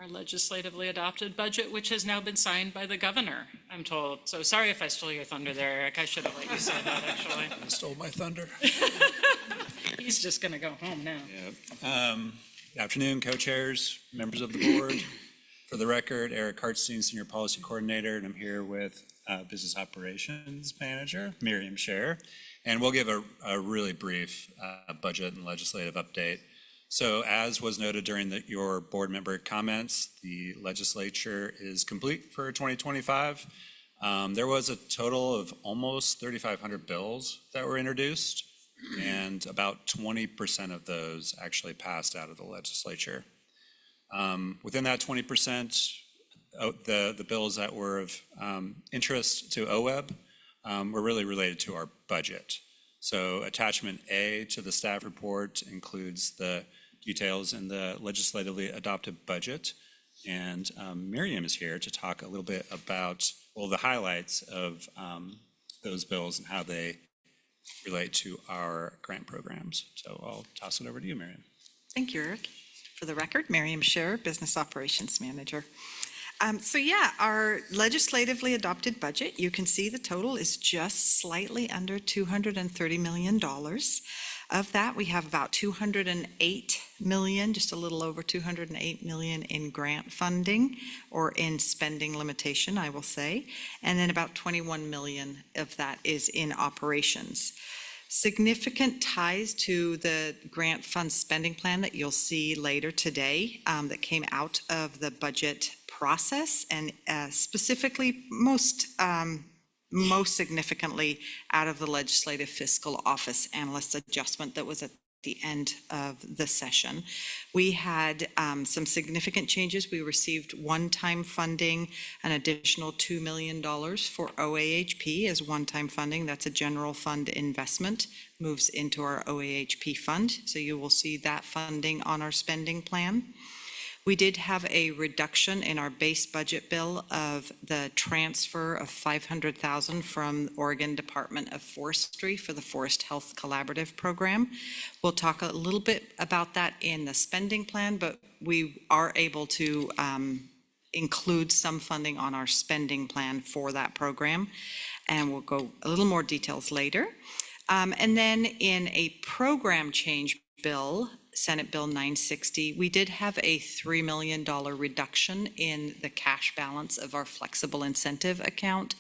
our legislatively adopted budget, which has now been signed by the governor, I'm told. So sorry if I stole your thunder there, Eric. I should have let you say that, actually. You stole my thunder. He's just going to go home now. Good afternoon, co-chairs, members of the board. For the record, Eric Hartstein, Senior Policy Coordinator, and I'm here with Business Operations Manager, Miriam Scher. And we'll give a really brief budget and legislative update. So as was noted during your board member comments, the legislature is complete for 2025. There was a total of almost 3,500 bills that were introduced, and about 20% of those actually passed out of the legislature. Within that 20%, the bills that were of interest to OWEB were really related to our budget. So attachment A to the staff report includes the details in the legislatively adopted budget. And Miriam is here to talk a little bit about, well, the highlights of those bills and how they relate to our grant programs. So I'll toss it over to you, Miriam. Thank you, Eric. For the record, Miriam Scher, Business Operations Manager. Our legislatively adopted budget, you can see the total is just slightly under $230 million. Of that, we have about 208 million, just a little over 208 million in grant funding or in spending limitation, I will say. And then about 21 million of that is in operations. Significant ties to the grant fund spending plan that you'll see later today that came out of the budget process, and specifically most significantly out of the Legislative Fiscal Office Analyst adjustment that was at the end of the session. We had some significant changes. We received one-time funding, an additional $2 million for OAHP as one-time funding. That's a general fund investment, moves into our OAHP fund. So you will see that funding on our spending plan. We did have a reduction in our base budget bill of the transfer of $500,000 from Oregon Department of Forestry for the Forest Health Collaborative Program. We'll talk a little bit about that in the spending plan, but we are able to include some funding on our spending plan for that program. And we'll go a little more details later. And then in a program change bill, Senate Bill 960, we did have a $3 million reduction in the cash balance of our flexible incentive account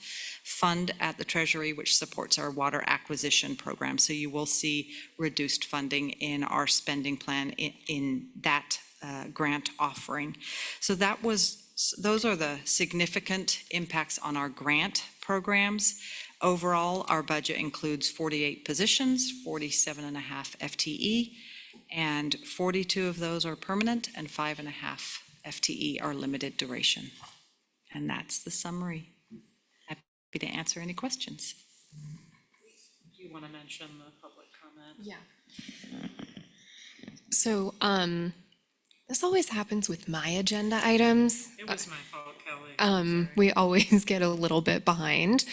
fund at the Treasury, which supports our water acquisition program. So you will see reduced funding in our spending plan in that grant offering. So those are the significant impacts on our grant programs. Overall, our budget includes 48 positions, 47.5 FTE, and 42 of those are permanent and 5.5 FTE are limited duration. And that's the summary. Happy to answer any questions. Do you want to mention the public comment? Yeah. So, this always happens with my agenda items. It was my fault, Kelly. We always get a little bit behind.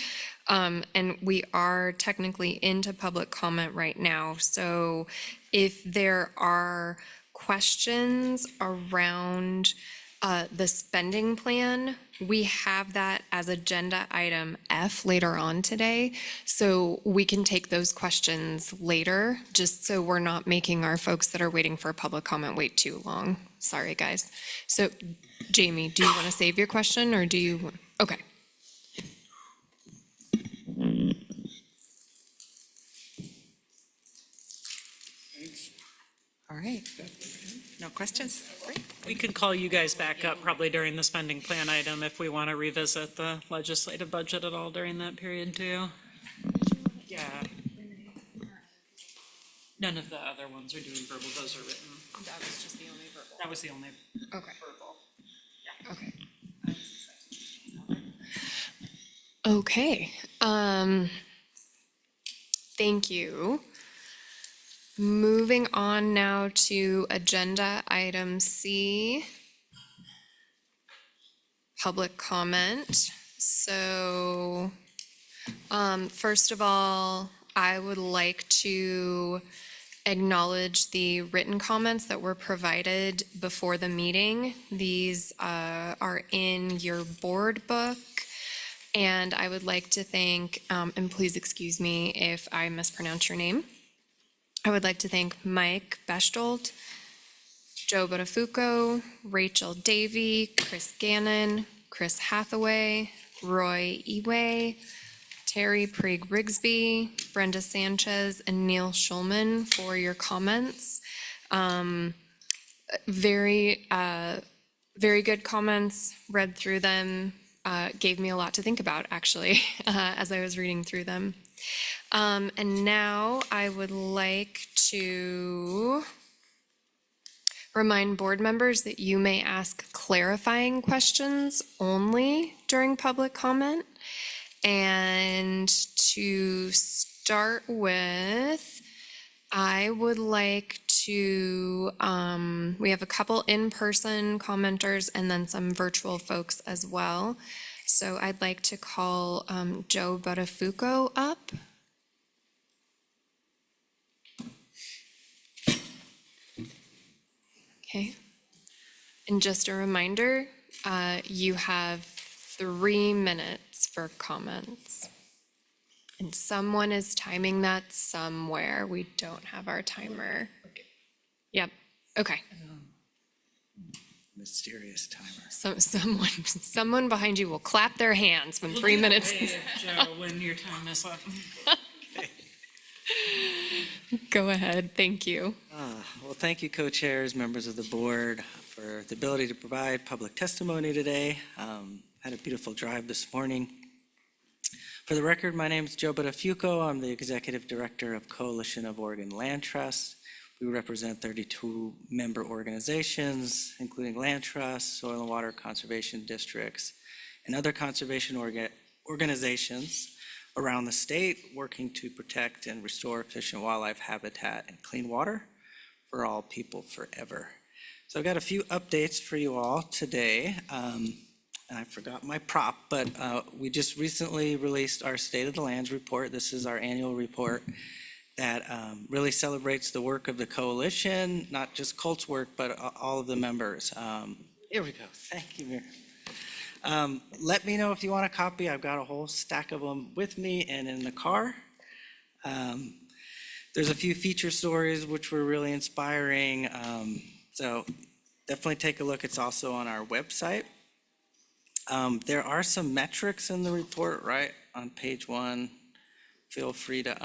And we are technically into public comment right now. So if there are questions around the spending plan, we have that as agenda item F later on today. So we can take those questions later, just so we're not making our folks that are waiting for public comment wait too long. Sorry, guys. So Jamie, do you want to save your question or do you? Okay. All right. No questions? Great. We could call you guys back up probably during the spending plan item if we want to revisit the legislative budget at all during that period too. Yeah. None of the other ones are doing verbal, those are written. That was just the only verbal. That was the only Okay. verbal. Okay. Okay, thank you. Moving on now to agenda item C, public comment. So, first of all, I would like to acknowledge the written comments that were provided before the meeting. These are in your board book. And I would like to thank, and please excuse me if I mispronounce your name. I would like to thank Mike Bechtold, Joe Botafuco, Rachel Davey, Chris Gannon, Chris Hathaway, Roy Eway, Terry Prague-Rigsby, Brenda Sanchez, and Neil Schulman for your comments. Very good comments, read through them, gave me a lot to think about, actually, as I was reading through them. And now I would like to remind board members that you may ask clarifying questions only during public comment. And to start with, I would like to, we have a couple in-person commenters and then some virtual folks as well. So I'd like to call Joe Botafuco up. Okay. And just a reminder, you have 3 minutes for comments. And someone is timing that somewhere. We don't have our timer. Yep, okay. Mysterious timer. So someone behind you will clap their hands when 3 minutes is Wave, Joe, when your time is up. Go ahead, thank you. Well, thank you, co-chairs, members of the board, for the ability to provide public testimony today. Had a beautiful drive this morning. For the record, my name is Joe Botafuco. I'm the Executive Director of Coalition of Oregon Land Trust. We represent 32 member organizations, including land trusts, soil and water conservation districts, and other conservation organizations around the state working to protect and restore fish and wildlife habitat and clean water for all people forever. So I've got a few updates for you all today. And I forgot my prop, but we just recently released our State of the Lands report. This is our annual report that really celebrates the work of the coalition, not just Colt's work, but all of the members. Here we go. Thank you, Mayor. Let me know if you want a copy. I've got a whole stack of them with me and in the car. There's a few feature stories which were really inspiring. So definitely take a look. It's also on our website. There are some metrics in the report, right, on page 1. Feel free to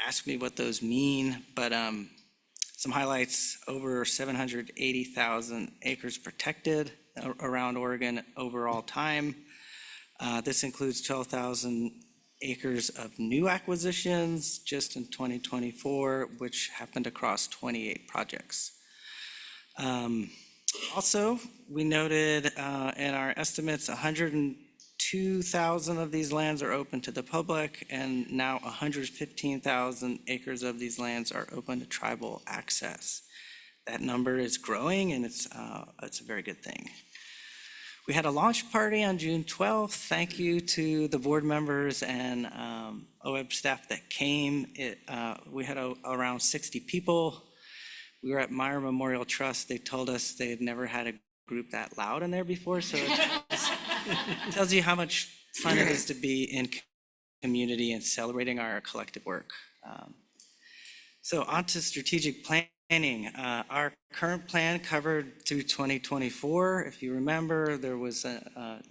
ask me what those mean, but some highlights: over 780,000 acres protected around Oregon overall time. This includes 12,000 acres of new acquisitions just in 2024, which happened across 28 projects. Also, we noted in our estimates, 102,000 of these lands are open to the public, and now 115,000 acres of these lands are open to tribal access. That number is growing, and it's a very good thing. We had a launch party on June 12th. Thank you to the board members and OWEB staff that came. We had around 60 people. We were at Meyer Memorial Trust. They told us they had never had a group that loud in there before, so it tells you how much fun it is to be in community and celebrating our collective work. So on to strategic planning. Our current plan covered through 2024. If you remember, there was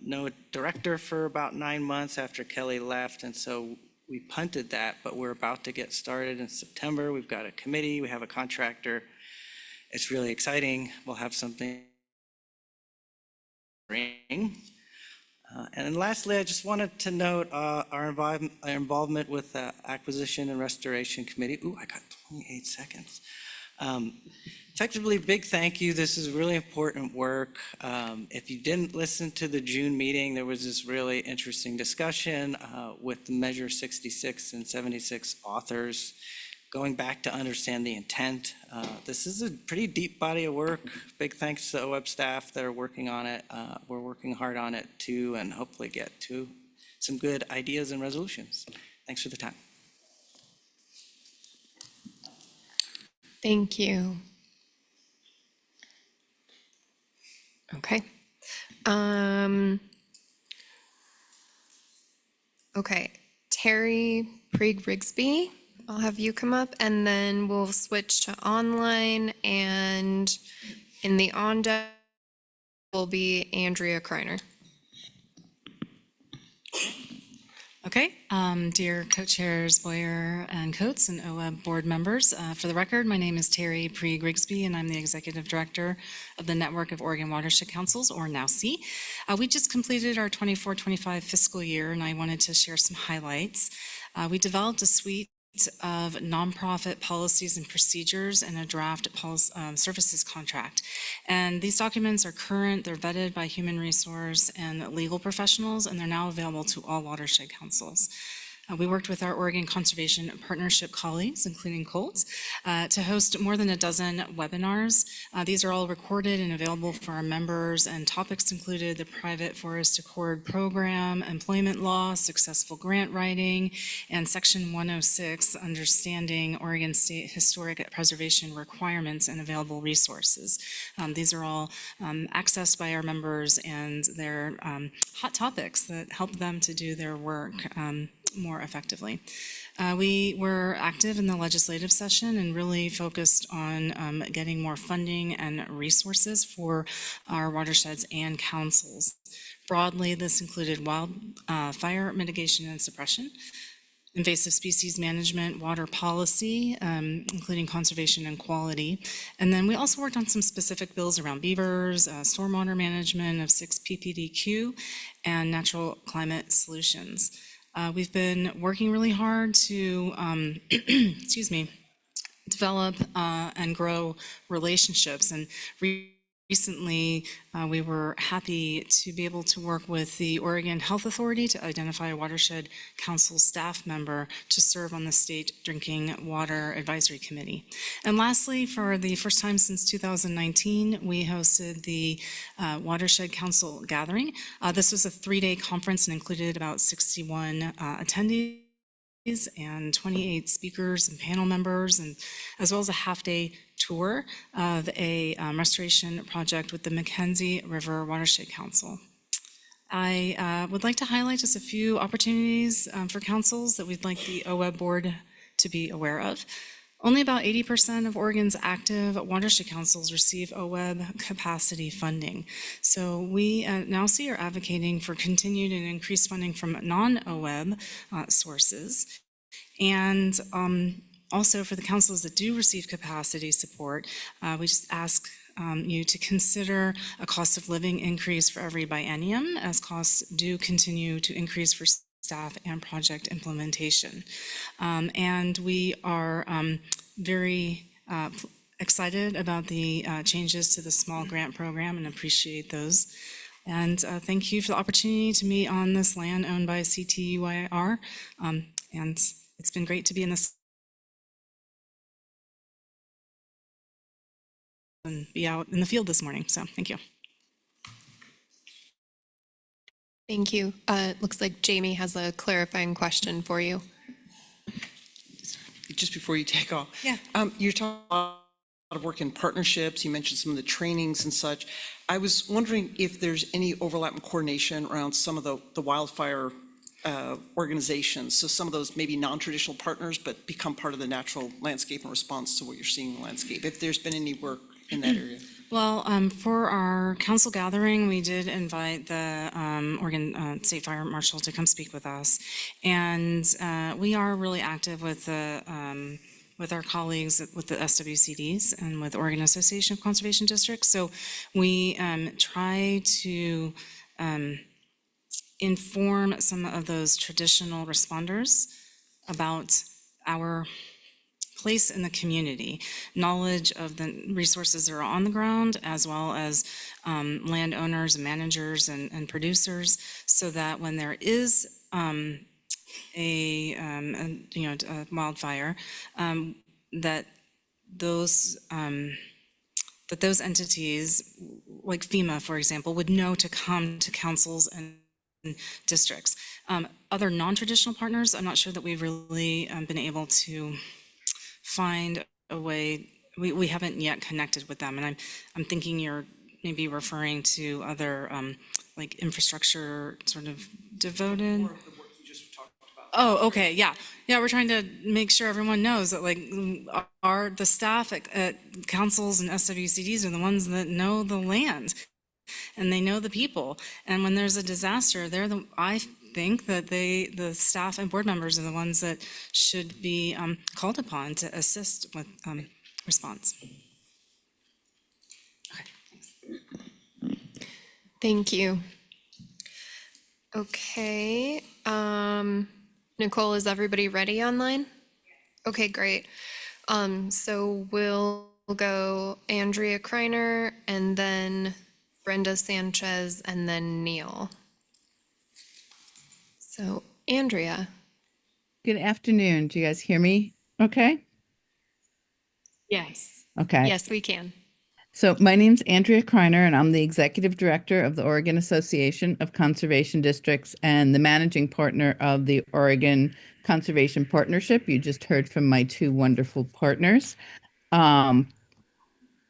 no director for about 9 months after Kelly left, and so we punted that, but we're about to get started in September. We've got a committee, we have a contractor. It's really exciting. We'll have something. And then lastly, I just wanted to note our involvement with the Acquisition and Restoration Committee. Ooh, I got 28 seconds. Effectively, big thank you. This is really important work. If you didn't listen to the June meeting, there was this really interesting discussion with the Measure 66 and 76 authors, going back to understand the intent. This is a pretty deep body of work. Big thanks to OWEB staff that are working on it. We're working hard on it too, and hopefully get to some good ideas and resolutions. Thanks for the time. Thank you. Okay. Okay, Terry Prieg-Rigsby, I'll have you come up, and then we'll switch to online, and in the on deck will be Andrea Kreiner. Okay, dear co-chairs Boyer and Coates and OWEB board members, for the record, my name is Terry Prieg-Rigsby, and I'm the Executive Director of the Network of Oregon Watershed Councils, or NOWC. We just completed our 24-25 fiscal year, and I wanted to share some highlights. We developed a suite of nonprofit policies and procedures and a draft services contract. And these documents are current, they're vetted by human resource and legal professionals, and they're now available to all watershed councils. We worked with our Oregon Conservation Partnership colleagues, including Colts, to host more than a dozen webinars. These are all recorded and available for our members, and topics included the Private Forest Accord Program, employment law, successful grant writing, and Section 106, understanding Oregon State historic preservation requirements and available resources. These are all accessed by our members, and they're hot topics that help them to do their work more effectively. We were active in the legislative session and really focused on getting more funding and resources for our watersheds and councils. Broadly, this included wildfire mitigation and suppression, invasive species management, water policy, including conservation and quality. And then we also worked on some specific bills around beavers, stormwater management of 6 PPDQ, and natural climate solutions. We've been working really hard to, develop and grow relationships. And recently, we were happy to be able to work with the Oregon Health Authority to identify a Watershed Council staff member to serve on the State Drinking Water Advisory Committee. And lastly, for the first time since 2019, we hosted the Watershed Council Gathering. This was a 3-day conference and included about 61 attendees and 28 speakers and panel members, and as well as a half-day tour of a restoration project with the Mackenzie River Watershed Council. I would like to highlight just a few opportunities for councils that we'd like the OWEB board to be aware of. Only about 80% of Oregon's active watershed councils receive OWEB capacity funding. So we now are advocating for continued and increased funding from non-OWEB sources. And also for the councils that do receive capacity support, we just ask you to consider a cost of living increase for every biennium, as costs do continue to increase for staff and project implementation. And we are very excited about the changes to the small grant program and appreciate those. And thank you for the opportunity to meet on this land owned by CTUIR. And it's been great to be in this and be out in the field this morning. So thank you. Thank you. It looks like Jamie has a clarifying question for you. Just before you take off. Yeah. You're talking about a lot of work in partnerships. You mentioned some of the trainings and such. I was wondering if there's any overlap and coordination around some of the wildfire organizations. So some of those maybe non-traditional partners, but become part of the natural landscape in response to what you're seeing in the landscape. If there's been any work in that area. Well, for our council gathering, we did invite the Oregon State Fire Marshal to come speak with us. And we are really active with our colleagues with the SWCDs and with Oregon Association of Conservation Districts. So we try to inform some of those traditional responders about our place in the community, knowledge of the resources that are on the ground, as well as landowners, managers, and producers, so that when there is a wildfire, that those entities, like FEMA, for example, would know to come to councils and districts. Other non-traditional partners, I'm not sure that we've really been able to find a way. We haven't yet connected with them, and I'm thinking you're maybe referring to other like infrastructure sort of devoted. Oh, okay, yeah. We're trying to make sure everyone knows that like the staff at councils and SWCDs are the ones that know the land and they know the people. And when there's a disaster, I think that the staff and board members are the ones that should be called upon to assist with response. Okay, thanks. Thank you. Okay. Nicole, is everybody ready online? Okay, great. So we'll go Andrea Kreiner and then Brenda Sanchez and then Neil. So Andrea. Good afternoon. Do you guys hear me? Okay. Yes. Okay. Yes, we can. So my name's Andrea Kreiner, and I'm the Executive Director of the Oregon Association of Conservation Districts and the Managing Partner of the Oregon Conservation Partnership. You just heard from my two wonderful partners.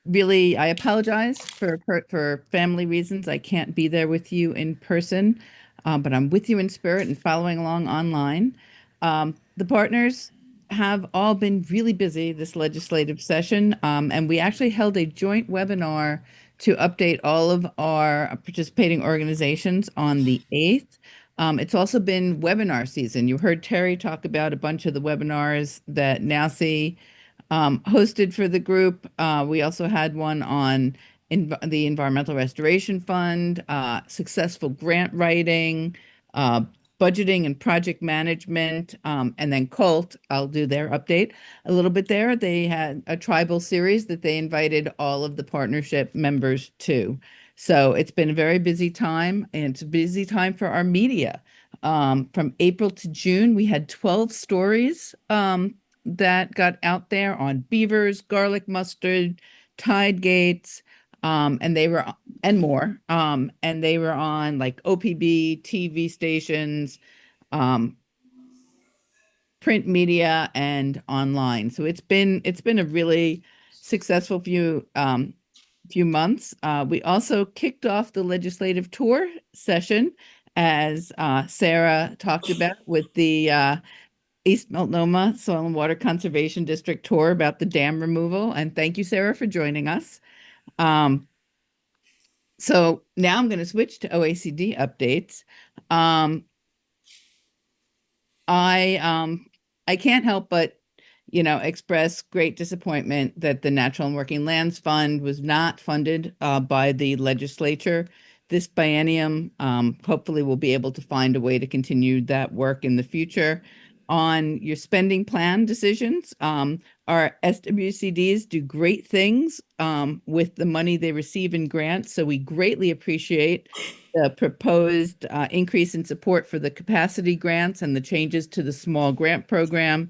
Really, I apologize for family reasons. I can't be there with you in person, but I'm with you in spirit and following along online. The partners have all been really busy this legislative session, and we actually held a joint webinar to update all of our participating organizations on the 8th. It's also been webinar season. You heard Terry talk about a bunch of the webinars that NASI hosted for the group. We also had one on the Environmental Restoration Fund, successful grant writing, budgeting and project management, and then Colt, I'll do their update a little bit there. They had a tribal series that they invited all of the partnership members to. So it's been a very busy time, and it's a busy time for our media. From April to June, we had 12 stories that got out there on beavers, garlic mustard, tide gates, and they were and more. And they were on like OPB, TV stations, print media, and online. So it's been a really successful few months. We also kicked off the legislative tour session, as Sarah talked about, with the East Multnomah Soil and Water Conservation District tour about the dam removal. And thank you, Sarah, for joining us. So now I'm going to switch to OACD updates. I can't help but, express great disappointment that the Natural and Working Lands Fund was not funded by the legislature this biennium. Hopefully, we'll be able to find a way to continue that work in the future. On your spending plan decisions, our SWCDs do great things with the money they receive in grants, so we greatly appreciate the proposed increase in support for the capacity grants and the changes to the small grant program,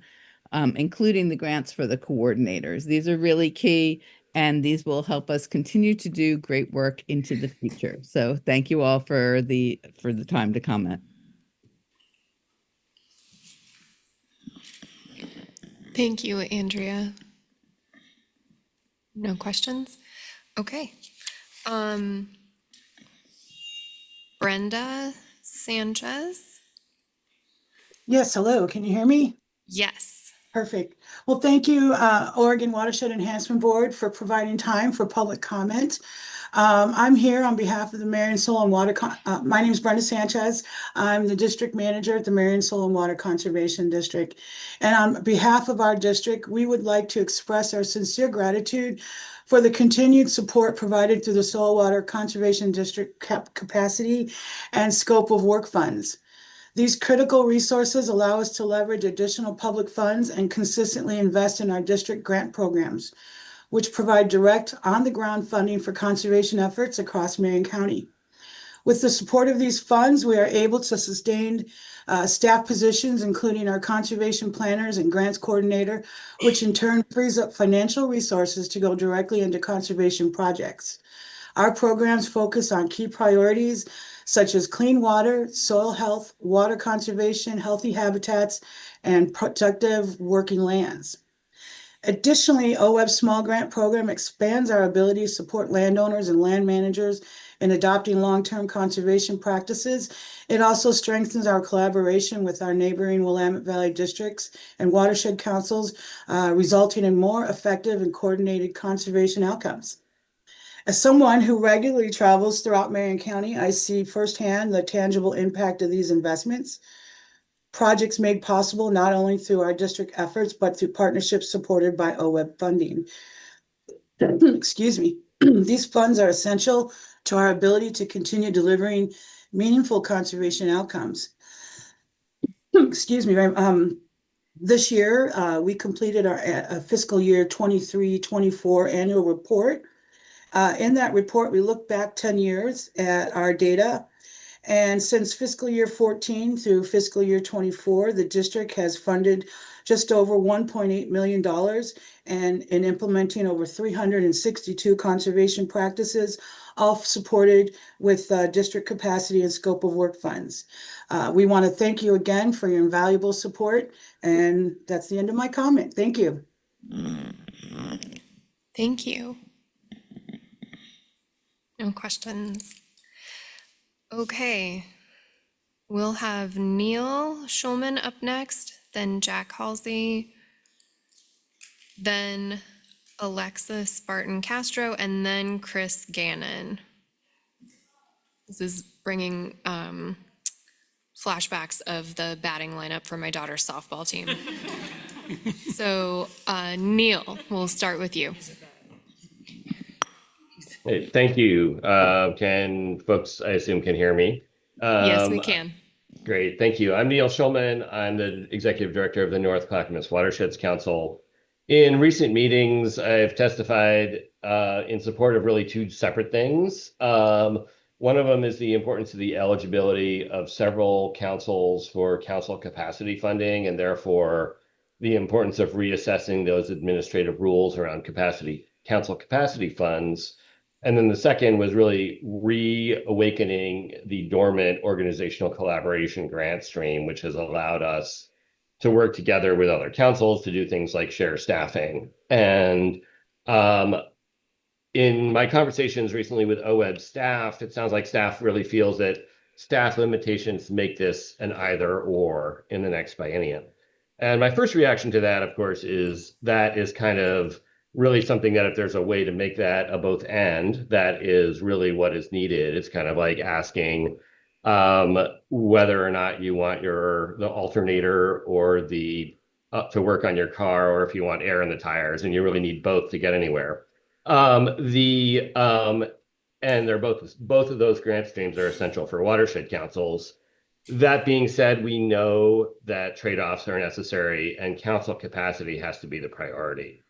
including the grants for the coordinators. These are really key, and these will help us continue to do great work into the future. So thank you all for the time to comment. Thank you, Andrea. No questions? Okay. Brenda Sanchez? Yes, hello. Can you hear me? Yes. Perfect. Well, thank you, Oregon Watershed Enhancement Board, for providing time for public comment. I'm here on behalf of the Marion Soil and Water. My name is Brenda Sanchez. I'm the district manager at the Marion Soil and Water Conservation District. And on behalf of our district, we would like to express our sincere gratitude for the continued support provided through the Soil Water Conservation District capacity and scope of work funds. These critical resources allow us to leverage additional public funds and consistently invest in our district grant programs, which provide direct on-the-ground funding for conservation efforts across Marion County. With the support of these funds, we are able to sustain staff positions, including our conservation planners and grants coordinator, which in turn frees up financial resources to go directly into conservation projects. Our programs focus on key priorities such as clean water, soil health, water conservation, healthy habitats, and productive working lands. Additionally, OWEB Small Grant Program expands our ability to support landowners and land managers in adopting long-term conservation practices. It also strengthens our collaboration with our neighboring Willamette Valley districts and watershed councils, resulting in more effective and coordinated conservation outcomes. As someone who regularly travels throughout Marion County, I see firsthand the tangible impact of these investments. Projects made possible not only through our district efforts, but through partnerships supported by OWEB funding. Excuse me. These funds are essential to our ability to continue delivering meaningful conservation outcomes. Excuse me. This year, we completed our fiscal year 23-24 annual report. In that report, we look back 10 years at our data. And since fiscal year 14 through fiscal year 24, the district has funded just over $1.8 million and in implementing over 362 conservation practices, all supported with district capacity and scope of work funds. We want to thank you again for your invaluable support. And that's the end of my comment. Thank you. Thank you. No questions. Okay. We'll have Neil Schulman up next, then Jack Halsey, then Alexis Spartan Castro, and then Chris Gannon. This is bringing flashbacks of the batting lineup for my daughter's softball team. So Neil, we'll start with you. Hey, thank you. Can folks, I assume, can hear me? Yes, we can. Great, thank you. I'm Neil Schulman. I'm the Executive Director of the North Clackamas Watersheds Council. In recent meetings, I've testified in support of really two separate things. One of them is the importance of the eligibility of several councils for council capacity funding, and therefore the importance of reassessing those administrative rules around council capacity funds. And then the second was really reawakening the dormant organizational collaboration grant stream, which has allowed us to work together with other councils to do things like share staffing. And in my conversations recently with OWEB staff, it sounds like staff really feels that staff limitations make this an either or in the next biennium. And my first reaction to that, of course, is that is kind of really something that if there's a way to make that a both and, that is really what is needed. It's kind of like asking whether or not you want the alternator or the to work on your car, or if you want air in the tires, and you really need both to get anywhere. And they're both of those grant streams are essential for watershed councils. That being said, we know that trade-offs are necessary and council capacity has to be the priority.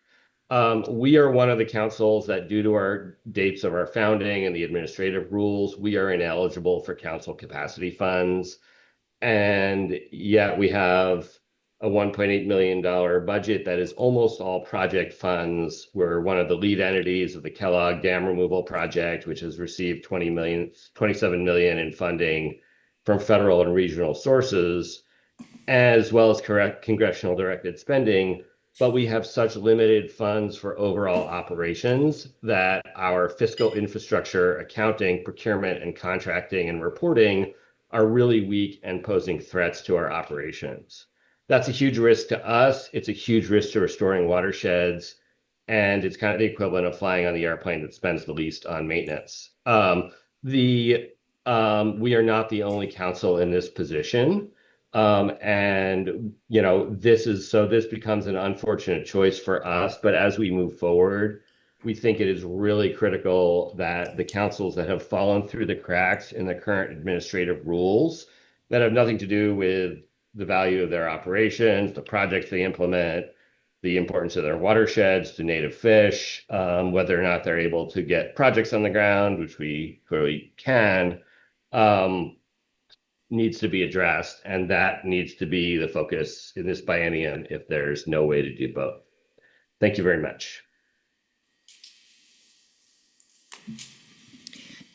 We are one of the councils that, due to our dates of our founding and the administrative rules, we are ineligible for council capacity funds. And yet we have a $1.8 million budget that is almost all project funds. We're one of the lead entities of the Kellogg Dam Removal Project, which has received $27 million in funding from federal and regional sources, as well as congressional directed spending. But we have such limited funds for overall operations that our fiscal infrastructure, accounting, procurement, and contracting and reporting are really weak and posing threats to our operations. That's a huge risk to us. It's a huge risk to restoring watersheds. And it's kind of the equivalent of flying on the airplane that spends the least on maintenance. We are not the only council in this position. And this becomes an unfortunate choice for us. But as we move forward, we think it is really critical that the councils that have fallen through the cracks in the current administrative rules that have nothing to do with the value of their operations, the projects they implement, the importance of their watersheds to native fish, whether or not they're able to get projects on the ground, which we clearly can, needs to be addressed. And that needs to be the focus in this biennium if there's no way to do both. Thank you very much.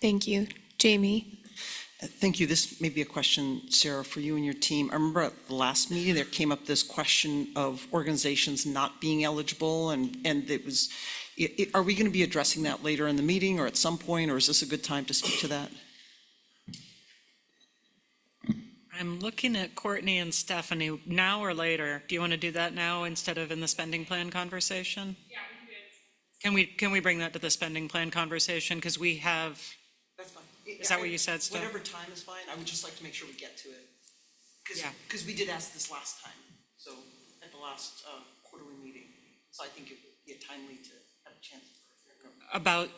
Thank you. Jamie? Thank you. This may be a question, Sarah, for you and your team. I remember at the last meeting, there came up this question of organizations not being eligible, and it was, are we going to be addressing that later in the meeting or at some point, or is this a good time to speak to that? I'm looking at Courtney and Stephanie, now or later? Do you want to do that now instead of in the spending plan conversation? Yeah, we can. Can we bring that to the spending plan conversation? Because we have. That's fine. Is that what you said, Steph? Whatever time is fine. I would just like to make sure we get to it. Because we did ask this last time, so at the last quarterly meeting. So I think it would be timely to have a chance.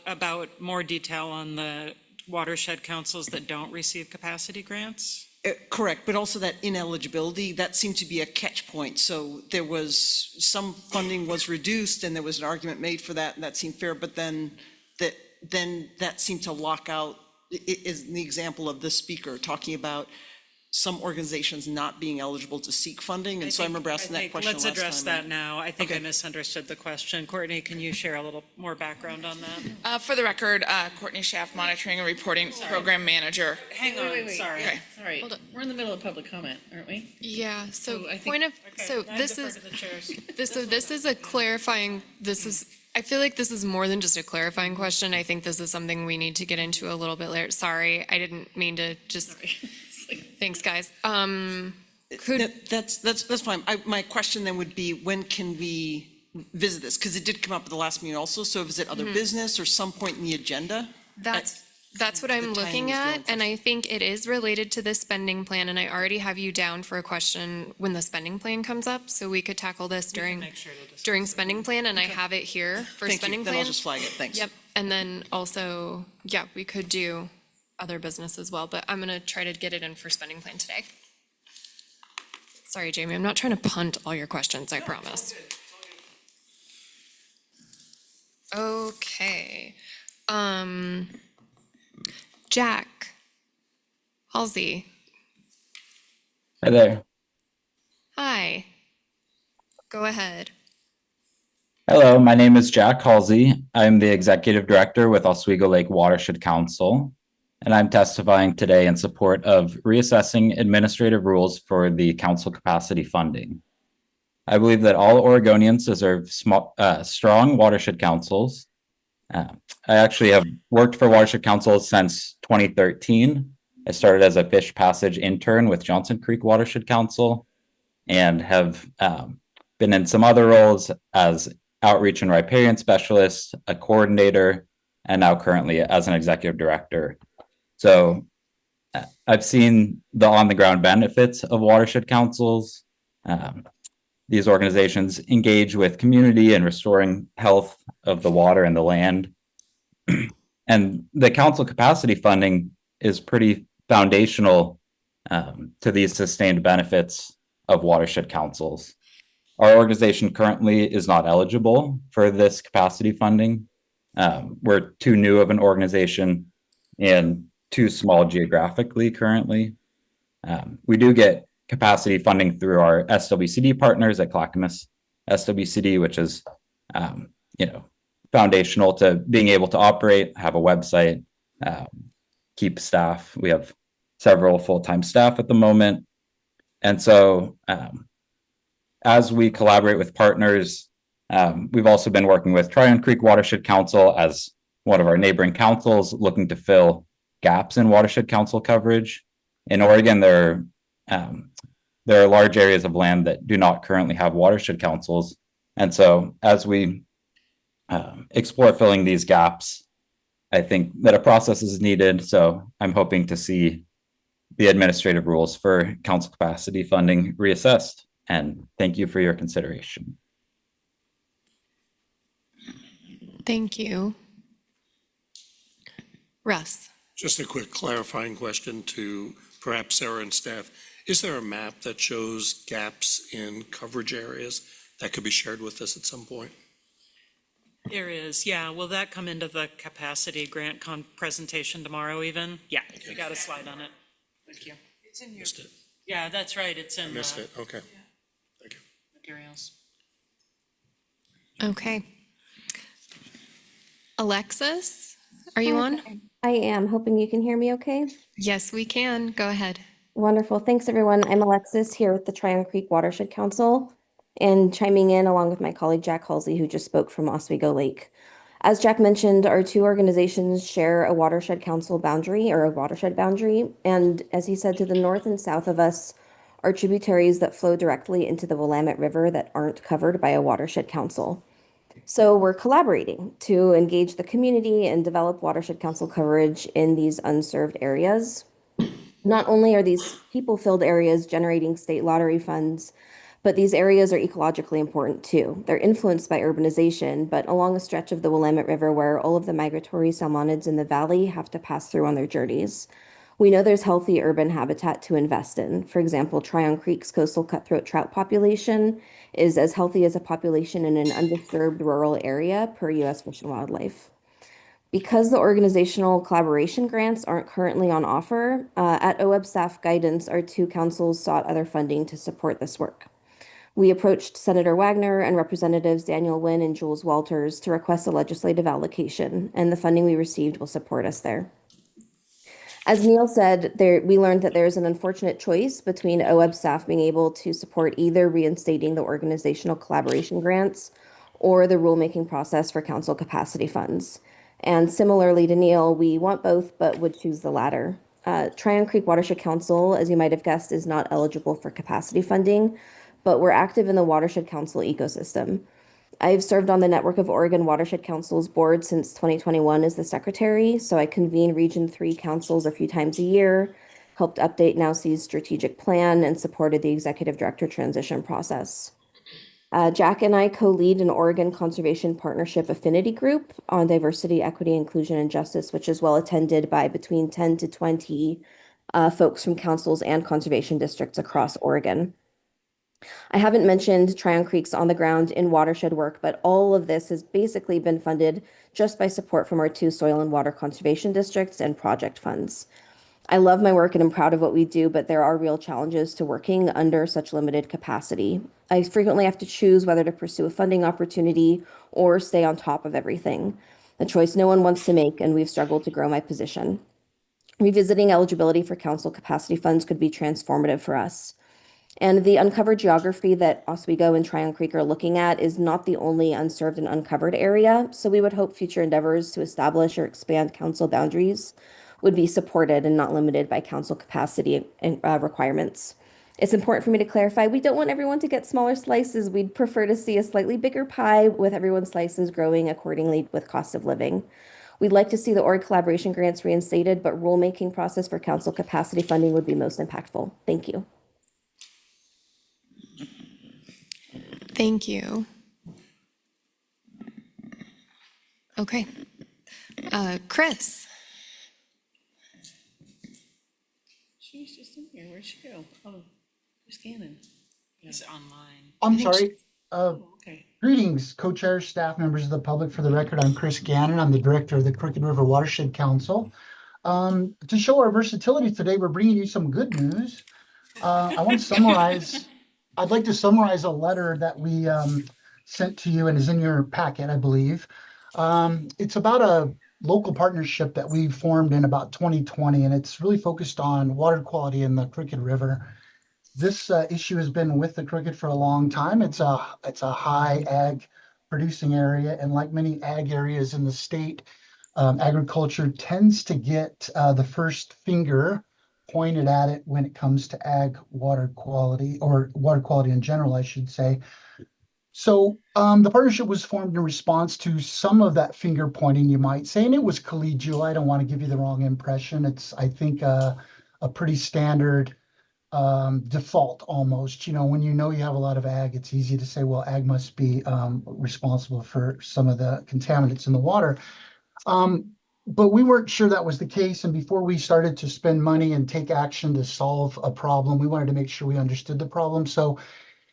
About more detail on the watershed councils that don't receive capacity grants? Correct, but also that ineligibility, that seemed to be a catch point. So there was, some funding was reduced and there was an argument made for that, and that seemed fair, but then that seemed to lock out, is the example of the speaker talking about some organizations not being eligible to seek funding, and so I remember asking that question last time. Let's address that now. I think I misunderstood the question. Courtney, can you share a little more background on that? For the record, Courtney Schaff, Monitoring and Reporting Program Manager. Hang on, Wait. sorry. Okay. Sorry, we're in the middle of public comment, aren't we? Yeah, so I think- point of, so I this defer is, to the chairs. this is a clarifying, I feel like this is more than just a clarifying question. I think this is something we need to get into a little bit later. Sorry, I didn't mean to just, thanks, guys. That's fine. My question then would be, when can we visit this? Because it did come up at the last meeting also, so is it other business or some point in the agenda? That's what I'm looking at, and I think it is related to the spending plan, and I already have you down for a question when the spending plan comes up, so we could tackle this during spending plan, and I have it here for spending plan. Then I'll just flag it, thanks. Yep, and then also, yeah, we could do other business as well, but I'm gonna try to get it in for spending plan today. Sorry, Jamie, I'm not trying to punt all your questions, I promise. Okay. Jack Halsey, Hi there. hi. Go ahead. Hello, my name is Jack Halsey. I'm the Executive Director with Oswego Lake Watershed Council, and I'm testifying today in support of reassessing administrative rules for the council capacity funding. I believe that all Oregonians deserve strong watershed councils. I actually have worked for watershed councils since 2013. I started as a fish passage intern with Johnson Creek Watershed Council and have been in some other roles as outreach and riparian specialist, a coordinator, and now currently as an executive director. So I've seen the on the ground benefits of watershed councils. These organizations engage with community and restoring health of the water and the land. And the council capacity funding is pretty foundational to these sustained benefits of watershed councils. Our organization currently is not eligible for this capacity funding. We're too new of an organization and too small geographically currently. We do get capacity funding through our SWCD partners at Clackamas SWCD, which is, foundational to being able to operate, have a website, keep staff. We have several full-time staff at the moment. And so as we collaborate with partners, we've also been working with Tryon Creek Watershed Council as one of our neighboring councils looking to fill gaps in watershed council coverage. In Oregon, there are large areas of land that do not currently have watershed councils. And so as we explore filling these gaps, I think that a process is needed. So I'm hoping to see the administrative rules for council capacity funding reassessed. And thank you for your consideration. Thank you. Russ. Just a quick clarifying question to perhaps Sarah and staff. Is there a map that shows gaps in coverage areas that could be shared with us at some point? There is, yeah. Will that come into the capacity grant presentation tomorrow even? Yeah, we got a slide on it. Thank you. It's in your. Missed it. Yeah, that's right. It's in. I missed it. Okay. Thank you. Materials. Okay. Alexis, are you on? I am. Hoping you can hear me okay. Yes, we can. Go ahead. Wonderful. Thanks, everyone. I'm Alexis here with the Tryon Creek Watershed Council and chiming in along with my colleague Jack Halsey, who just spoke from Oswego Lake. As Jack mentioned, our two organizations share a watershed council boundary or a watershed boundary. And as he said, to the north and south of us are tributaries that flow directly into the Willamette River that aren't covered by a watershed council. So we're collaborating to engage the community and develop watershed council coverage in these unserved areas. Not only are these people-filled areas generating state lottery funds, but these areas are ecologically important too. They're influenced by urbanization, but along a stretch of the Willamette River where all of the migratory salmonids in the valley have to pass through on their journeys. We know there's healthy urban habitat to invest in. For example, Tryon Creek's coastal cutthroat trout population is as healthy as a population in an undisturbed rural area per U.S. Fish and Wildlife. Because the organizational collaboration grants aren't currently on offer, at OWEB staff guidance, our two councils sought other funding to support this work. We approached Senator Wagner and Representatives Daniel Wynn and Jules Walters to request a legislative allocation, and the funding we received will support us there. As Neil said, we learned that there's an unfortunate choice between OWEB staff being able to support either reinstating the organizational collaboration grants or the rulemaking process for council capacity funds. And similarly to Neil, we want both, but would choose the latter. Tryon Creek Watershed Council, as you might have guessed, is not eligible for capacity funding, but we're active in the Watershed Council ecosystem. I've served on the Network of Oregon Watershed Council's board since 2021 as the secretary, so I convene Region 3 councils a few times a year, helped update NOWC's strategic plan, and supported the executive director transition process. Jack and I co-lead an Oregon Conservation Partnership affinity group on diversity, equity, inclusion, and justice, which is well attended by between 10 to 20 folks from councils and conservation districts across Oregon. I haven't mentioned Tryon Creek's on the ground in watershed work, but all of this has basically been funded just by support from our 2 soil and water conservation districts and project funds. I love my work and I'm proud of what we do, but there are real challenges to working under such limited capacity. I frequently have to choose whether to pursue a funding opportunity or stay on top of everything, a choice no one wants to make, and we've struggled to grow my position. Revisiting eligibility for council capacity funds could be transformative for us. And the uncovered geography that Oswego and Tryon Creek are looking at is not the only unserved and uncovered area, so we would hope future endeavors to establish or expand council boundaries would be supported and not limited by council capacity and requirements. It's important for me to clarify, we don't want everyone to get smaller slices. We'd prefer to see a slightly bigger pie with everyone's slices growing accordingly with cost of living. We'd like to see the org collaboration grants reinstated, but rulemaking process for council capacity funding would be most impactful. Thank you. Thank you. Okay. Chris. She's just in here. Where'd she go? Oh, where's Gannon? It's online. I'm sorry. Okay. Greetings, co-chairs, staff members of the public. For the record, I'm Chris Gannon. I'm the director of the Crooked River Watershed Council. To show our versatility today, we're bringing you some good news. I want to summarize. I'd like to summarize a letter that we sent to you and is in your packet, I believe. It's about a local partnership that we formed in about 2020, and it's really focused on water quality in the Crooked River. This issue has been with the Crooked for a long time. It's a high ag producing area, and like many ag areas in the state, agriculture tends to get the first finger pointed at it when it comes to ag water quality, or water quality in general, I should say. So the partnership was formed in response to some of that finger pointing, you might say, and it was collegial. I don't want to give you the wrong impression. It's, I think, a pretty standard default almost. You know, when you know you have a lot of ag, it's easy to say, well, ag must be responsible for some of the contaminants in the water. But we weren't sure that was the case. And before we started to spend money and take action to solve a problem, we wanted to make sure we understood the problem. So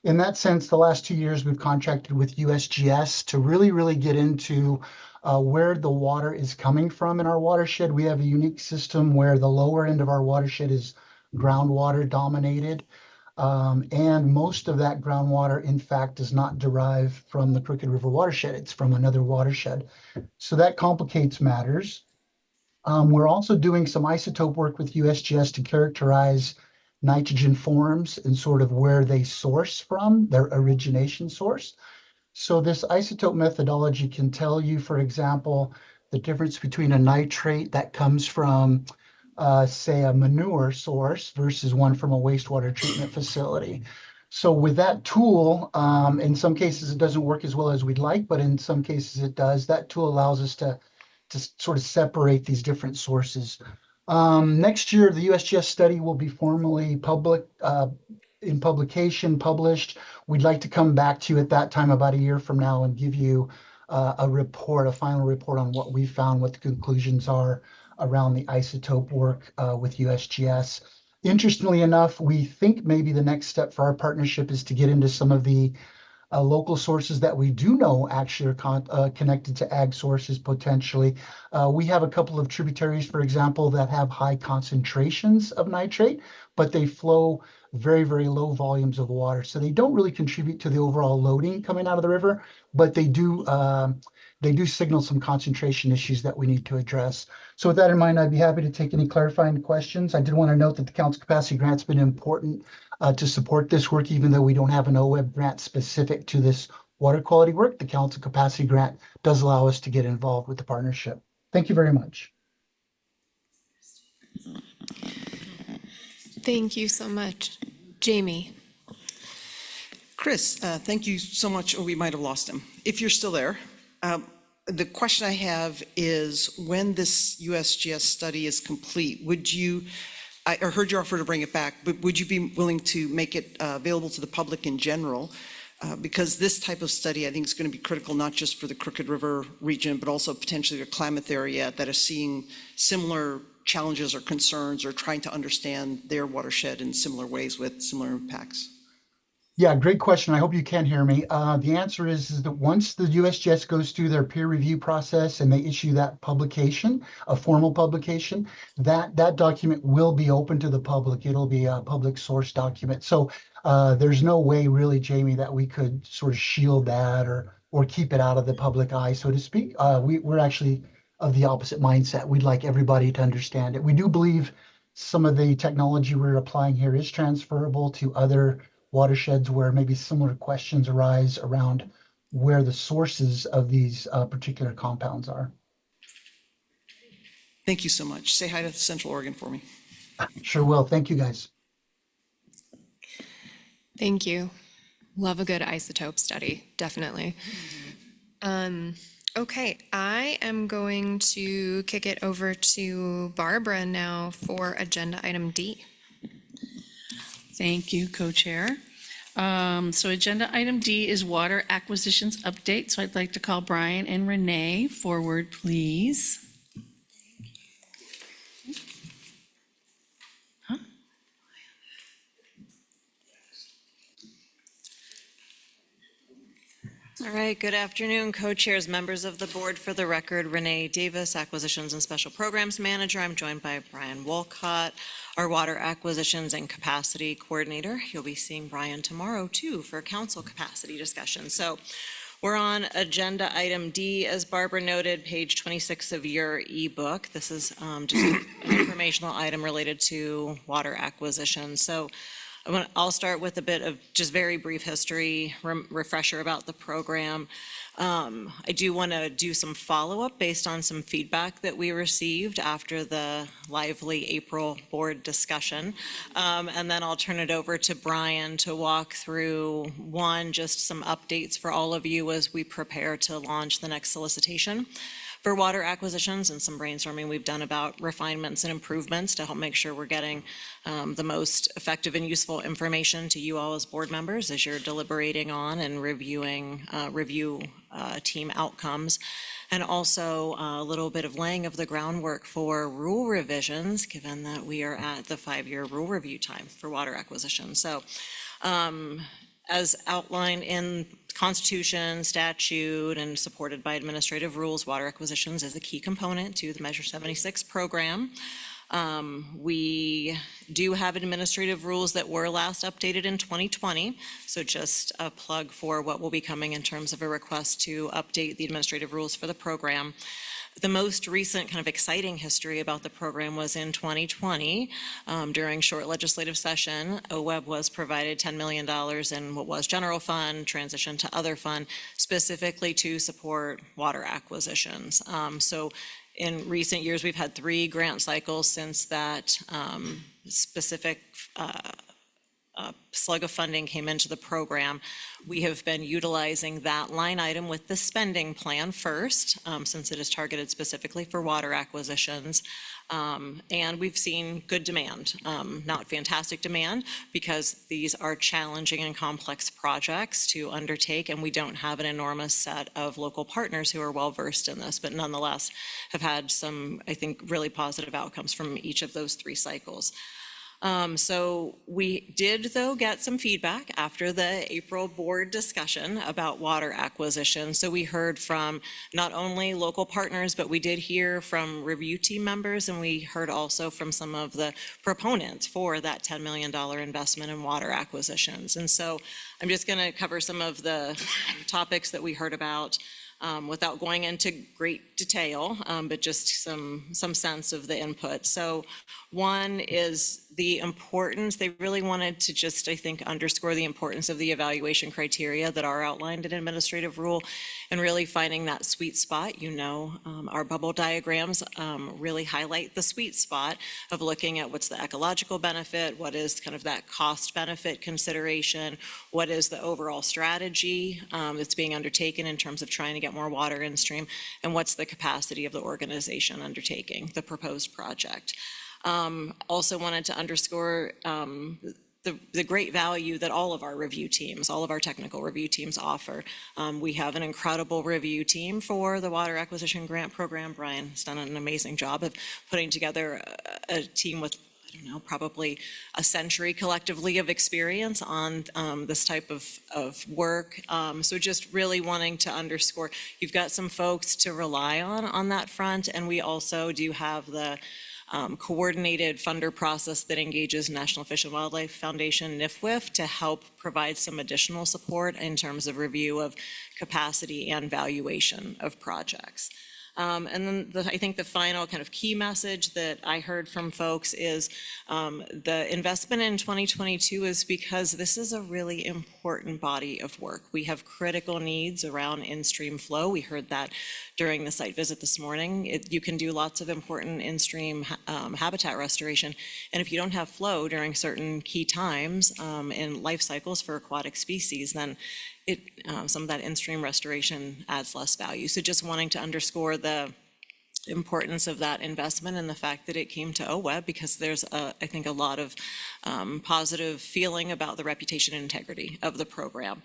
in that sense, the last 2 years, we've contracted with USGS to really get into where the water is coming from in our watershed. We have a unique system where the lower end of our watershed is groundwater dominated. And most of that groundwater, in fact, does not derive from the Crooked River watershed. It's from another watershed. So that complicates matters. We're also doing some isotope work with USGS to characterize nitrogen forms and sort of where they source from, their origination source. So this isotope methodology can tell you, for example, the difference between a nitrate that comes from, say, a manure source versus one from a wastewater treatment facility. So with that tool, in some cases it doesn't work as well as we'd like, but in some cases it does. That tool allows us to sort of separate these different sources. Next year, the USGS study will be formally in publication, published. We'd like to come back to you at that time, about a year from now, and give you a report, a final report on what we found, what the conclusions are around the isotope work with USGS. Interestingly enough, we think maybe the next step for our partnership is to get into some of the local sources that we do know actually are connected to ag sources potentially. We have a couple of tributaries, for example, that have high concentrations of nitrate, but they flow very low volumes of water. So they don't really contribute to the overall loading coming out of the river, but they do signal some concentration issues that we need to address. So with that in mind, I'd be happy to take any clarifying questions. I did want to note that the council capacity grant's been important to support this work, even though we don't have an OWEB grant specific to this water quality work. The council capacity grant does allow us to get involved with the partnership. Thank you very much. Thank you so much. Jamie. Chris, thank you so much. Oh, we might have lost him. If you're still there, the question I have is, when this USGS study is complete, I heard your offer to bring it back, but would you be willing to make it available to the public in general? Because this type of study, I think, is going to be critical, not just for the Crooked River region, but also potentially the Klamath area that is seeing similar challenges or concerns, or trying to understand their watershed in similar ways with similar impacts. Yeah, great question. I hope you can hear me. The answer is that once the USGS goes through their peer review process and they issue that publication, a formal publication, that document will be open to the public. It'll be a public source document. So there's no way really, Jamie, that we could sort of shield that or keep it out of the public eye, so to speak. We're actually of the opposite mindset. We'd like everybody to understand it. We do believe some of the technology we're applying here is transferable to other watersheds where maybe similar questions arise around where the sources of these particular compounds are. Thank you so much. Say hi to Central Oregon for me. Sure will. Thank you, guys. Thank you. Love a good isotope study, definitely. Okay, I am going to kick it over to Barbara now for agenda item D. Thank you, co-chair. So agenda item D is water acquisitions update. So I'd like to call Brian and Renee forward, please. All right, good afternoon, co-chairs, members of the board. For the record, Renee Davis, Acquisitions and Special Programs Manager. I'm joined by Brian Wolcott, our Water Acquisitions and Capacity Coordinator. You'll be seeing Brian tomorrow, too, for council capacity discussion. So we're on agenda item D, as Barbara noted, page 26 of your ebook. This is just an informational item related to water acquisition. So I'll start with a bit of just very brief history, refresher about the program. I do want to do some follow-up based on some feedback that we received after the lively April board discussion. And then I'll turn it over to Brian to walk through, one, just some updates for all of you as we prepare to launch the next solicitation for water acquisitions, and some brainstorming we've done about refinements and improvements to help make sure we're getting the most effective and useful information to you all as board members as you're deliberating on and reviewing review team outcomes. And also a little bit of laying of the groundwork for rule revisions, given that we are at the 5-year rule review time for water acquisition. So as outlined in Constitution, statute, and supported by administrative rules, water acquisitions is a key component to the Measure 76 program. We do have administrative rules that were last updated in 2020. So just a plug for what will be coming in terms of a request to update the administrative rules for the program. The most recent kind of exciting history about the program was in 2020. During short legislative session, OWEB was provided $10 million in what was general fund, transitioned to other fund, specifically to support water acquisitions. So in recent years, we've had 3 grant cycles since that specific slug of funding came into the program. We have been utilizing that line item with the spending plan first, since it is targeted specifically for water acquisitions. And we've seen good demand, not fantastic demand, because these are challenging and complex projects to undertake, and we don't have an enormous set of local partners who are well-versed in this, but nonetheless have had some, I think, really positive outcomes from each of those 3 cycles. So we did, though, get some feedback after the April board discussion about water acquisition. So we heard from not only local partners, but we did hear from review team members, and we heard also from some of the proponents for that $10 million investment in water acquisitions. And so I'm just going to cover some of the topics that we heard about without going into great detail, but just some sense of the input. So one is the importance, they really wanted to just, I think, underscore the importance of the evaluation criteria that are outlined in administrative rule and really finding that sweet spot. You know, our bubble diagrams really highlight the sweet spot of looking at what's the ecological benefit, what is kind of that cost benefit consideration, what is the overall strategy that's being undertaken in terms of trying to get more water in stream, and what's the capacity of the organization undertaking the proposed project. Also wanted to underscore the great value that all of our review teams, all of our technical review teams offer. We have an incredible review team for the Water Acquisition Grant Program. Brian has done an amazing job of putting together a team with I don't know, probably a century collectively of experience on this type of work. So just really wanting to underscore, you've got some folks to rely on that front, and we also do have the coordinated funder process that engages National Fish and Wildlife Foundation, NFWF, to help provide some additional support in terms of review of capacity and valuation of projects. And then I think the final kind of key message that I heard from folks is the investment in 2022 is because this is a really important body of work. We have critical needs around in-stream flow. We heard that during the site visit this morning. You can do lots of important in-stream habitat restoration. And if you don't have flow during certain key times in life cycles for aquatic species, then some of that in-stream restoration adds less value. So just wanting to underscore the importance of that investment and the fact that it came to OWEB, because there's, I think, a lot of positive feeling about the reputation and integrity of the program.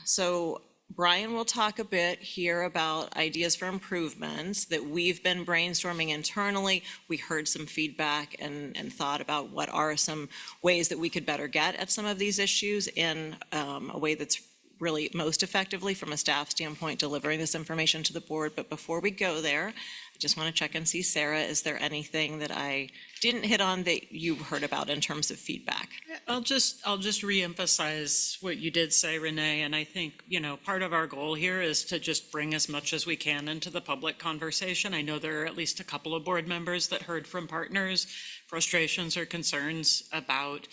So Brian will talk a bit here about ideas for improvements that we've been brainstorming internally. We heard some feedback and thought about what are some ways that we could better get at some of these issues in a way that's really most effectively from a staff standpoint delivering this information to the board. But before we go there, I just want to check and see, Sarah, is there anything that I didn't hit on that you heard about in terms of feedback? I'll just reemphasize what you did say, Renee, and I think, part of our goal here is to just bring as much as we can into the public conversation. I know there are at least a couple of board members that heard from partners frustrations or concerns about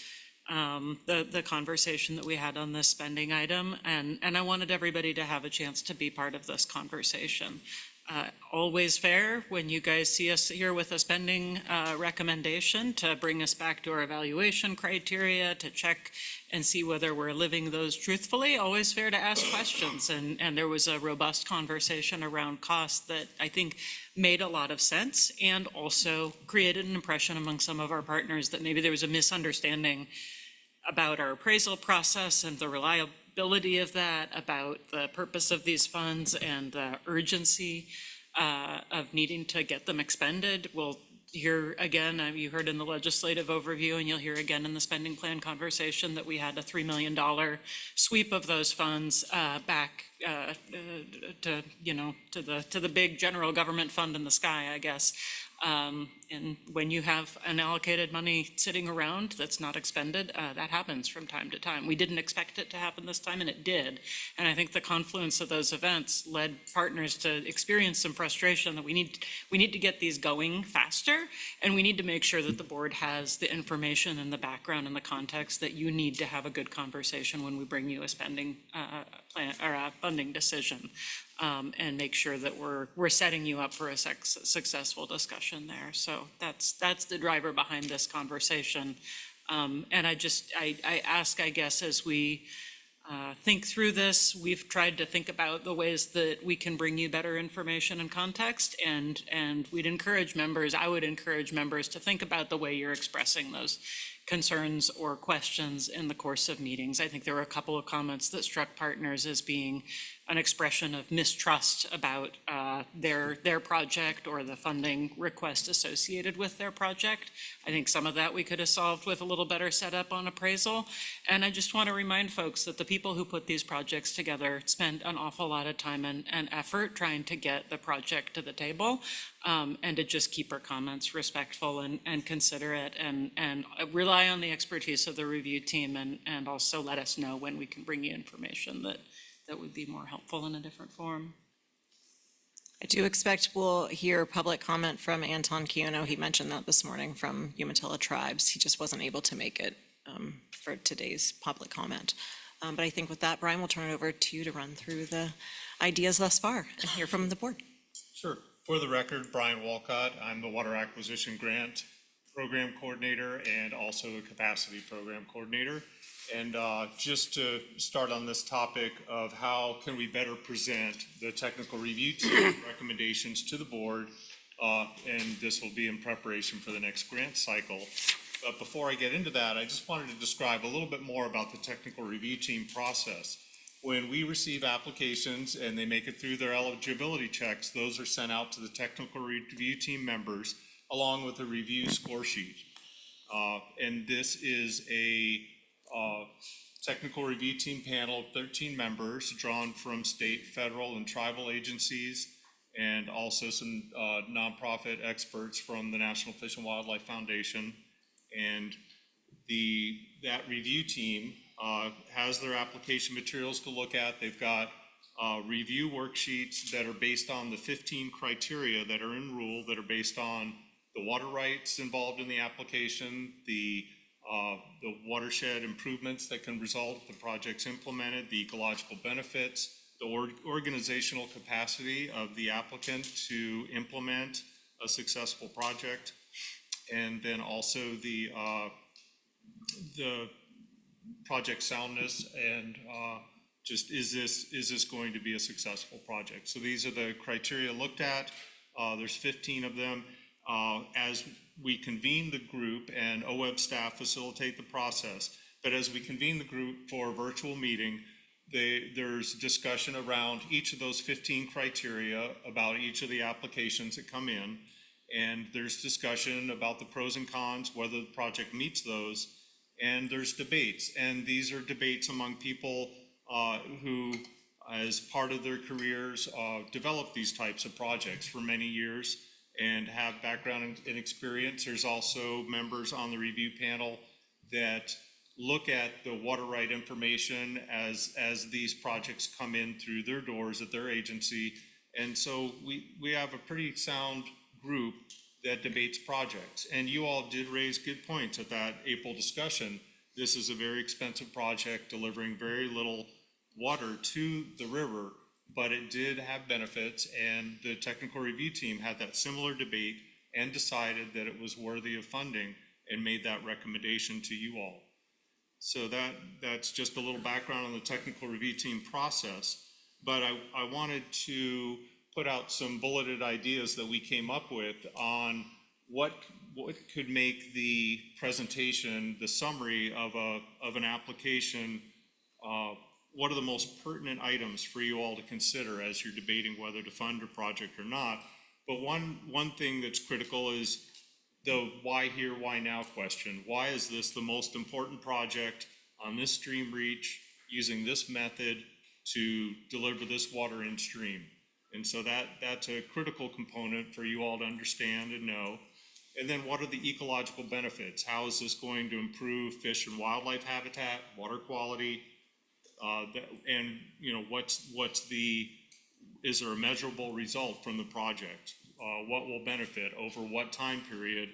the conversation that we had on this spending item, and I wanted everybody to have a chance to be part of this conversation. Always fair when you guys see us here with a spending recommendation to bring us back to our evaluation criteria, to check and see whether we're living those truthfully. Always fair to ask questions, and there was a robust conversation around cost that I think made a lot of sense and also created an impression among some of our partners that maybe there was a misunderstanding about our appraisal process and the reliability of that, about the purpose of these funds and the urgency of needing to get them expended. We'll hear again, you heard in the legislative overview, and you'll hear again in the spending plan conversation that we had a $3 million sweep of those funds back to the big general government fund in the sky, I guess. And when you have unallocated money sitting around that's not expended, that happens from time to time. We didn't expect it to happen this time, and it did. And I think the confluence of those events led partners to experience some frustration that we need to get these going faster, and we need to make sure that the board has the information and the background and the context that you need to have a good conversation when we bring you a spending plan or a funding decision. And make sure that we're setting you up for a successful discussion there. So that's the driver behind this conversation. And I ask, I guess, as we think through this, we've tried to think about the ways that we can bring you better information and context, and we'd encourage members, I would encourage members to think about the way you're expressing those concerns or questions in the course of meetings. I think there were a couple of comments that struck partners as being an expression of mistrust about their project or the funding request associated with their project. I think some of that we could have solved with a little better setup on appraisal. And I just want to remind folks that the people who put these projects together spend an awful lot of time and effort trying to get the project to the table, and to just keep our comments respectful and considerate, and rely on the expertise of the review team, and also let us know when we can bring you information that would be more helpful in a different form. I do expect we'll hear public comment from Anton Kiono. He mentioned that this morning from Umatilla Tribes. He just wasn't able to make it for today's public comment. But I think with that, Brian, we'll turn it over to you to run through the ideas thus far and hear from the board. Sure. For the record, Brian Walcott. I'm the Water Acquisition Grant Program Coordinator and also a Capacity Program Coordinator. And just to start on this topic of how can we better present the technical review team recommendations to the board, and this will be in preparation for the next grant cycle. But before I get into that, I just wanted to describe a little bit more about the technical review team process. When we receive applications and they make it through their eligibility checks, those are sent out to the technical review team members along with a review score sheet. And this is a technical review team panel of 13 members drawn from state, federal, and tribal agencies, and also some nonprofit experts from the National Fish and Wildlife Foundation. And that review team has their application materials to look at. They've got review worksheets that are based on the 15 criteria that are in rule, that are based on the water rights involved in the application, the watershed improvements that can result if the project's implemented, the ecological benefits, the organizational capacity of the applicant to implement a successful project, and then also the project soundness and just is this going to be a successful project? So these are the criteria looked at. There's 15 of them. As we convene the group, and OWEB staff facilitate the process, but as we convene the group for a virtual meeting, there's discussion around each of those 15 criteria about each of the applications that come in, and there's discussion about the pros and cons, whether the project meets those, and there's debates. And these are debates among people who, as part of their careers, develop these types of projects for many years and have background and experience. There's also members on the review panel that look at the water right information as these projects come in through their doors at their agency. And so we have a pretty sound group that debates projects. And you all did raise good points at that April discussion. This is a very expensive project delivering very little water to the river, but it did have benefits, and the technical review team had that similar debate and decided that it was worthy of funding and made that recommendation to you all. So that's just a little background on the technical review team process. But I wanted to put out some bulleted ideas that we came up with on what could make the presentation, the summary of an application, what are the most pertinent items for you all to consider as you're debating whether to fund a project or not. But one thing that's critical is the why here, why now question. Why is this the most important project on this stream reach using this method to deliver this water in stream? And so that's a critical component for you all to understand and know. And then what are the ecological benefits? How is this going to improve fish and wildlife habitat, water quality? And is there a measurable result from the project? What will benefit over what time period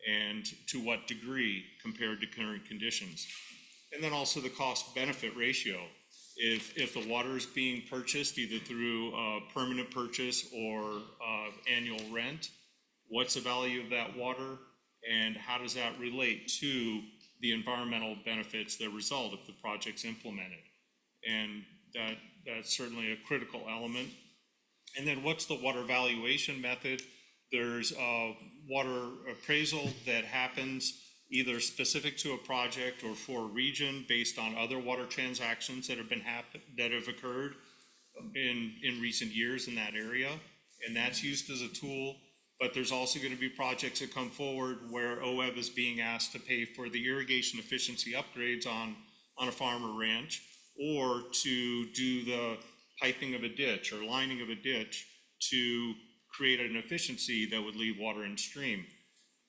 and to what degree compared to current conditions? And then also the cost benefit ratio. If the water is being purchased either through a permanent purchase or annual rent, what's the value of that water, and how does that relate to the environmental benefits that result if the project's implemented? And that's certainly a critical element. And then what's the water valuation method? There's a water appraisal that happens either specific to a project or for a region based on other water transactions that have occurred in recent years in that area. And that's used as a tool. But there's also going to be projects that come forward where OWEB is being asked to pay for the irrigation efficiency upgrades on a farm or ranch, or to do the piping of a ditch or lining of a ditch to create an efficiency that would leave water in stream.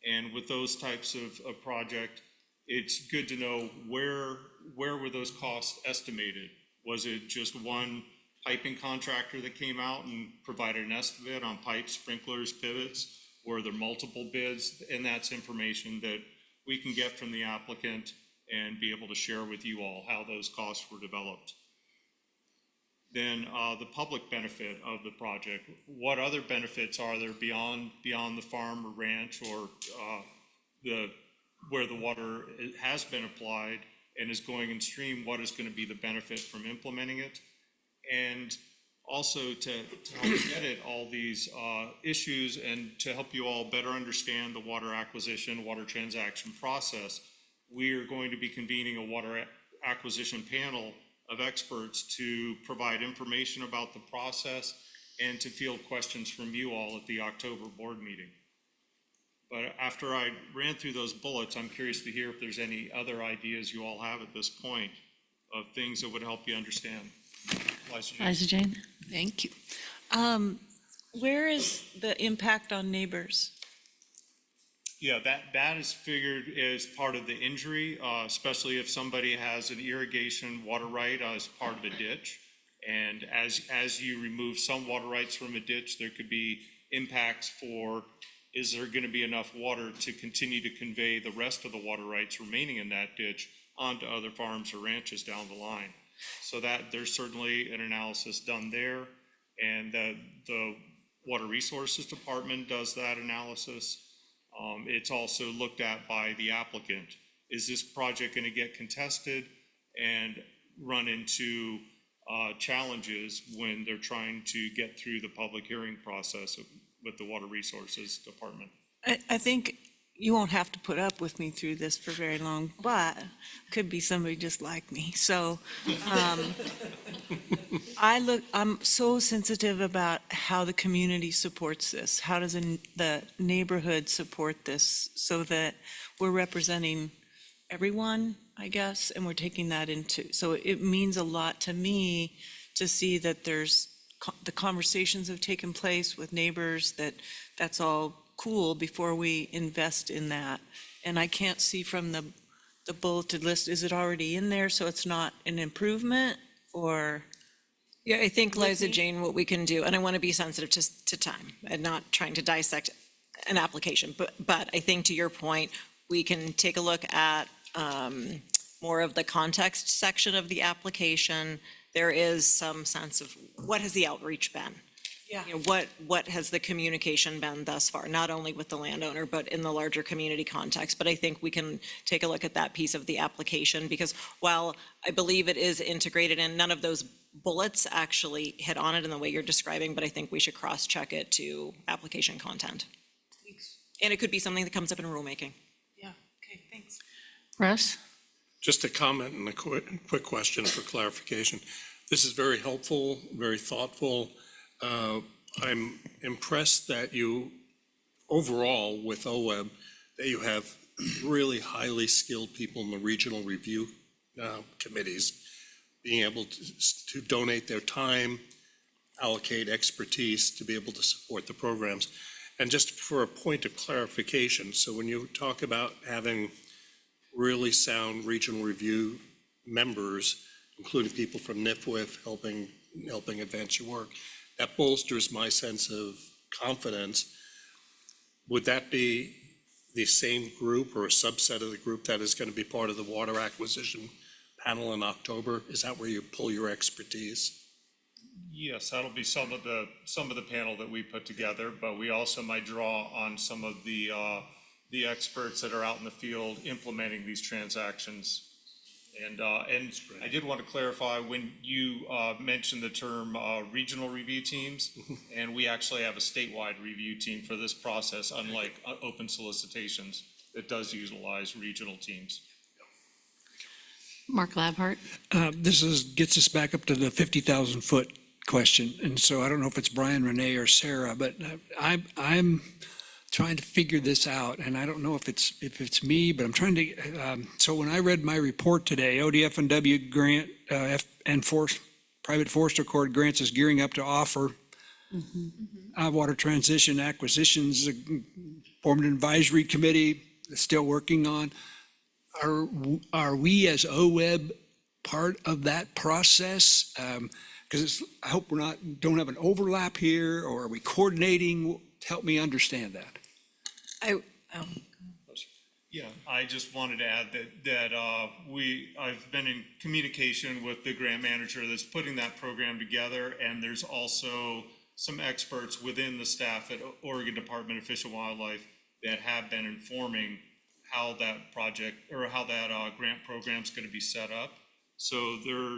And with those types of project, it's good to know where were those costs estimated? Was it just one piping contractor that came out and provided an estimate on pipes, sprinklers, pivots? Were there multiple bids? And that's information that we can get from the applicant and be able to share with you all how those costs were developed. Then the public benefit of the project. What other benefits are there beyond the farm or ranch or where the water has been applied and is going in stream? What is going to be the benefit from implementing it? And also to help get at all these issues and to help you all better understand the water acquisition, water transaction process, we are going to be convening a water acquisition panel of experts to provide information about the process and to field questions from you all at the October board meeting. But after I ran through those bullets, I'm curious to hear if there's any other ideas you all have at this point of things that would help you understand. Liza Jane? Thank you. Where is the impact on neighbors? Yeah, that is figured as part of the injury, especially if somebody has an irrigation water right as part of a ditch. And as you remove some water rights from a ditch, there could be impacts for, is there going to be enough water to continue to convey the rest of the water rights remaining in that ditch onto other farms or ranches down the line? So that there's certainly an analysis done there, and the Water Resources Department does that analysis. It's also looked at by the applicant. Is this project going to get contested and run into challenges when they're trying to get through the public hearing process with the Water Resources Department? I think you won't have to put up with me through this for very long, but could be somebody just like me. So I'm so sensitive about how the community supports this. How does the neighborhood support this so that we're representing everyone, I guess, and we're taking that into, so it means a lot to me to see that the conversations have taken place with neighbors, that's all cool before we invest in that. And I can't see from the bulleted list, is it already in there so it's not an improvement, or? Yeah, I think, Liza Jane, what we can do, and I want to be sensitive to time and not trying to dissect an application, but I think to your point, we can take a look at more of the context section of the application. There is some sense of what has the outreach been? Yeah. You know, what has the communication been thus far, not only with the landowner, but in the larger community context? But I think we can take a look at that piece of the application, because while I believe it is integrated in, none of those bullets actually hit on it in the way you're describing, but I think we should cross-check it to application content. Thanks. And it could be something that comes up in rulemaking. Yeah, okay, thanks. Russ? Just a comment and a quick question for clarification. This is very helpful, very thoughtful. I'm impressed that you, overall with OWEB, that you have really highly skilled people in the regional review committees, being able to donate their time, allocate expertise to be able to support the programs. And just for a point of clarification, so when you talk about having really sound regional review members, including people from NIFWIF helping advance your work, that bolsters my sense of confidence. Would that be the same group or a subset of the group that is going to be part of the water acquisition panel in October? Is that where you pull your expertise? Yes, that'll be some of the panel that we put together, but we also might draw on some of the experts that are out in the field implementing these transactions. And I did want to clarify, when you mentioned the term regional review teams, and we actually have a statewide review team for this process, unlike open solicitations, that does utilize regional teams. Mark Labhart? This gets us back up to the 50,000 foot question. And so I don't know if it's Brian, Renee, or Sarah, but I'm trying to figure this out, and I don't know if it's me, but I'm trying to. So when I read my report today, ODF&W grant Private Forester Corps grants is gearing up to offer water transition acquisitions, formed an advisory committee, still working on. Are we as OWEB part of that process? Because I hope don't have an overlap here, or are we coordinating? Help me understand that. Yeah, I just wanted to add that I've been in communication with the grant manager that's putting that program together, and there's also some experts within the staff at Oregon Department of Fish and Wildlife that have been informing how that project or how that grant program is going to be set up. So there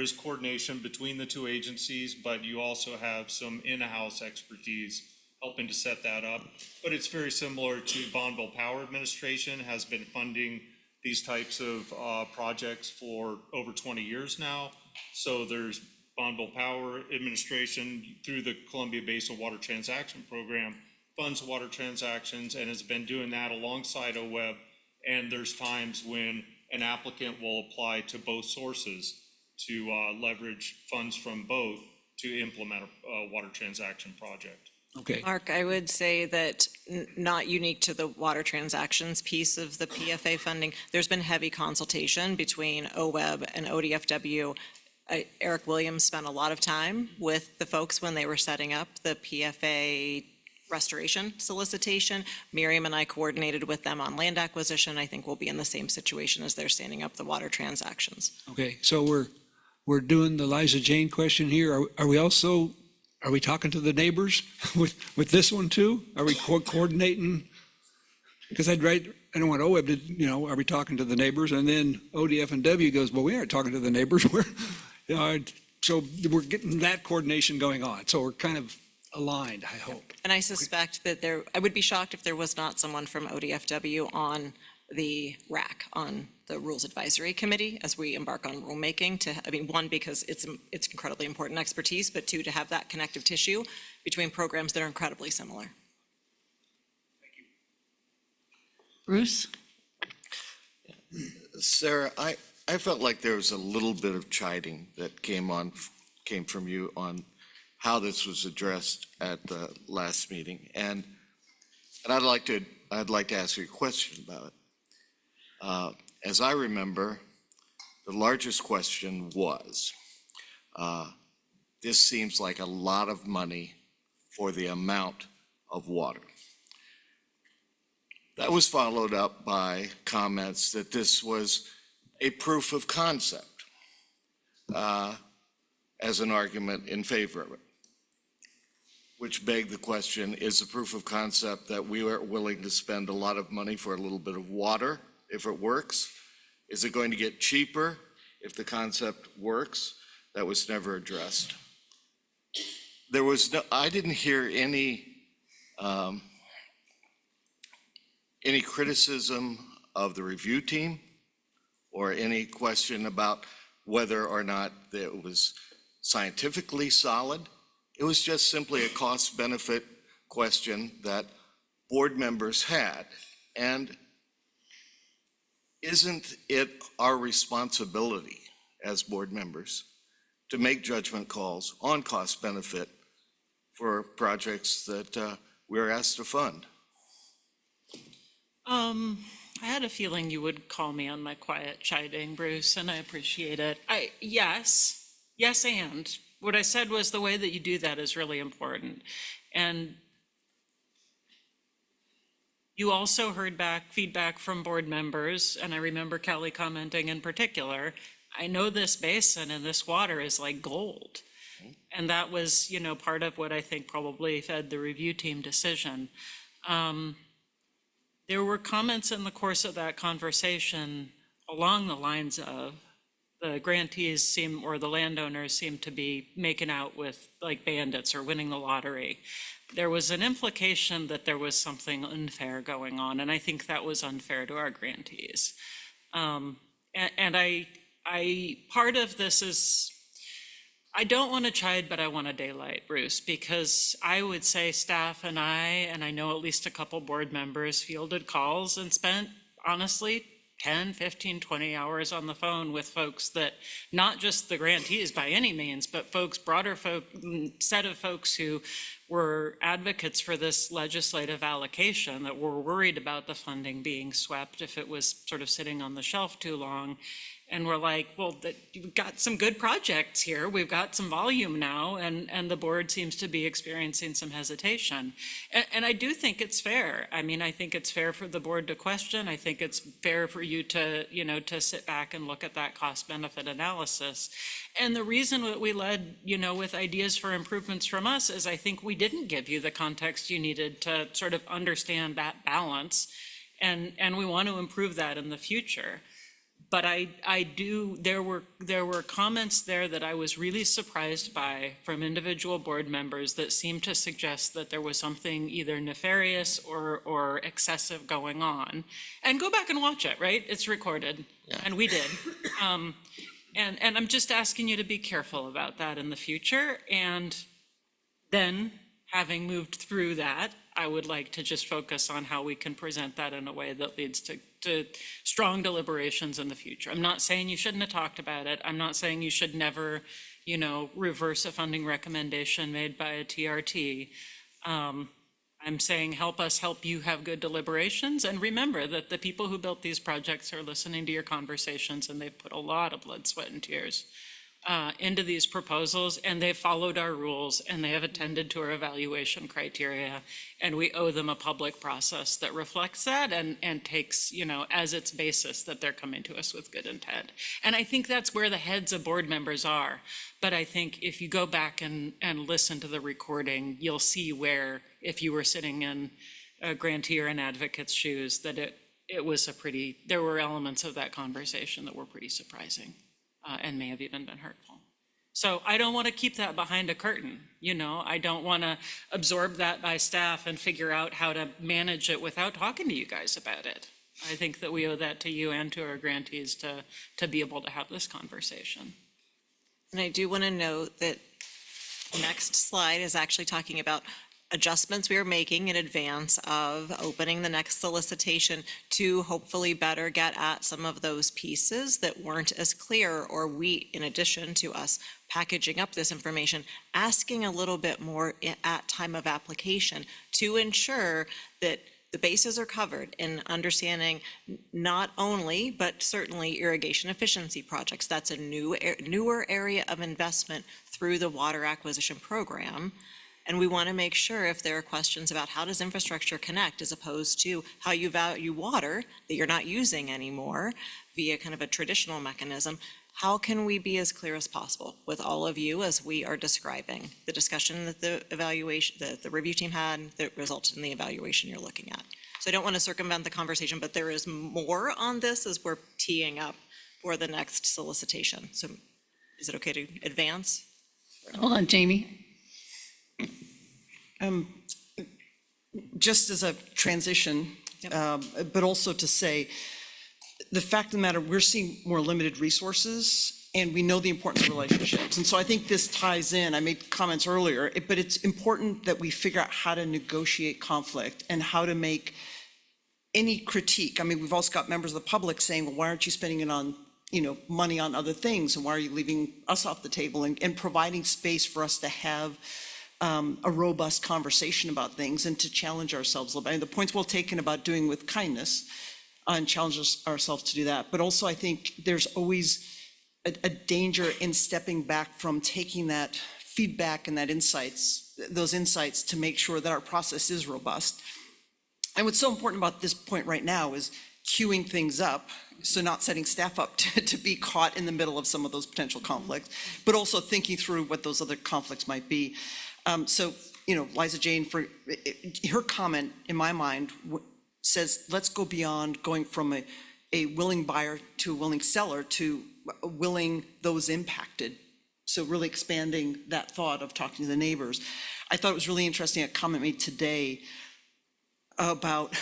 is coordination between the two agencies, but you also have some in-house expertise helping to set that up. But it's very similar to Bonneville Power Administration has been funding these types of projects for over 20 years now. So there's Bonneville Power Administration through the Columbia Basin Water Transaction Program funds water transactions and has been doing that alongside OWEB. And there's times when an applicant will apply to both sources to leverage funds from both to implement a water transaction project. Okay. Mark, I would say that not unique to the water transactions piece of the PFA funding. There's been heavy consultation between OWEB and ODFW. Eric Williams spent a lot of time with the folks when they were setting up the PFA restoration solicitation. Miriam and I coordinated with them on land acquisition. I think we'll be in the same situation as they're standing up the water transactions. Okay, so we're doing the Liza Jane question here. Are we talking to the neighbors with this one too? Are we coordinating? Because I don't want OWEB to, are we talking to the neighbors? And then ODF and W goes, well, we aren't talking to the neighbors. So we're getting that coordination going on. So we're kind of aligned, I hope. And I suspect that I would be shocked if there was not someone from ODFW on the RAC, on the Rules Advisory Committee, as we embark on rulemaking one, because it's incredibly important expertise, but two, to have that connective tissue between programs that are incredibly similar. Bruce? Sarah, I felt like there was a little bit of chiding that came from you on how this was addressed at the last meeting, and I'd like to ask you a question about it. As I remember, the largest question was, this seems like a lot of money for the amount of water. That was followed up by comments that this was a proof of concept as an argument in favor of it, which begged the question, is the proof of concept that we are willing to spend a lot of money for a little bit of water if it works? Is it going to get cheaper if the concept works? That was never addressed. I didn't hear any criticism of the review team or any question about whether or not it was scientifically solid. It was just simply a cost-benefit question that board members had. And isn't it our responsibility as board members to make judgment calls on cost-benefit for projects that we're asked to fund? I had a feeling you would call me on my quiet chiding, Bruce, and I appreciate it. Yes, and what I said was the way that you do that is really important. And you also heard feedback from board members, and I remember Kelly commenting in particular, I know this basin and this water is like gold. And that was, part of what I think probably fed the review team decision. There were comments in the course of that conversation along the lines of the grantees or the landowners seem to be making out with like bandits or winning the lottery. There was an implication that there was something unfair going on, and I think that was unfair to our grantees. And part of this is, I don't want to chide, but I want to daylight, Bruce, because I would say staff and I know at least a couple board members fielded calls and spent, honestly, 10, 15, 20 hours on the phone with folks that, not just the grantees by any means, but broader set of folks who were advocates for this legislative allocation, that were worried about the funding being swept if it was sort of sitting on the shelf too long. And we're like, well, we've got some good projects here. We've got some volume now, and the board seems to be experiencing some hesitation. And I do think it's fair. I mean, I think it's fair for the board to question. I think it's fair for you to, to sit back and look at that cost-benefit analysis. And the reason that we led, with ideas for improvements from us is I think we didn't give you the context you needed to sort of understand that balance. And we want to improve that in the future. But there were comments there that I was really surprised by from individual board members that seemed to suggest that there was something either nefarious or excessive going on. And go back and watch it, right? It's recorded, and we did. And I'm just asking you to be careful about that in the future. And then, having moved through that, I would like to just focus on how we can present that in a way that leads to strong deliberations in the future. I'm not saying you shouldn't have talked about it. I'm not saying you should never, reverse a funding recommendation made by a TRT. I'm saying help us help you have good deliberations, and remember that the people who built these projects are listening to your conversations, and they've put a lot of blood, sweat, and tears into these proposals, and they've followed our rules, and they have attended to our evaluation criteria, and we owe them a public process that reflects that and takes, as its basis that they're coming to us with good intent. And I think that's where the heads of board members are. But I think if you go back and listen to the recording, you'll see where, if you were sitting in a grantee or an advocate's shoes, that it was there were elements of that conversation that were pretty surprising. And may have even been hurtful. So I don't want to keep that behind a curtain. I don't want to absorb that by staff and figure out how to manage it without talking to you guys about it. I think that we owe that to you and to our grantees to be able to have this conversation. And I do want to note that the next slide is actually talking about adjustments we are making in advance of opening the next solicitation to hopefully better get at some of those pieces that weren't as clear, or we, in addition to us packaging up this information, asking a little bit more at time of application to ensure that the bases are covered in understanding not only, but certainly irrigation efficiency projects. That's a newer area of investment through the water acquisition program. And we want to make sure, if there are questions about how does infrastructure connect as opposed to how you value water that you're not using anymore via kind of a traditional mechanism, how can we be as clear as possible with all of you as we are describing the discussion that the review team had that resulted in the evaluation you're looking at. So I don't want to circumvent the conversation, but there is more on this as we're teeing up for the next solicitation. So is it okay to advance? Hold on, Jamie. Just as a transition, but also to say, the fact of the matter, we're seeing more limited resources, and we know the importance of relationships. And so I think this ties in, I made comments earlier, but it's important that we figure out how to negotiate conflict and how to make any critique. I mean, we've also got members of the public saying, well, why aren't you spending it on, money on other things? And why are you leaving us off the table, and providing space for us to have a robust conversation about things and to challenge ourselves a little bit. I mean, the point's well taken about doing with kindness and challenge ourselves to do that. But also I think there's always a danger in stepping back from taking that feedback and those insights to make sure that our process is robust. And what's so important about this point right now is queuing things up. So not setting staff up to be caught in the middle of some of those potential conflicts, but also thinking through what those other conflicts might be. So, Liza Jane, for her comment, in my mind, says, let's go beyond going from a willing buyer to a willing seller to willing those impacted. So really expanding that thought of talking to the neighbors. I thought it was really interesting, a comment made today about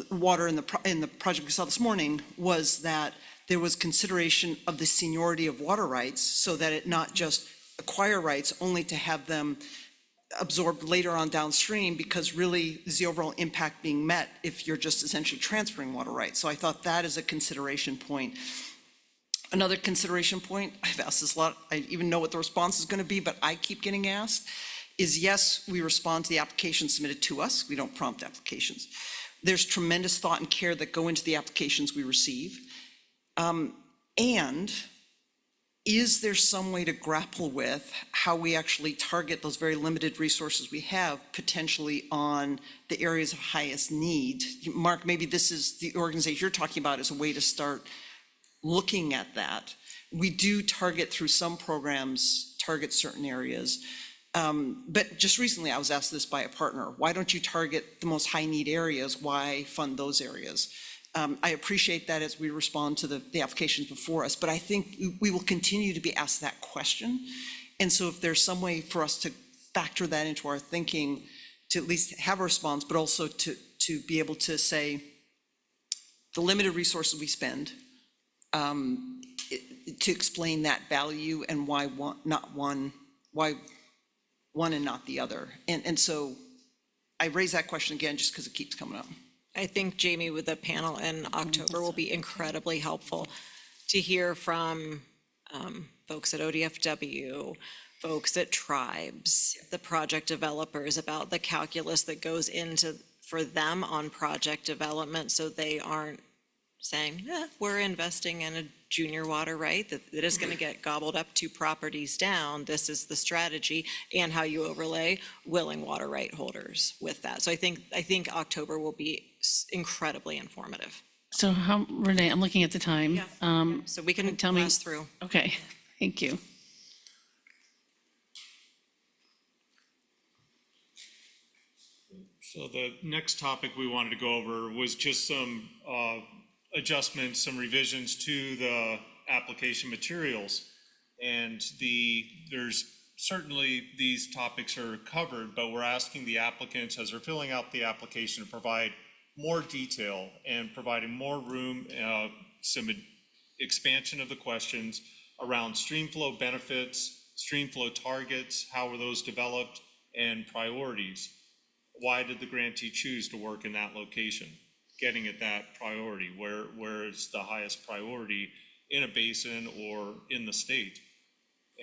water in the project we saw this morning, was that there was consideration of the seniority of water rights, so that it not just acquire rights only to have them absorbed later on downstream, because really is the overall impact being met if you're just essentially transferring water rights. So I thought that is a consideration point. Another consideration point, I've asked this a lot, I even know what the response is going to be, but I keep getting asked, is yes, we respond to the applications submitted to us. We don't prompt applications. There's tremendous thought and care that go into the applications we receive. And is there some way to grapple with how we actually target those very limited resources we have potentially on the areas of highest need? Mark, maybe this is the organization you're talking about as a way to start looking at that. We do target through some programs, target certain areas. But just recently I was asked this by a partner, why don't you target the most high need areas? Why fund those areas? I appreciate that as we respond to the applications before us, but I think we will continue to be asked that question. And so if there's some way for us to factor that into our thinking, to at least have a response, but also to be able to say the limited resources we spend, to explain that value and why one and not the other. And so I raise that question again just because it keeps coming up. I think, Jamie, with the panel in October will be incredibly helpful to hear from folks at ODFW, folks at tribes, the project developers, about the calculus that goes into for them on project development, so they aren't saying, we're investing in a junior water right, that it is going to get gobbled up 2 properties down. This is the strategy, and how you overlay willing water right holders with that. So I think October will be incredibly informative. So how, Renee, I'm looking at the time. So we can tell me. blast through. Okay, thank you. So the next topic we wanted to go over was just some adjustments, some revisions to the application materials. And there's certainly these topics are covered, but we're asking the applicants as they're filling out the application to provide more detail and providing more room, some expansion of the questions around stream flow benefits, stream flow targets, how were those developed, and priorities. Why did the grantee choose to work in that location? Getting at that priority, where is the highest priority in a basin or in the state?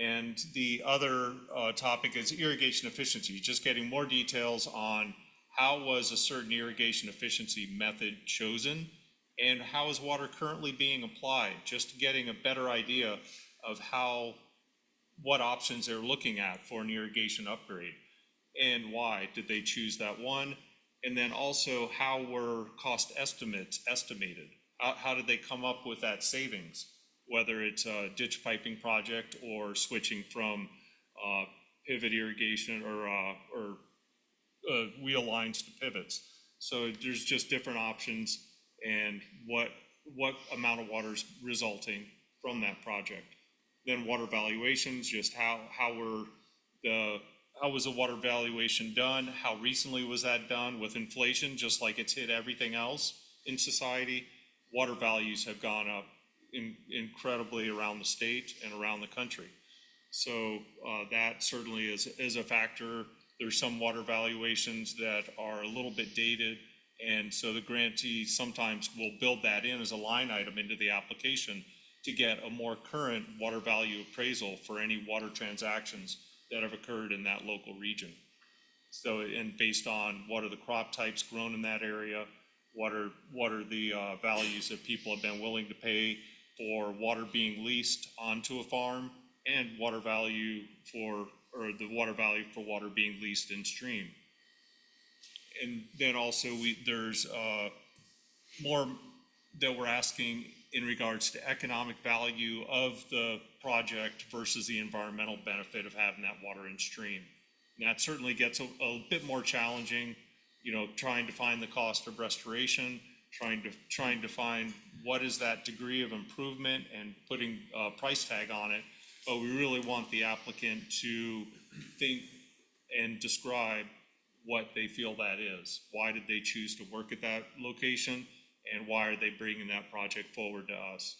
And the other topic is irrigation efficiency, just getting more details on how was a certain irrigation efficiency method chosen and how is water currently being applied, just getting a better idea of what options they're looking at for an irrigation upgrade. And why did they choose that one? And then also, how were cost estimates estimated? How did they come up with that savings? Whether it's a ditch piping project or switching from pivot irrigation or wheel lines to pivots. So there's just different options and what amount of water is resulting from that project. Then water valuations, just how was the water valuation done? How recently was that done? With inflation, just like it's hit everything else in society, water values have gone up incredibly around the state and around the country. So that certainly is a factor. There's some water valuations that are a little bit dated, and so the grantee sometimes will build that in as a line item into the application to get a more current water value appraisal for any water transactions that have occurred in that local region. So, and based on what are the crop types grown in that area, what are the values that people have been willing to pay for water being leased onto a farm, and the water value for water being leased in stream. And then also there's more that we're asking in regards to economic value of the project versus the environmental benefit of having that water in stream. And that certainly gets a bit more challenging, trying to find the cost of restoration, trying to find what is that degree of improvement and putting a price tag on it. But we really want the applicant to think and describe what they feel that is. Why did they choose to work at that location? And why are they bringing that project forward to us?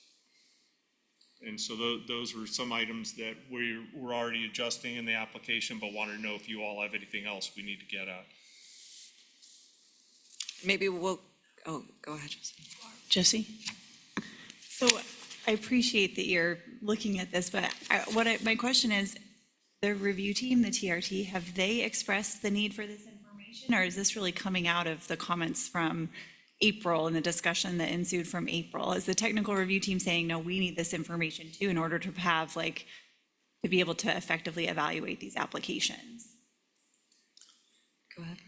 And so those were some items that we're already adjusting in the application, but wanted to know if you all have anything else we need to get at. Maybe go ahead, Jesse? So I appreciate that you're looking at this, but my question is, the review team, the TRT, have they expressed the need for this information, or is this really coming out of the comments from April and the discussion that ensued from April? Is the technical review team saying, no, we need this information too in order to have to be able to effectively evaluate these applications? Go ahead.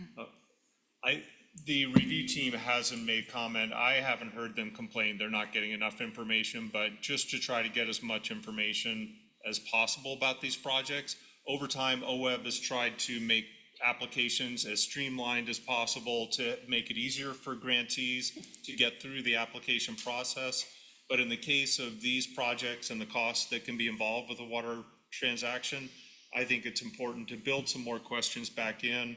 The review team hasn't made comment. I haven't heard them complain they're not getting enough information, but just to try to get as much information as possible about these projects. Over time, OWEB has tried to make applications as streamlined as possible to make it easier for grantees to get through the application process. But in the case of these projects and the costs that can be involved with a water transaction, I think it's important to build some more questions back in,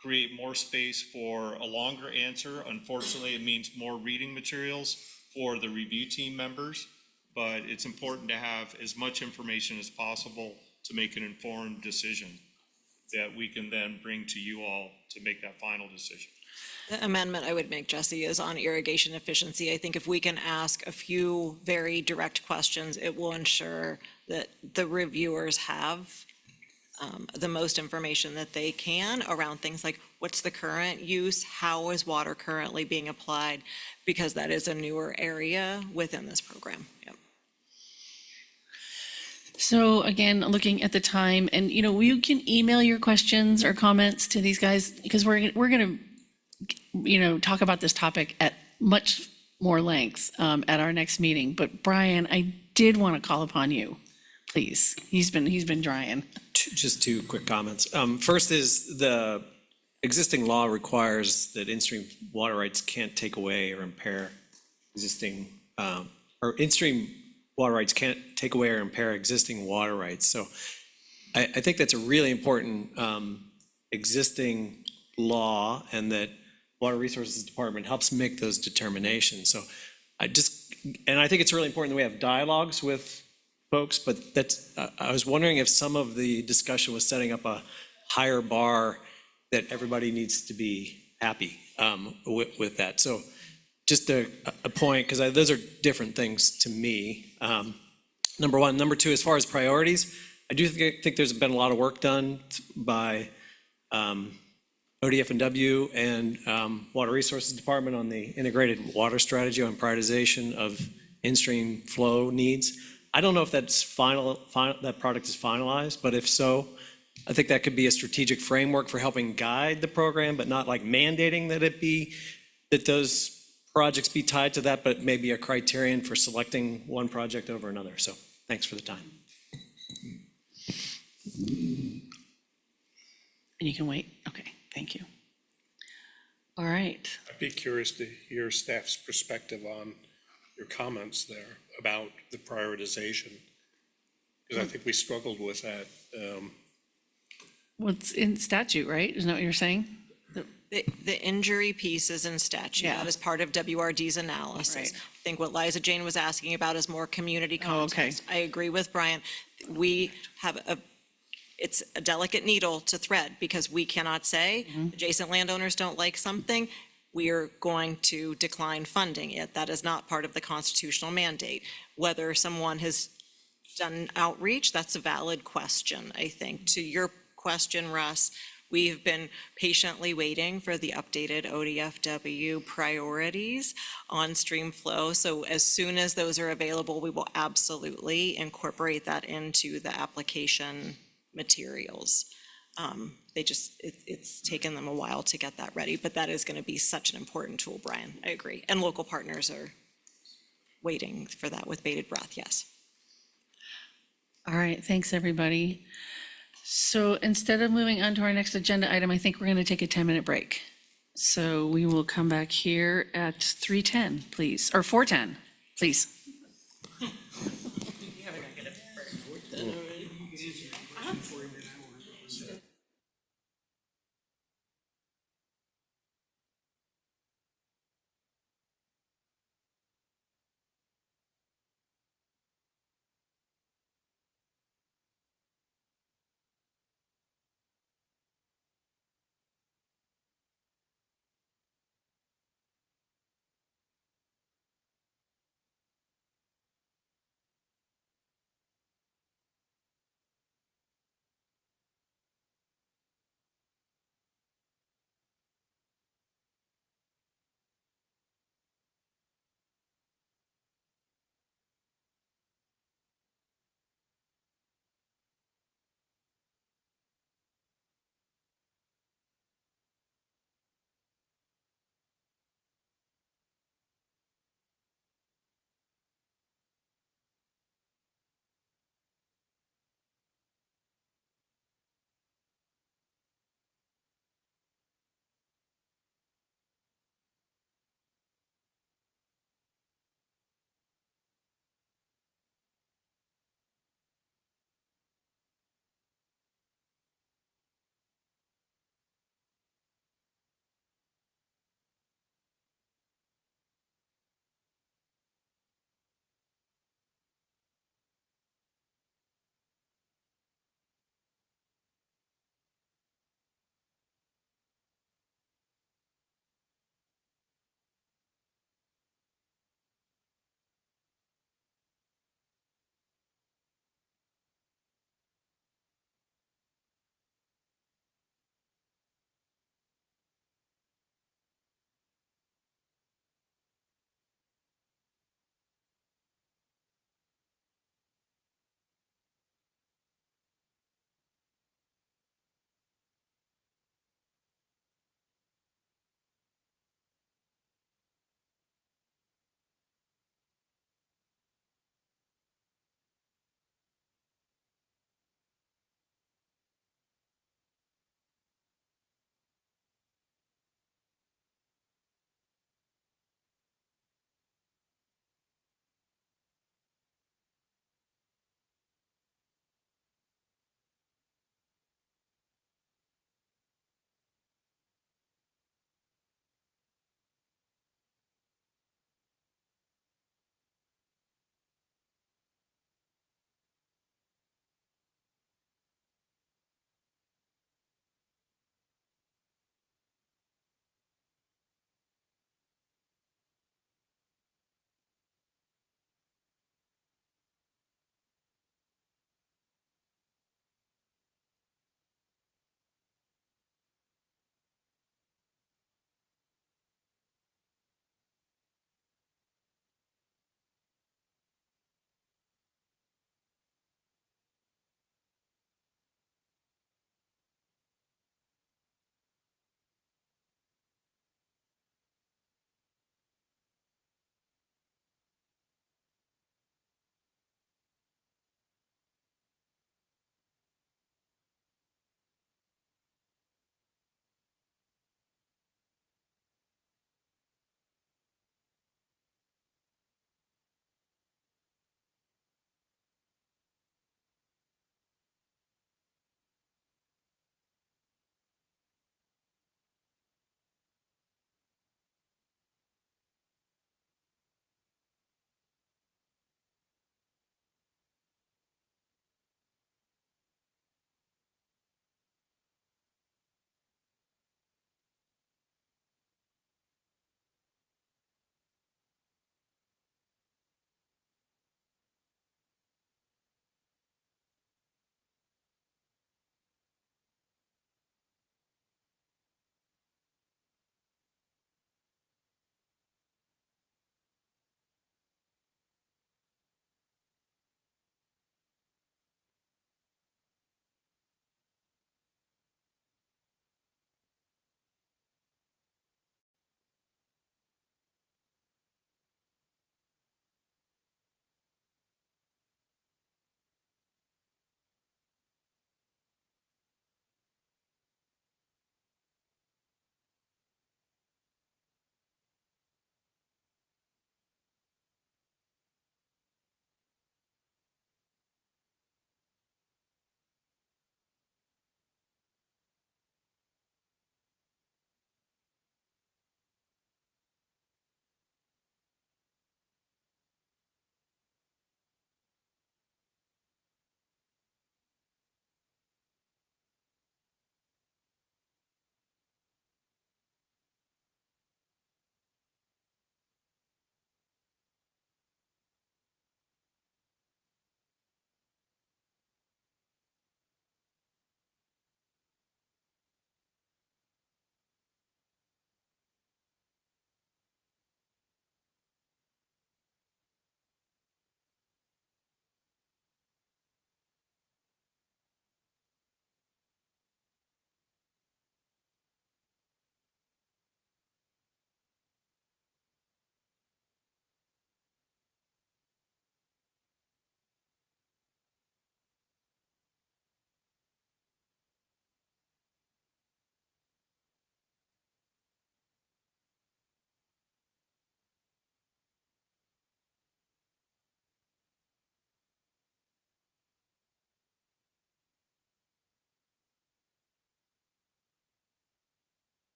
create more space for a longer answer. Unfortunately, it means more reading materials for the review team members, but it's important to have as much information as possible to make an informed decision. that we can then bring to you all to make that final decision. The amendment I would make, Jesse, is on irrigation efficiency. I think if we can ask a few very direct questions, it will ensure that the reviewers have the most information that they can around things like what's the current use, how is water currently being applied, because that is a newer area within this program. Yep. So again, looking at the time, and you can email your questions or comments to these guys, because we're going to talk about this topic at much more length at our next meeting. But Brian, I did want to call upon you, please. He's been trying. Just two quick comments. First is the existing law requires that in-stream water rights can't take away or impair existing, or in-stream water rights can't take away or impair existing water rights. So I think that's a really important existing law, and that Water Resources Department helps make those determinations. So I think it's really important that we have dialogues with folks, but I was wondering if some of the discussion was setting up a higher bar that everybody needs to be happy with that. So just a point, because those are different things to me. Number one. Number two, as far as priorities, I do think there's been a lot of work done by ODF&W and Water Resources Department on the integrated water strategy on prioritization of in-stream flow needs. I don't know if that's that product is finalized, but if so, I think that could be a strategic framework for helping guide the program, but not like mandating that those projects be tied to that, but maybe a criterion for selecting one project over another. So thanks for the time. And you can wait. Okay, thank you. All right. I'd be curious to hear staff's perspective on your comments there about the prioritization, because I think we struggled with that. What's in statute, right? Isn't that what you're saying? The injury piece is in statute. Yeah. That is part of WRD's analysis. Right. I think what Liza Jane was asking about is more community Oh, okay. context. I agree with Brian. We have it's a delicate needle to thread, because we cannot say adjacent landowners don't like something, we are going to decline funding it. That is not part of the constitutional mandate. Whether someone has done outreach, that's a valid question, I think. To your question, Russ, we have been patiently waiting for the updated ODFW priorities on stream flow. So as soon as those are available, we will absolutely incorporate that into the application materials. It's taken them a while to get that ready, but that is going to be such an important tool, Brian. I agree. And local partners are waiting for that with bated breath, yes. All right, thanks, everybody. So instead of moving on to our next agenda item, I think we're going to take a 10-minute break. So we will come back here at 3:10, please, or 4:10, please.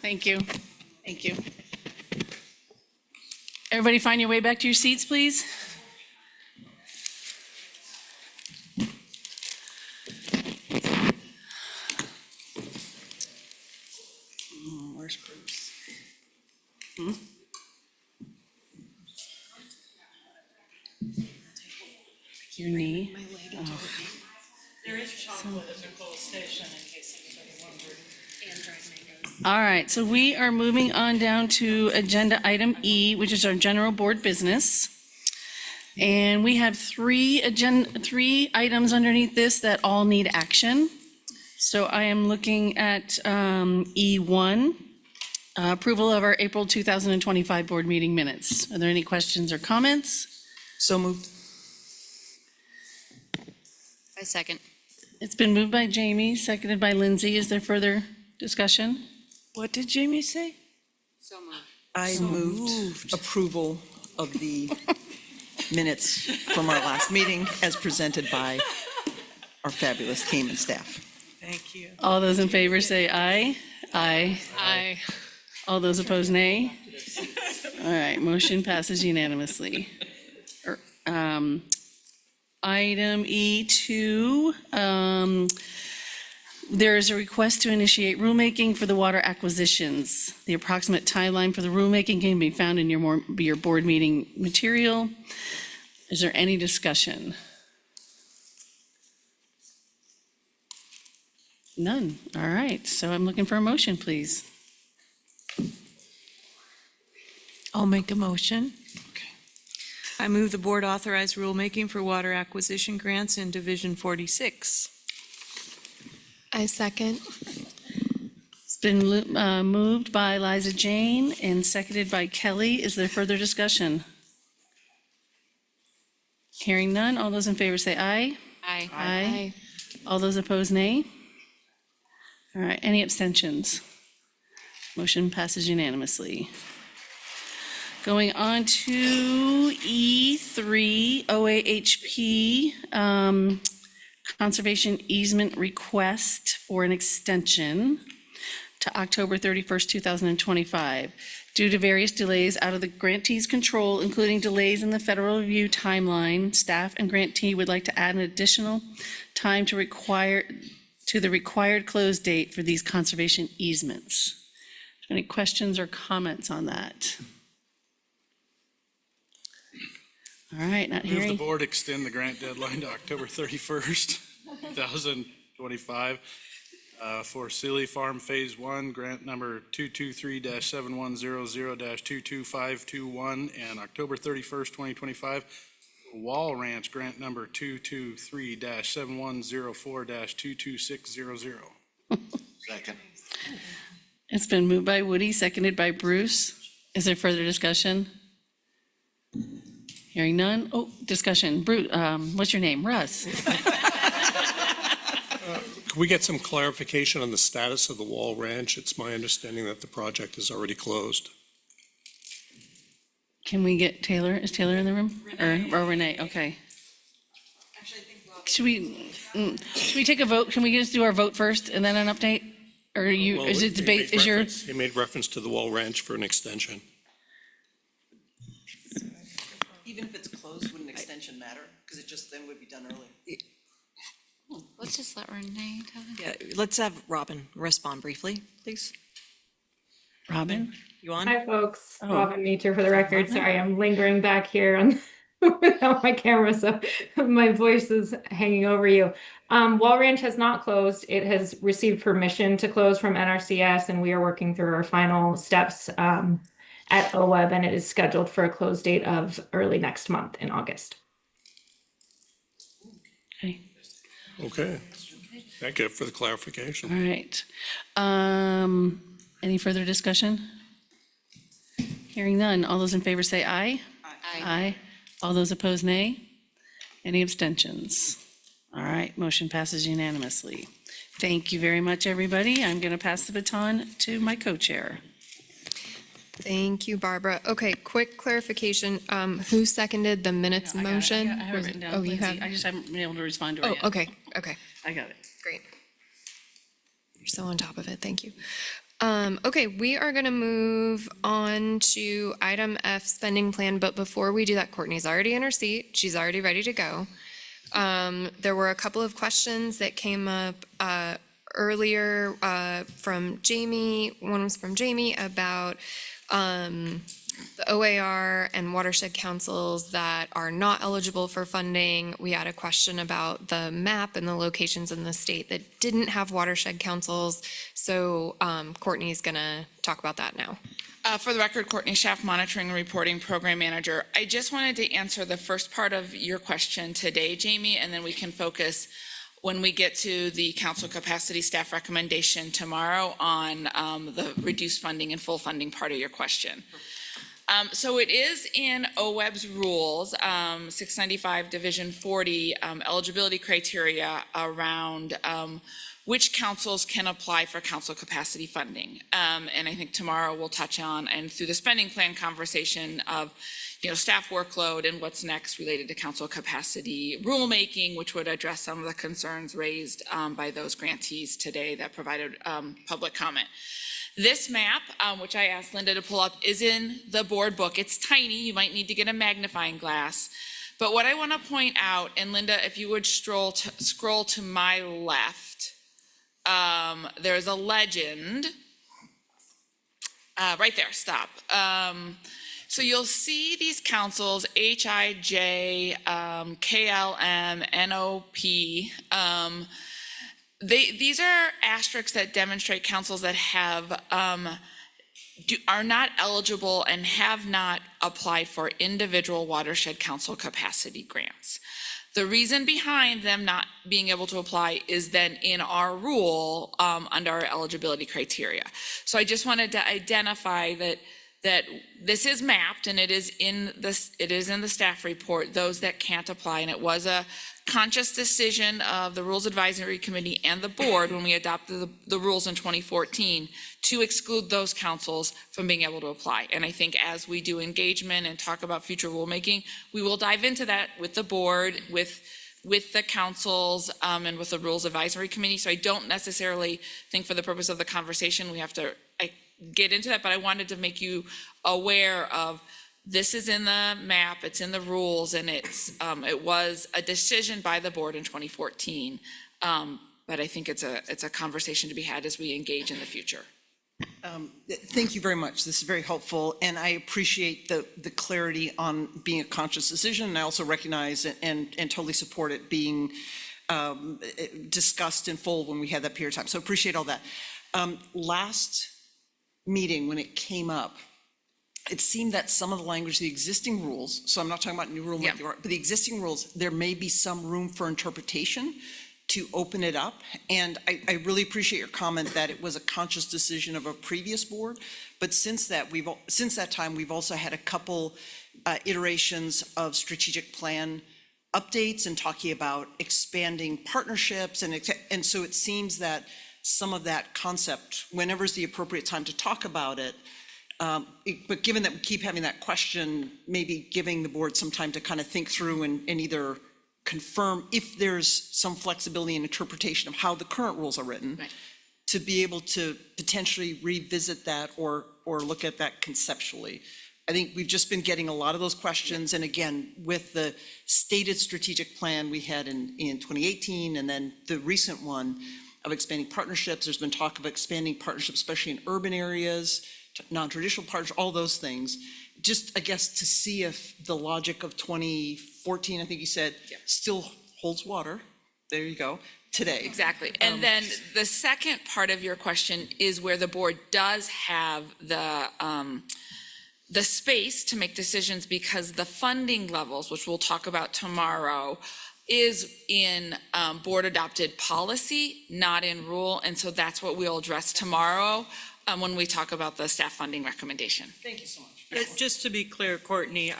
Thank you. Thank you. Everybody find your way back to your seats, please. Where's Bruce? Your knee. Oh. There is chocolate at Nicole's station in case anybody wondered. And dried mangoes. All right, so we are moving on down to agenda item E, which is our general board business. And we have three items underneath this that all need action. So I am looking at E1, approval of our April 2025 board meeting minutes. Are there any questions or comments? So moved. I second. It's been moved by Jamie, seconded by Lindsay. Is there further discussion? What did Jamie say? So moved. I moved approval of the minutes from our last meeting as presented by our fabulous team and staff. Thank you. All those in favor say aye. Aye. Aye. All those opposed, nay. All right, motion passes unanimously. Item E2, there is a request to initiate rulemaking for the water acquisitions. The approximate timeline for the rulemaking can be found in your board meeting material. Is there any discussion? None. All right, so I'm looking for a motion, please. I'll make a motion. I move the board authorize rulemaking for water acquisition grants in Division 46. I second. It's been moved by Liza Jane and seconded by Kelly. Is there further discussion? Hearing none, all those in favor say aye. Aye. Aye. All those opposed, nay. All right, any abstentions? Motion passes unanimously. Going on to E3, OAHP, conservation easement request for an extension to October 31st, 2025. Due to various delays out of the grantee's control, including delays in the federal review timeline, staff and grantee would like to add an additional time to the required close date for these conservation easements. Any questions or comments on that? All right, not Move the hearing. board extend the grant deadline to October 31st, 2025 for Sealy Farm Phase 1, grant number 223-7100-22521, and October 31st, 2025, Wall Ranch, grant number 223-7104-22600. Second. It's been moved by Woody, seconded by Bruce. Is there further discussion? Hearing none. Oh, discussion. Bruce, what's your name? Russ. Can we get some clarification on the status of the Wall Ranch? It's my understanding that the project is already closed. Can we get Taylor? Is Taylor in the room? Or Renee? Okay. Should we take a vote? Can we just do our vote first and then an update? Or Well, is it he debate, made is your? reference- He made reference to the Wall Ranch for an extension. Even if it's closed, would an extension matter? Because it just then would be done early. Let's just let Renee tell them. Yeah, let's have Robin respond briefly, please. Robin? You on? Hi, folks. Oh. Robin Meacher for the record. Sorry, I'm lingering back here on without my camera, so my voice is hanging over you. Wall Ranch has not closed. It has received permission to close from NRCS, and we are working through our final steps at OWEB, and it is scheduled for a close date of early next month in August. Okay. Okay. Thank you for the clarification. All right. Any further discussion? Hearing none. All those in favor say aye. Aye. All those opposed, nay. Any abstentions? All right, motion passes unanimously. Thank you very much, everybody. I'm going to pass the baton to my co-chair. Thank you, Barbara. Okay, quick clarification. Who seconded the minutes motion? I have it written down. Oh, you Lindsay. have? I just haven't been able to respond to it Oh, yet. okay, okay. I got it. Great. You're so on top of it. Thank you. Okay, we are gonna move on to item F, spending plan, but before we do that, Courtney's already in her seat. She's already ready to go. There were a couple of questions that came up, earlier, from Jamie. One was from Jamie about, the OAR and watershed councils that are not eligible for funding. We had a question about the map and the locations in the state that didn't have watershed councils. So Courtney's gonna talk about that now. For the record, Courtney Schaff, Monitoring and Reporting Program Manager. I just wanted to answer the first part of your question today, Jamie, and then we can focus when we get to the council capacity staff recommendation tomorrow on the reduced funding and full funding part of your question. So it is in OWEB's rules, 695 Division 40, eligibility criteria around which councils can apply for council capacity funding. And I think tomorrow we'll touch on, and through the spending plan conversation of, staff workload and what's next related to council capacity rulemaking, which would address some of the concerns raised by those grantees today that provided public comment. This map, which I asked Linda to pull up, is in the board book. It's tiny. You might need to get a magnifying glass. But what I want to point out, and Linda, if you would scroll to my left, there's a legend. Right there, stop. So you'll see these councils, HIJ, KLM, NOP. These are asterisks that demonstrate councils that have are not eligible and have not applied for individual watershed council capacity grants. The reason behind them not being able to apply is then in our rule under our eligibility criteria. So I just wanted to identify that this is mapped, and it is in the staff report, those that can't apply. And it was a conscious decision of the Rules Advisory Committee and the board when we adopted the rules in 2014 to exclude those councils from being able to apply. And I think as we do engagement and talk about future rulemaking, we will dive into that with the board, with the councils, and with the Rules Advisory Committee. So I don't necessarily think for the purpose of the conversation we have to get into that, but I wanted to make you aware of this is in the map, it's in the rules, and it was a decision by the board in 2014. But I think it's a conversation to be had as we engage in the future. Thank you very much. This is very helpful, and I appreciate the clarity on being a conscious decision. And I also recognize and totally support it being discussed in full when we had that period of time. So appreciate all that. Last meeting, when it came up, it seemed that some of the language, the existing rules, so I'm not talking about new rulemaking, but the existing rules, there may be some room for interpretation to open it up. And I really appreciate your comment that it was a conscious decision of a previous board. But since that time, we've also had a couple iterations of strategic plan updates and talking about expanding partnerships. And so it seems that some of that concept, whenever's the appropriate time to talk about it, but given that we keep having that question, maybe giving the board some time to kind of think through and either confirm if there's some flexibility in interpretation of how the current rules are written, right, to be able to potentially revisit that or look at that conceptually. I think we've just been getting a lot of those questions. And again, with the stated strategic plan we had in 2018, and then the recent one of expanding partnerships, there's been talk of expanding partnerships, especially in urban areas, non-traditional partnerships, all those things. Just, I guess, to see if the logic of 2014, I think you said, still holds water. There you go, today. Exactly. And then the second part of your question is where the board does have the space to make decisions, because the funding levels, which we'll talk about tomorrow, is in board adopted policy, not in rule. And so that's what we'll address tomorrow when we talk about the staff funding recommendation. Thank you so much. Just to be clear, Courtney,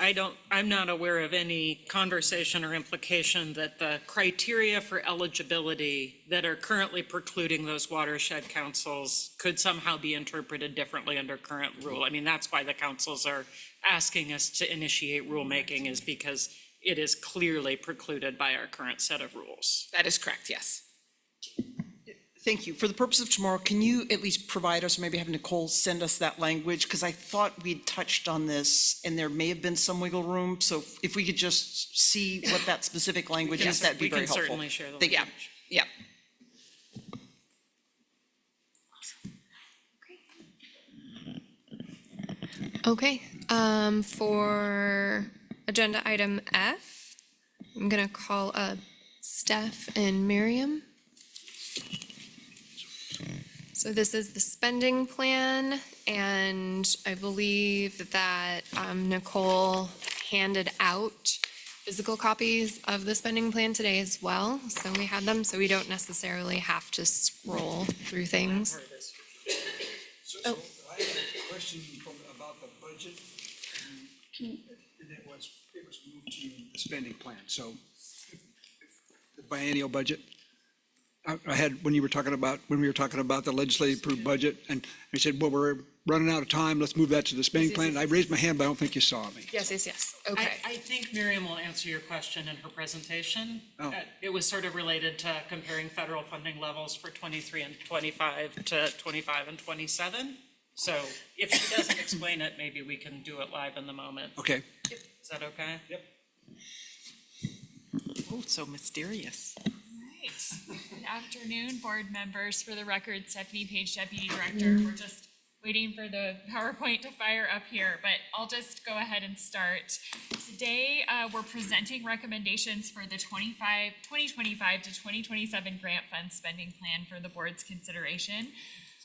I'm not aware of any conversation or implication that the criteria for eligibility that are currently precluding those watershed councils could somehow be interpreted differently under current rule. I mean, that's why the councils are asking us to initiate rulemaking, is because it is clearly precluded by our current set of rules. That is correct, yes. Thank you. For the purpose of tomorrow, can you at least provide us, or maybe have Nicole send us that language? Because I thought we'd touched on this and there may have been some wiggle room. So if we could just see what that specific language is, that'd be very helpful. We can certainly share the Thank you. language. Yeah. Okay, for agenda item F, I'm gonna call up Steph and Miriam. So this is the spending plan, and I believe that Nicole handed out physical copies of the spending plan today as well. So we had them, so we don't necessarily have to scroll through things. So I have a question about the budget. And it was moved to the spending plan. So the biennial budget, I had, when we were talking about the legislative approved budget, and I said, well, we're running out of time, let's move that to the spending plan. And I raised my hand, but I don't think you saw me. Yes, okay. I think Miriam will answer your question in her presentation. Oh. It was sort of related to comparing federal funding levels for 23 and 25 to 25 and 27. So if she doesn't explain it, maybe we can do it live in the moment. Okay. Is that okay? Yep. Oh, so mysterious. Good afternoon, board members. For the record, Stephanie Page, Deputy Director. We're just waiting for the PowerPoint to fire up here, but I'll just go ahead and start. Today, we're presenting recommendations for the 2025 to 2027 grant fund spending plan for the board's consideration.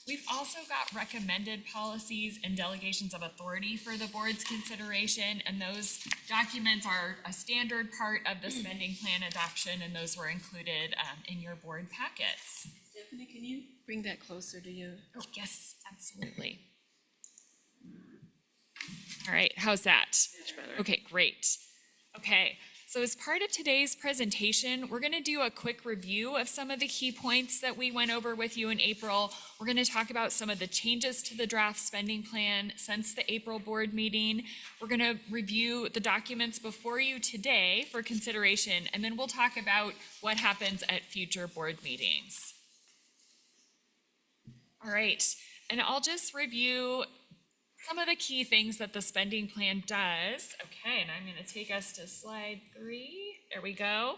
We've also got recommended policies and delegations of authority for the board's consideration, and those documents are a standard part of the spending plan adoption, and those were included in your board packets. Stephanie, can you bring that closer to you? Oh, yes, absolutely. All right, how's that? Much better. Okay, great. Okay, so as part of today's presentation, we're gonna do a quick review of some of the key points that we went over with you in April. We're gonna talk about some of the changes to the draft spending plan since the April board meeting. We're gonna review the documents before you today for consideration, and then we'll talk about what happens at future board meetings. All right, and I'll just review some of the key things that the spending plan does. Okay, and I'm going to take us to slide 3. There we go.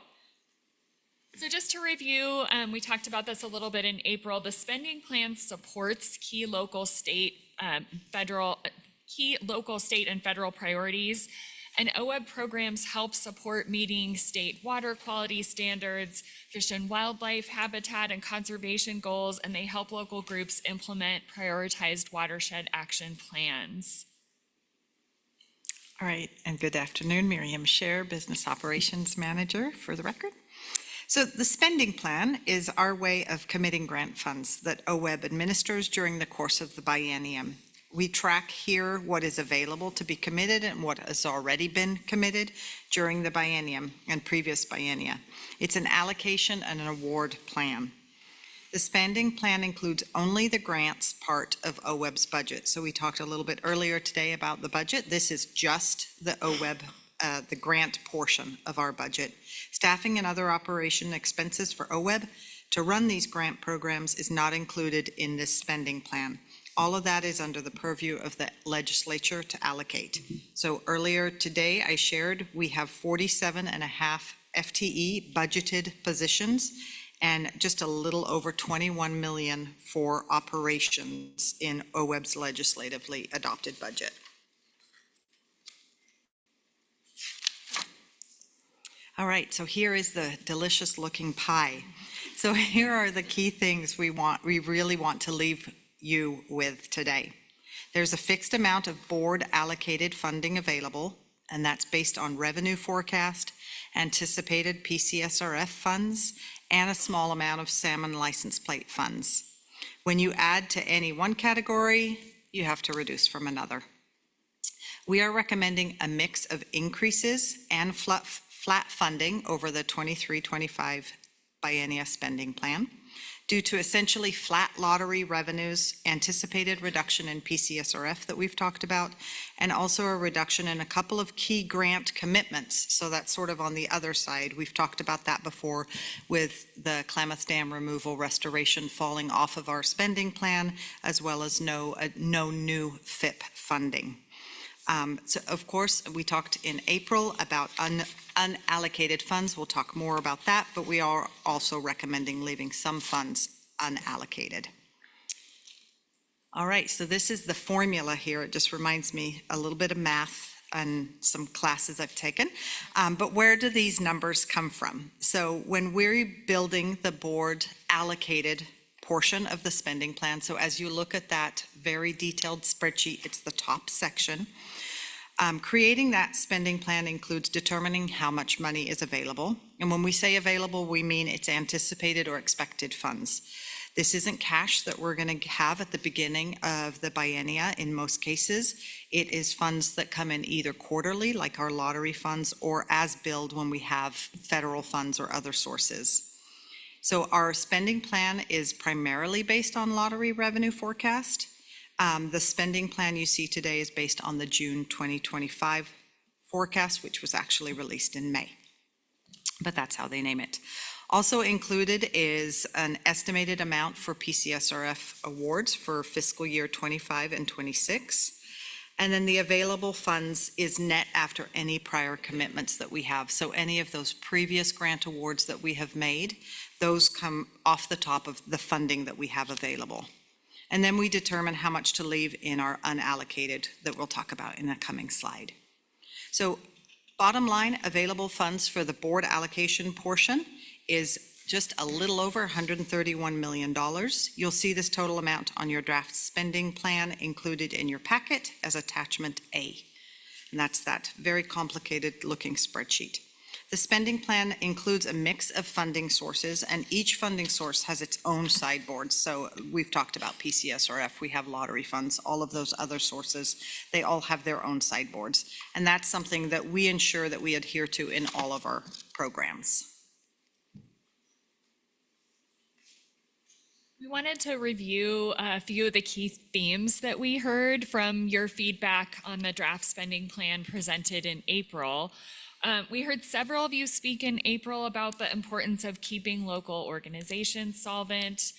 So just to review, we talked about this a little bit in April. The spending plan supports key local, state, and federal priorities. And OWEB programs help support meeting state water quality standards, fish and wildlife habitat and conservation goals, and they help local groups implement prioritized watershed action plans. All right, and good afternoon, Miriam Scher, Business Operations Manager, for the record. So the spending plan is our way of committing grant funds that OWEB administers during the course of the biennium. We track here what is available to be committed and what has already been committed during the biennium and previous biennia. It's an allocation and an award plan. The spending plan includes only the grants part of OWEB's budget. So we talked a little bit earlier today about the budget. This is just the OWEB, the grant portion of our budget. Staffing and other operation expenses for OWEB to run these grant programs is not included in this spending plan. All of that is under the purview of the legislature to allocate. So earlier today, I shared we have 47.5 FTE budgeted positions and just a little over 21 million for operations in OWEB's legislatively adopted budget. All right, so here is the delicious looking pie. So here are the key things we really want to leave you with today. There's a fixed amount of board allocated funding available, and that's based on revenue forecast, anticipated PCSRF funds, and a small amount of salmon license plate funds. When you add to any one category, you have to reduce from another. We are recommending a mix of increases and flat funding over the 23-25 biennia spending plan due to essentially flat lottery revenues, anticipated reduction in PCSRF that we've talked about, and also a reduction in a couple of key grant commitments. So that's sort of on the other side. We've talked about that before with the Klamath Dam removal restoration falling off of our spending plan, as well as no new FIP funding. So of course, we talked in April about unallocated funds. We'll talk more about that, but we are also recommending leaving some funds unallocated. All right, so this is the formula here. It just reminds me a little bit of math and some classes I've taken. But where do these numbers come from? So when we're building the board allocated portion of the spending plan, so as you look at that very detailed spreadsheet, it's the top section. Creating that spending plan includes determining how much money is available. And when we say available, we mean it's anticipated or expected funds. This isn't cash that we're going to have at the beginning of the biennia in most cases. It is funds that come in either quarterly, like our lottery funds, or as billed when we have federal funds or other sources. So our spending plan is primarily based on lottery revenue forecast. The spending plan you see today is based on the June 2025 forecast, which was actually released in May. But that's how they name it. Also included is an estimated amount for PCSRF awards for fiscal year 25 and 26. And then the available funds is net after any prior commitments that we have. So any of those previous grant awards that we have made, those come off the top of the funding that we have available. And then we determine how much to leave in our unallocated that we'll talk about in a coming slide. So bottom line, available funds for the board allocation portion is just a little over $131 million. You'll see this total amount on your draft spending plan included in your packet as attachment A. And that's that very complicated looking spreadsheet. The spending plan includes a mix of funding sources, and each funding source has its own sideboards. So we've talked about PCSRF, we have lottery funds, all of those other sources, they all have their own sideboards. And that's something that we ensure that we adhere to in all of our programs. We wanted to review a few of the key themes that we heard from your feedback on the draft spending plan presented in April. We heard several of you speak in April about the importance of keeping local organizations solvent.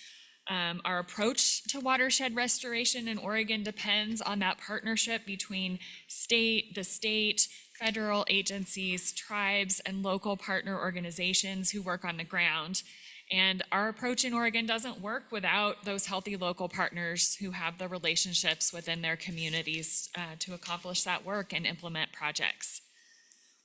Our approach to watershed restoration in Oregon depends on that partnership between the state, federal agencies, tribes, and local partner organizations who work on the ground. And our approach in Oregon doesn't work without those healthy local partners who have the relationships within their communities to accomplish that work and implement projects.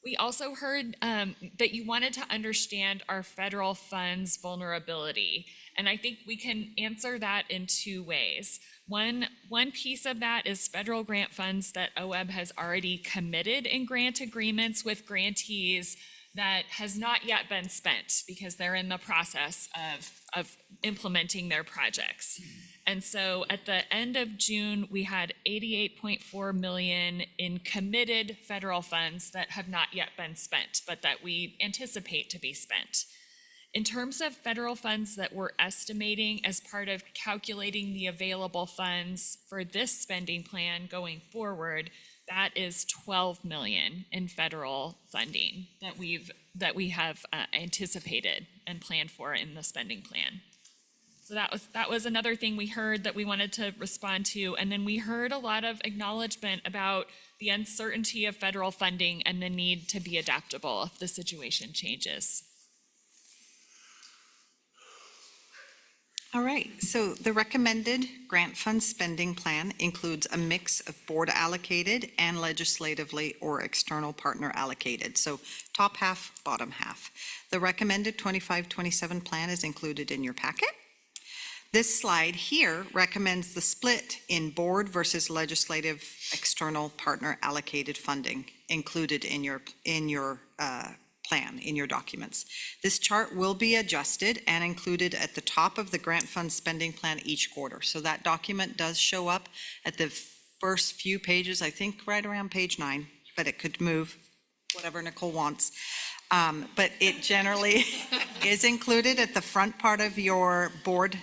We also heard that you wanted to understand our federal funds vulnerability. And I think we can answer that in two ways. One piece of that is federal grant funds that OWEB has already committed in grant agreements with grantees that has not yet been spent because they're in the process of implementing their projects. And so at the end of June, we had $88.4 million in committed federal funds that have not yet been spent, but that we anticipate to be spent. In terms of federal funds that we're estimating as part of calculating the available funds for this spending plan going forward, that is $12 million in federal funding that we have anticipated and planned for in the spending plan. So that was another thing we heard that we wanted to respond to. And then we heard a lot of acknowledgement about the uncertainty of federal funding and the need to be adaptable if the situation changes. All right, so the recommended grant fund spending plan includes a mix of board allocated and legislatively or external partner allocated. So top half, bottom half. The recommended 25-27 plan is included in your packet. This slide here recommends the split in board versus legislative external partner allocated funding included in your plan, in your documents. This chart will be adjusted and included at the top of the grant fund spending plan each quarter. So that document does show up at the first few pages, I think right around page 9, but it could move whatever Nicole wants. But it generally is included at the front part of your board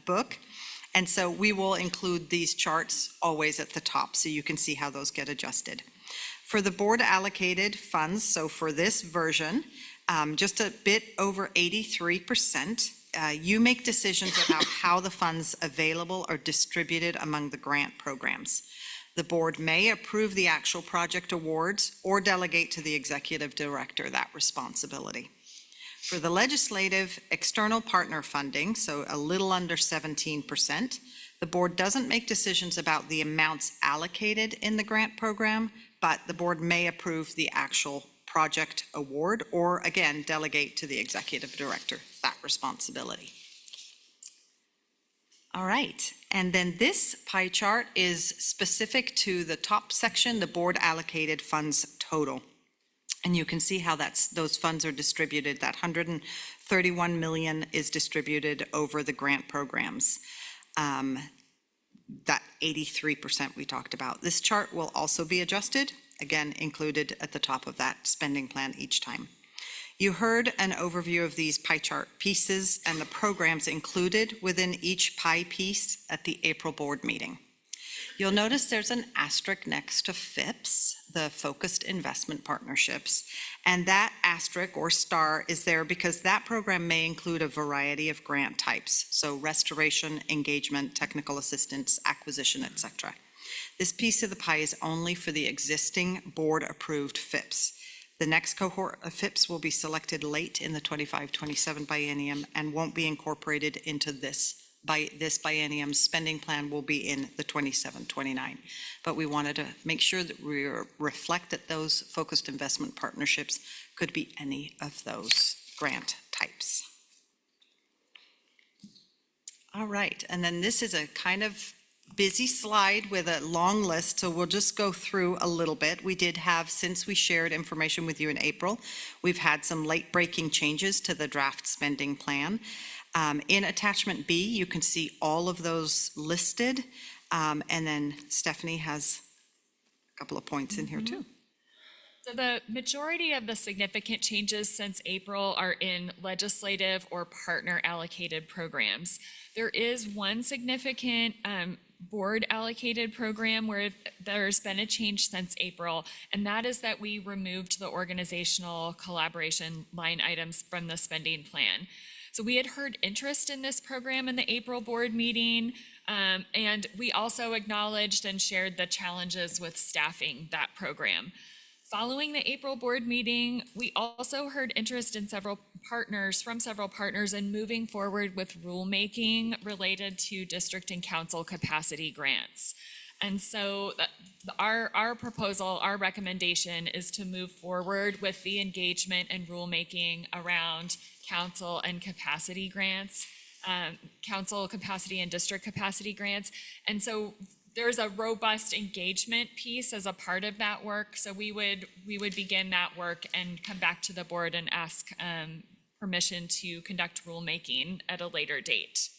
book. And so we will include these charts always at the top so you can see how those get adjusted. For the board allocated funds, so for this version, just a bit over 83%, you make decisions about how the funds available are distributed among the grant programs. The board may approve the actual project awards or delegate to the executive director that responsibility. For the legislative external partner funding, so a little under 17%, the board doesn't make decisions about the amounts allocated in the grant program, but the board may approve the actual project award or, again, delegate to the executive director that responsibility. All right, and then this pie chart is specific to the top section, the board allocated funds total. And you can see how those funds are distributed. That 131 million is distributed over the grant programs. That 83% we talked about. This chart will also be adjusted, again, included at the top of that spending plan each time. You heard an overview of these pie chart pieces and the programs included within each pie piece at the April board meeting. You'll notice there's an asterisk next to FIPS, the Focused Investment Partnerships, and that asterisk or star is there because that program may include a variety of grant types, so restoration, engagement, technical assistance, acquisition, etc. This piece of the pie is only for the existing board-approved FIPS. The next cohort of FIPS will be selected late in the 25-27 biennium and won't be incorporated into this biennium's spending plan will be in the 27-29. But we wanted to make sure that we reflect that those focused investment partnerships could be any of those grant types. All right, and then this is a kind of busy slide with a long list, so we'll just go through a little bit. We did have, since we shared information with you in April, we've had some late-breaking changes to the draft spending plan. In attachment B, you can see all of those listed. And then Stephanie has a couple of points in here too. So the majority of the significant changes since April are in legislative or partner allocated programs. There is one significant board allocated program where there's been a change since April, and that is that we removed the organizational collaboration line items from the spending plan. So we had heard interest in this program in the April board meeting, and we also acknowledged and shared the challenges with staffing that program. Following the April board meeting, we also heard interest in several partners in moving forward with rulemaking related to district and council capacity grants. And so our proposal, our recommendation is to move forward with the engagement and rulemaking around council and capacity grants, council capacity and district capacity grants. And so there's a robust engagement piece as a part of that work. So we would begin that work and come back to the board and ask permission to conduct rulemaking at a later date.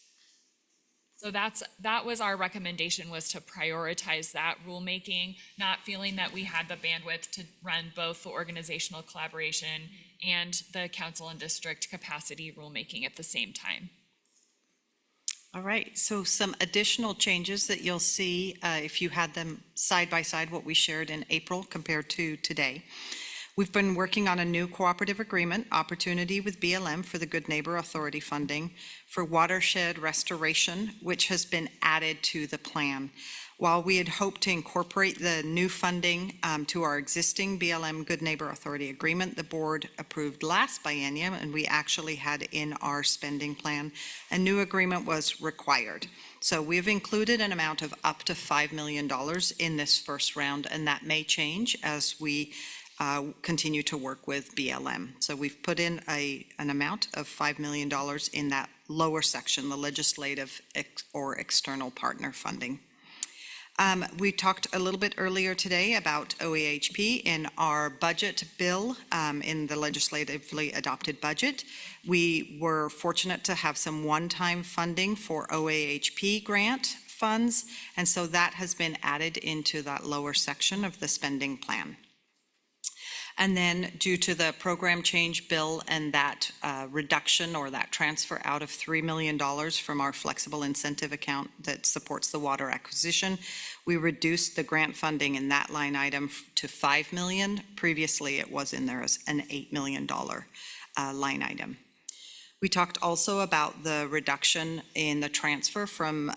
So that was our recommendation, was to prioritize that rulemaking, not feeling that we had the bandwidth to run both the organizational collaboration and the council and district capacity rulemaking at the same time. All right, so some additional changes that you'll see if you had them side by side, what we shared in April compared to today. We've been working on a new cooperative agreement opportunity with BLM for the Good Neighbor Authority funding for watershed restoration, which has been added to the plan. While we had hoped to incorporate the new funding to our existing BLM Good Neighbor Authority agreement, the board approved last biennium, and we actually had in our spending plan, a new agreement was required. So we've included an amount of up to $5 million in this first round, and that may change as we continue to work with BLM. So we've put in an amount of $5 million in that lower section, the legislative or external partner funding. We talked a little bit earlier today about OAHP in our budget bill in the legislatively adopted budget. We were fortunate to have some one-time funding for OAHP grant funds, and so that has been added into that lower section of the spending plan. And then due to the program change bill and that reduction or that transfer out of $3 million from our flexible incentive account that supports the water acquisition, we reduced the grant funding in that line item to $5 million. Previously, it was in there as an $8 million line item. We talked also about the reduction in the transfer from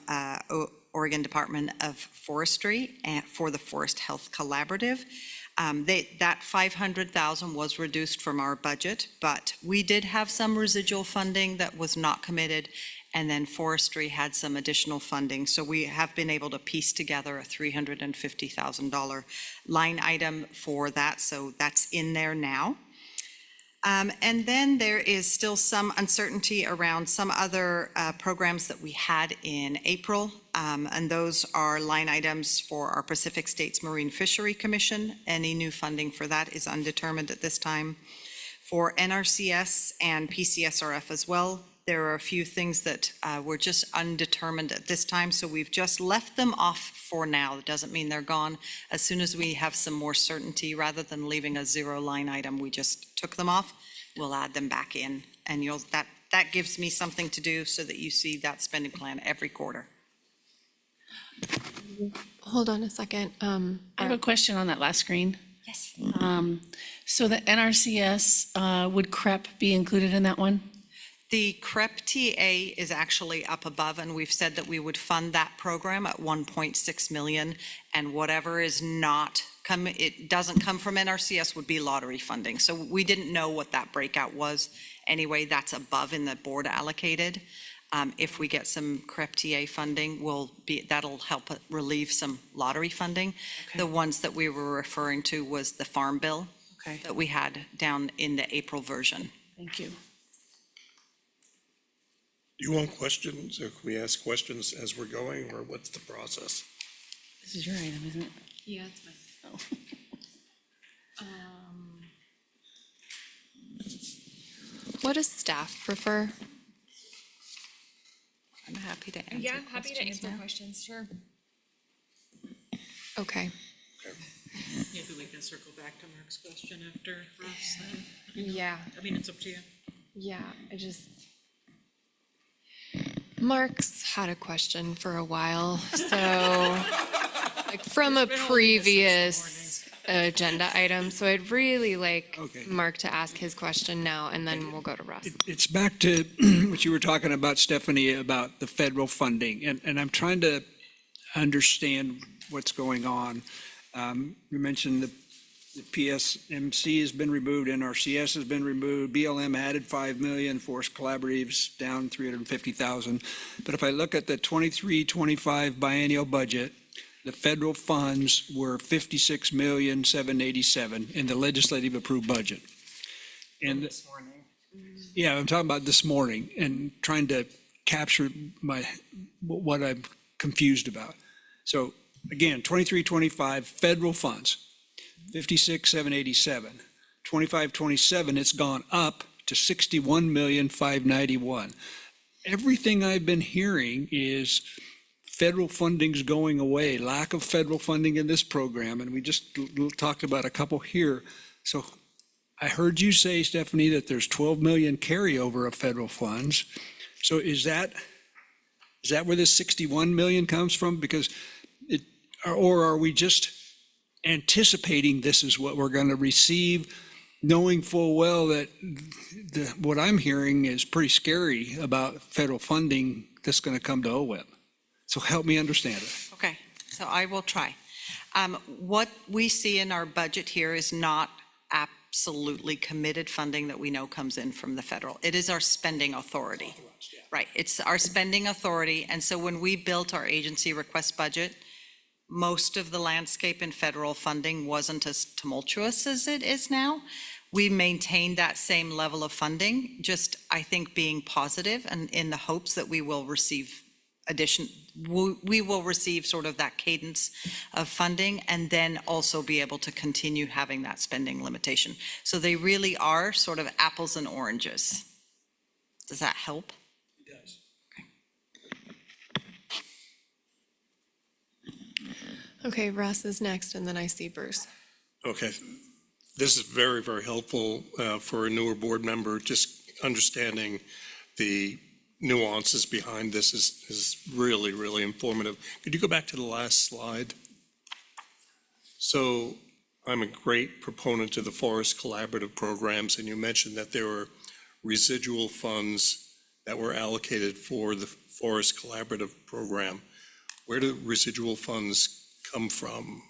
Oregon Department of Forestry and for the Forest Health Collaborative. That $500,000 was reduced from our budget, but we did have some residual funding that was not committed, and then forestry had some additional funding. So we have been able to piece together a $350,000 line item for that, so that's in there now. And then there is still some uncertainty around some other programs that we had in April. And those are line items for our Pacific States Marine Fishery Commission. Any new funding for that is undetermined at this time. For NRCS and PCSRF as well, there are a few things that were just undetermined at this time, so we've just left them off for now. It doesn't mean they're gone. As soon as we have some more certainty, rather than leaving a zero line item, we just took them off. We'll add them back in, and that gives me something to do so that you see that spending plan every quarter. Hold on a second. I have a question on that last screen. Yes. So the NRCS, would CREP be included in that one? The CREP TA is actually up above, and we've said that we would fund that program at 1.6 million, and whatever is not it doesn't come from NRCS would be lottery funding. So we didn't know what that breakout was. Anyway, that's above in the board allocated. If we get some CREP TA funding, that'll help relieve some lottery funding. Okay. The ones that we were referring to was the farm bill Okay, that we had down in the April version. thank you. Do you want questions, or can we ask questions as we're going, or what's the process? This is your item, isn't it? Yeah, it's mine. Oh. What does staff prefer? I'm happy to answer Yeah, happy to questions answer now. questions, sure. Okay. Maybe we can circle back to Mark's question after Russ then. Yeah. I mean, it's up to you. Yeah, Mark's had a question for a while, so like from a previous agenda item, so I'd really like Okay. Mark to ask his question now, and then we'll go to Russ. It's back to what you were talking about, Stephanie, about the federal funding, and I'm trying to understand what's going on. You mentioned the PSMC has been removed, NRCS has been removed, BLM added 5 million, Forest Collaboratives down 350,000. But if I look at the 23-25 biennial budget, the federal funds were 56,787,000 in the legislative approved budget. And This morning. yeah, I'm talking about this morning and trying to capture what I'm confused about. So again, 23-25 federal funds, 56,787. 25-27, it's gone up to 61,591,000. Everything I've been hearing is federal funding's going away, lack of federal funding in this program, and we just talked about a couple here. So I heard you say, Stephanie, that there's 12 million carryover of federal funds. So is that where this 61 million comes from? Because or are we just anticipating this is what we're going to receive, knowing full well that what I'm hearing is pretty scary about federal funding that's going to come to OWEB? So help me understand it. Okay, so I will try. What we see in our budget here is not absolutely committed funding that we know comes in from the federal. It is our spending authority. Right, it's our spending authority. And so when we built our agency request budget, most of the landscape in federal funding wasn't as tumultuous as it is now. We maintained that same level of funding, just I think being positive and in the hopes that we will receive we will receive sort of that cadence of funding and then also be able to continue having that spending limitation. So they really are sort of apples and oranges. Does that help? It does. Okay, Russ is next, and then I see Bruce. Okay. this is very, very helpful for a newer board member. Just understanding the nuances behind this is really, really informative. Could you go back to the last slide? So I'm a great proponent of the Forest Collaborative programs, and you mentioned that there were residual funds that were allocated for the Forest Collaborative program. Where do residual funds come from?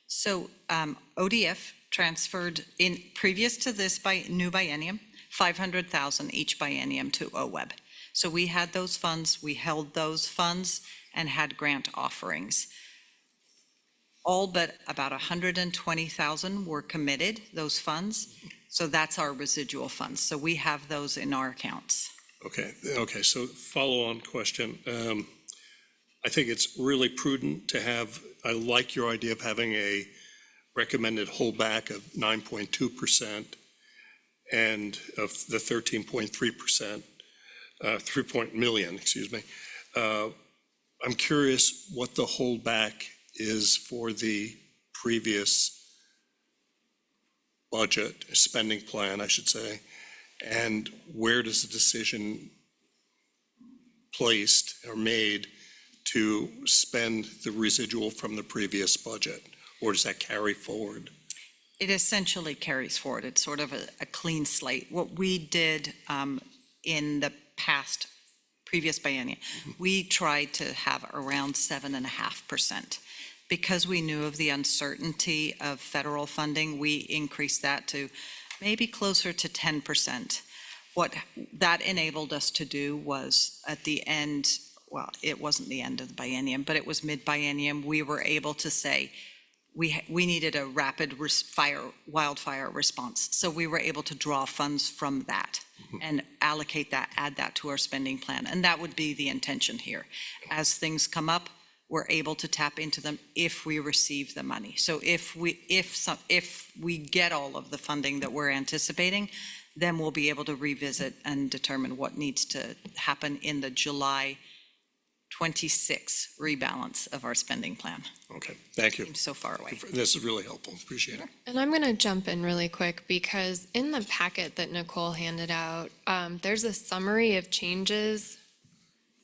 So ODF transferred in, previous to this new biennium, 500,000 each biennium to OWEB. So we had those funds, we held those funds and had grant offerings. All but about 120,000 were committed, those funds. So that's our residual funds. So we have those in our accounts. Okay, so follow-on question. I think it's really prudent to have, I like your idea of having a recommended holdback of 9.2% and of the 13.3%, 3 million, excuse me. I'm curious what the holdback is for the previous budget, spending plan, I should say, and where does the decision placed or made to spend the residual from the previous budget, or does that carry forward? It essentially carries forward. It's sort of a clean slate. What we did in the past, previous biennium, we tried to have around 7.5%. Because we knew of the uncertainty of federal funding, we increased that to maybe closer to 10%. What that enabled us to do was at the end, well, it wasn't the end of the biennium, but it was mid-biennium, we were able to say we needed a rapid wildfire response. So we were able to draw funds from that and allocate that, add that to our spending plan. And that would be the intention here. As things come up, we're able to tap into them if we receive the money. So if we get all of the funding that we're anticipating, then we'll be able to revisit and determine what needs to happen in the July 26 rebalance of our spending plan. Okay, thank you. Seems so far away. This is really helpful, appreciate it. And I'm going to jump in really quick because in the packet that Nicole handed out, there's a summary of changes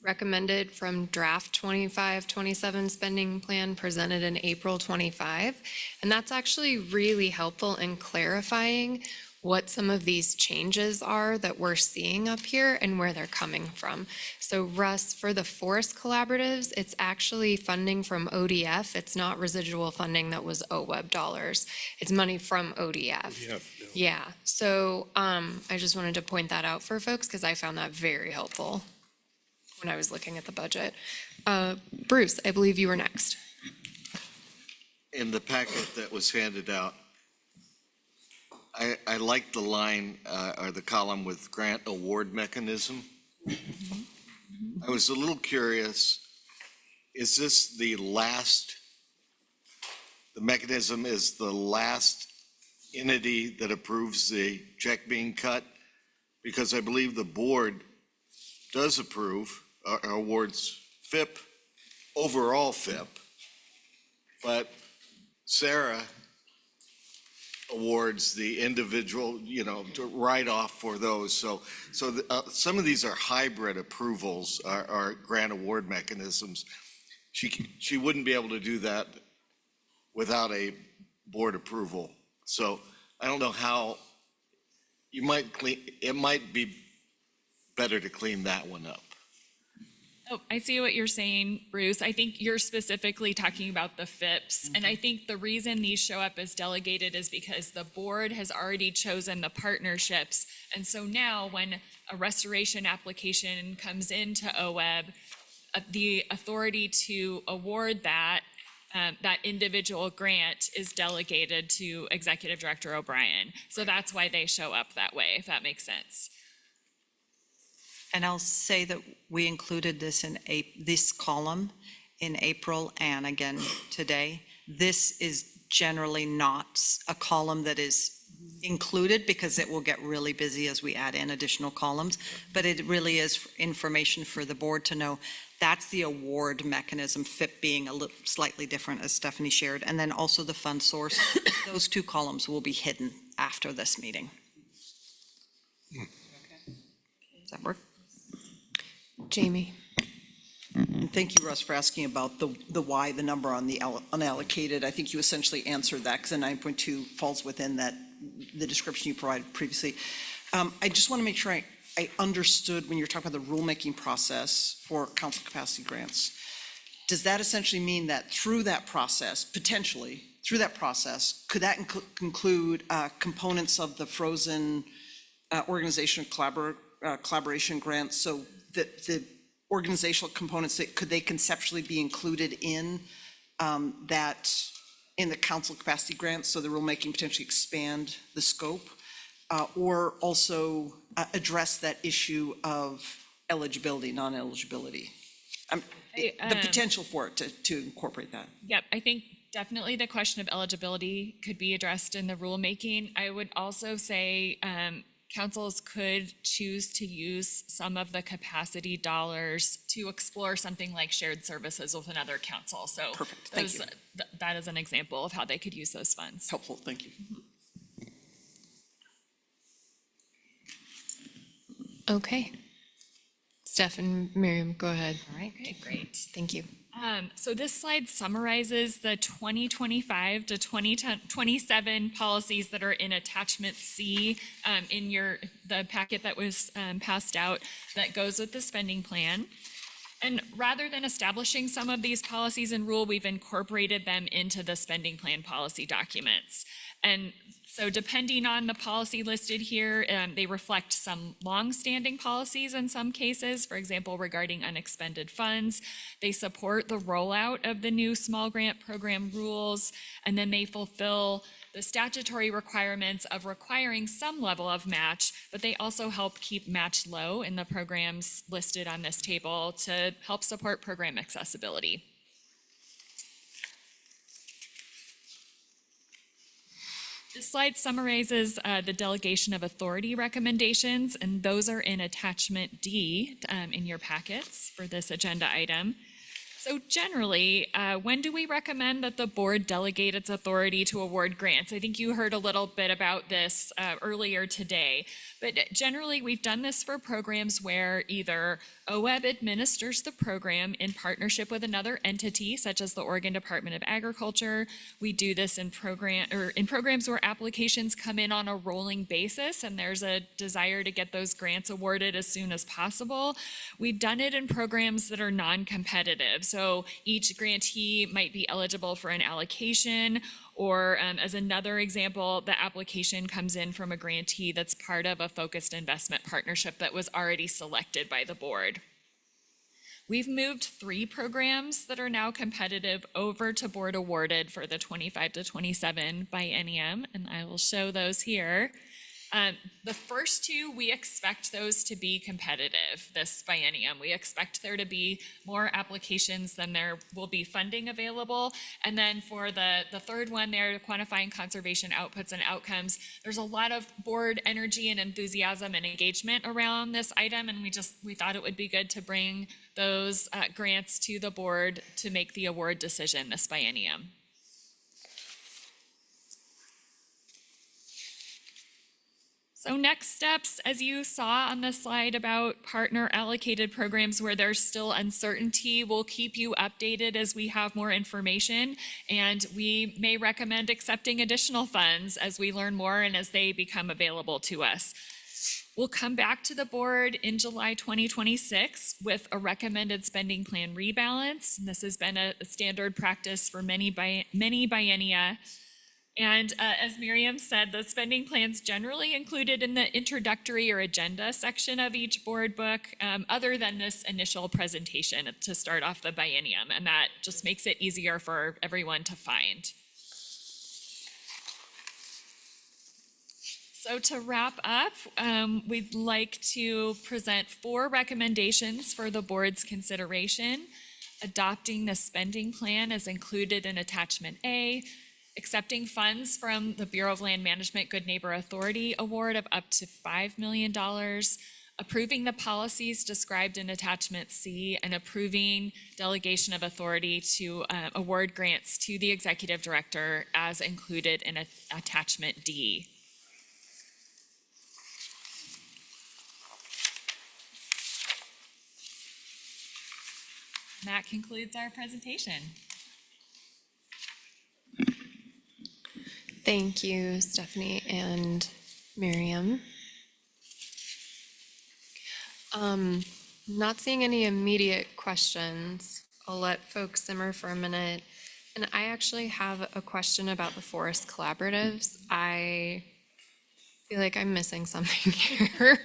recommended from draft 25-27 spending plan presented in April 25. And that's actually really helpful in clarifying what some of these changes are that we're seeing up here and where they're coming from. So Russ, for the forest collaboratives, it's actually funding from ODF. It's not residual funding that was OWEB dollars. It's money from ODF. Yeah, so I just wanted to point that out for folks because I found that very helpful when I was looking at the budget. Bruce, I believe you were next. In the packet that was handed out, I like the line or the column with grant award mechanism. I was a little curious, is this the mechanism is the last entity that approves the check being cut? Because I believe the board does approve, awards FIP, overall FIP, but Sarah awards the individual, write-off for those. So some of these are hybrid approvals, are grant award mechanisms. She wouldn't be able to do that without a board approval. So I don't know how, it might be better to clean that one up. Oh, I see what you're saying, Bruce. I think you're specifically talking about the FIPS. And I think the reason these show up as delegated is because the board has already chosen the partnerships. And so now when a restoration application comes into OWEB, the authority to award that individual grant is delegated to Executive Director O'Brien. So that's why they show up that way, if that makes sense. And I'll say that we included this in this column in April and again today. This is generally not a column that is included because it will get really busy as we add in additional columns. But it really is information for the board to know. That's the award mechanism, FIP being a little slightly different, as Stephanie shared. And then also the fund source. Those two columns will be hidden after this meeting. Does that work? Jamie. And thank you, Russ, for asking about the why, the number on the unallocated. I think you essentially answered that because the 9.2 falls within that, the description you provided previously. I just want to make sure I understood when you're talking about the rulemaking process for council capacity grants. Does that essentially mean that through that process, potentially, through that process, could that include components of the frozen organizational collaboration grants? So the organizational components, could they conceptually be included in that, in the council capacity grants, so the rulemaking potentially expand the scope? Or also address that issue of eligibility, non-eligibility? The potential for it to incorporate that. Yep, I think definitely the question of eligibility could be addressed in the rulemaking. I would also say councils could choose to use some of the capacity dollars to explore something like shared services with another council. So Perfect, thank you. That is an example of how they could use those funds. Helpful, thank you. Okay. Steph and Miriam, go ahead. All right, okay, great. Thank you. So this slide summarizes the 2025 to 2027 policies that are in attachment C in the packet that was passed out that goes with the spending plan. And rather than establishing some of these policies and rule, we've incorporated them into the spending plan policy documents. And so depending on the policy listed here, they reflect some longstanding policies in some cases, for example, regarding unexpended funds. They support the rollout of the new small grant program rules, and then they fulfill the statutory requirements of requiring some level of match, but they also help keep match low in the programs listed on this table to help support program accessibility. This slide summarizes the delegation of authority recommendations, and those are in attachment D in your packets for this agenda item. So generally, when do we recommend that the board delegate its authority to award grants? I think you heard a little bit about this earlier today, but generally we've done this for programs where either OWEB administers the program in partnership with another entity, such as the Oregon Department of Agriculture. We do this in programs where applications come in on a rolling basis and there's a desire to get those grants awarded as soon as possible. We've done it in programs that are non-competitive. So each grantee might be eligible for an allocation, or as another example, the application comes in from a grantee that's part of a focused investment partnership that was already selected by the board. We've moved 3 programs that are now competitive over to board awarded for the 25 to 27 biennium, and I will show those here. The first 2, we expect those to be competitive this biennium. We expect there to be more applications than there will be funding available. And then for the third one there, quantifying conservation outputs and outcomes, there's a lot of board energy and enthusiasm and engagement around this item. And we thought it would be good to bring those grants to the board to make the award decision this biennium. So next steps, as you saw on the slide about partner allocated programs where there's still uncertainty, we'll keep you updated as we have more information, and we may recommend accepting additional funds as we learn more and as they become available to us. We'll come back to the board in July 2026 with a recommended spending plan rebalance. And this has been a standard practice for many biennia. And as Miriam said, the spending plan's generally included in the introductory or agenda section of each board book, other than this initial presentation to start off the biennium, and that just makes it easier for everyone to find. So to wrap up, we'd like to present 4 recommendations for the board's consideration. Adopting the spending plan as included in attachment A, accepting funds from the Bureau of Land Management Good Neighbor Authority award of up to $5 million, approving the policies described in attachment C, and approving delegation of authority to award grants to the executive director as included in attachment D. And that concludes our presentation. Thank you, Stephanie and Miriam. Not seeing any immediate questions. I'll let folks simmer for a minute. And I actually have a question about the forest collaboratives. I feel like I'm missing something here.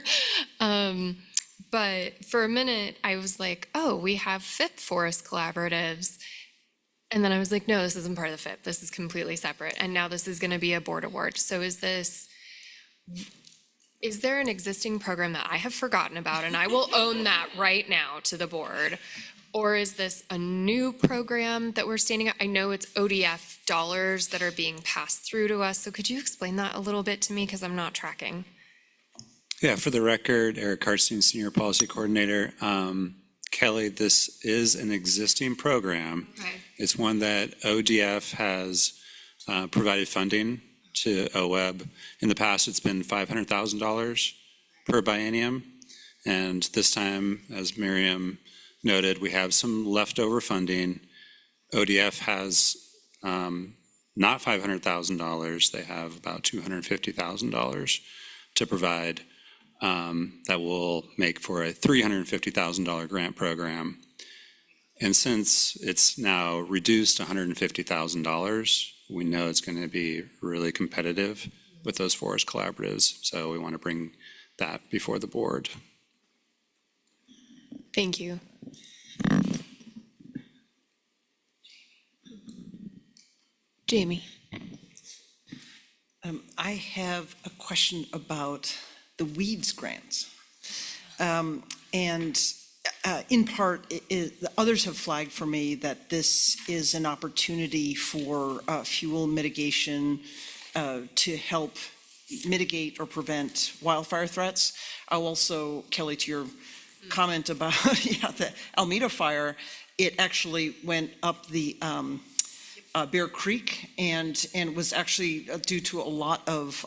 But for a minute, I was like, oh, we have FIP forest collaboratives. And then I was like, no, this isn't part of the FIP. This is completely separate. And now this is going to be a board award. So is there an existing program that I have forgotten about? And I will own that right now to the board. Or is this a new program that we're standing up? I know it's ODF dollars that are being passed through to us. So could you explain that a little bit to me? Because I'm not tracking. Yeah, for the record, Eric Karstein, Senior Policy Coordinator. Kelly, this is an existing program. Okay. It's one that ODF has provided funding to OWEB. In the past, it's been $500,000 per biennium. And this time, as Miriam noted, we have some leftover funding. ODF has not $500,000. They have about $250,000 to provide. That will make for a $350,000 grant program. And since it's now reduced to $150,000, we know it's going to be really competitive with those forest collaboratives. So we want to bring that before the board. Thank you. Jamie. I have a question about the weeds grants. In part, others have flagged for me that this is an opportunity for fuel mitigation to help mitigate or prevent wildfire threats. I'll also, Kelly, to your comment about the Alameda fire, it actually went up the Bear Creek and was actually due to a lot of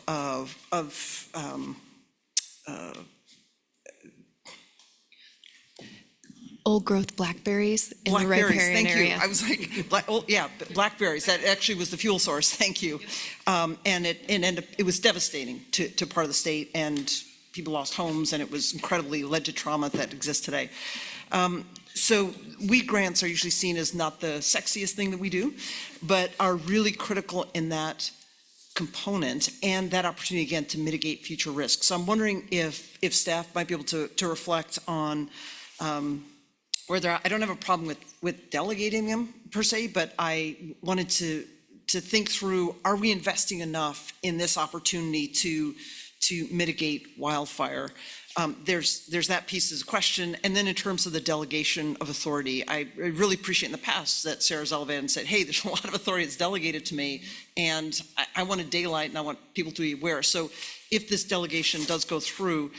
Old growth blackberries in the blackberries, riparian thank area. you. I was like, blackberries, that actually was the fuel source, thank you. And it ended up, it was devastating to part of the state, and people lost homes, and it was incredibly led to trauma that exists today. So weed grants are usually seen as not the sexiest thing that we do, but are really critical in that component and that opportunity, again, to mitigate future risks. So I'm wondering if staff might be able to reflect on whether, I don't have a problem with delegating them per se, but I wanted to think through, are we investing enough in this opportunity to mitigate wildfire? There's that piece as a question. And then in terms of the delegation of authority, I really appreciate in the past that Sarah's elevated and said, hey, there's a lot of authority that's delegated to me, and I want to daylight and I want people to be aware. So if this delegation does go through,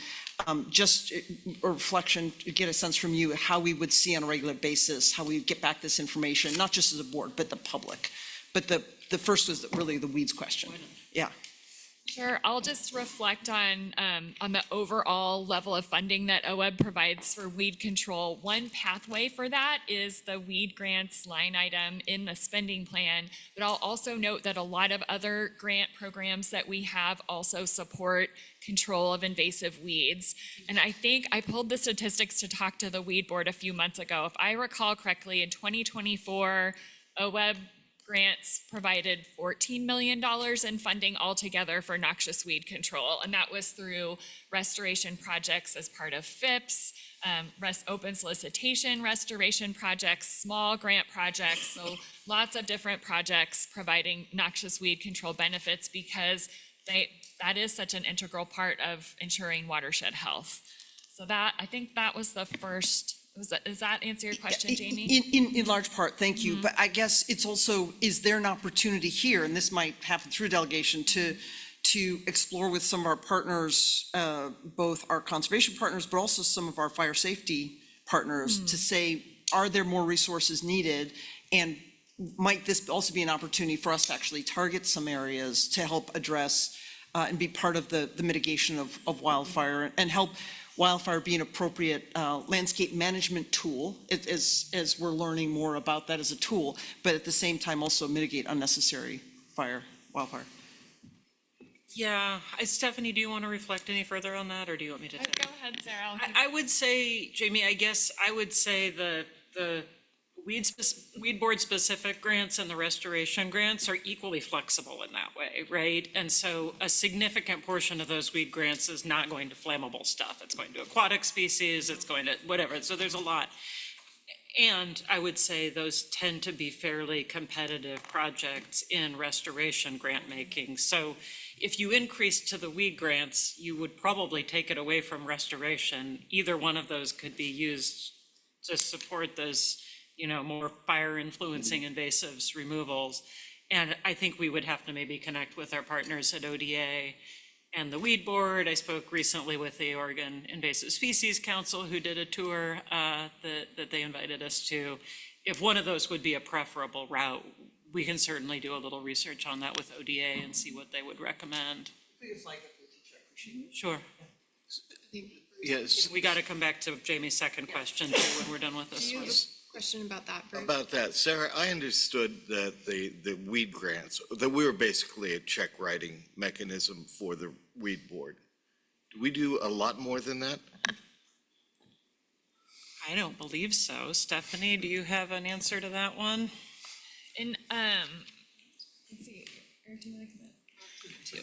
just a reflection, to get a sense from you, how we would see on a regular basis, how we get back this information, not just as a board, but the public. But the first was really the weeds question. Yeah. Sure, I'll just reflect on the overall level of funding that OWEB provides for weed control. One pathway for that is the weed grants line item in the spending plan, but I'll also note that a lot of other grant programs that we have also support control of invasive weeds. And I think I pulled the statistics to talk to the weed board a few months ago. If I recall correctly, in 2024, OWEB grants provided $14 million in funding altogether for noxious weed control. And that was through restoration projects as part of FIPS, open solicitation restoration projects, small grant projects. So lots of different projects providing noxious weed control benefits because that is such an integral part of ensuring watershed health. So I think that was the first Does that answer your question, Jamie? In large part, thank you. But I guess it's also, is there an opportunity here, and this might happen through delegation, to explore with some of our partners, both our conservation partners, but also some of our fire safety partners, to say, are there more resources needed? And might this also be an opportunity for us to actually target some areas to help address and be part of the mitigation of wildfire, and help wildfire be an appropriate landscape management tool, as we're learning more about that as a tool, but at the same time also mitigate unnecessary wildfire. Yeah, Stephanie, do you want to reflect any further on that, or do you want me to? Go ahead, Sarah. I would say, Jamie, I guess I would say the weed board specific grants and the restoration grants are equally flexible in that way, right? And so a significant portion of those weed grants is not going to flammable stuff. It's going to aquatic species, it's going to whatever. So there's a lot. And I would say those tend to be fairly competitive projects in restoration grant making. So if you increase to the weed grants, you would probably take it away from restoration. Either one of those could be used to support those, more fire influencing invasives removals. And I think we would have to maybe connect with our partners at ODA and the Weed Board. I spoke recently with the Oregon Invasive Species Council, who did a tour that they invited us to. If one of those would be a preferable route, we can certainly do a little research on that with ODA and see what they would recommend. Sure. Yes. We got to come back to Jamie's second question too when we're done with this one. Question about that, Bruce? About that, Sarah, I understood that the weed grants, that we were basically a check writing mechanism for the weed board. Do we do a lot more than that? I don't believe so. Stephanie, do you have an answer to that one? And let's see, Eric, do you want to come in?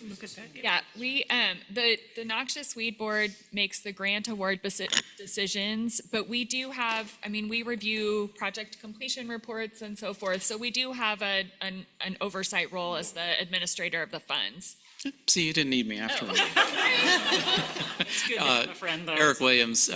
Look at that. Yeah, we the Noxious Weed Board makes the grant award decisions, but we do have, we review project completion reports and so forth. So we do have an oversight role as the administrator of the funds. See, you didn't need me after all. It's good to have a friend there. Eric Williams,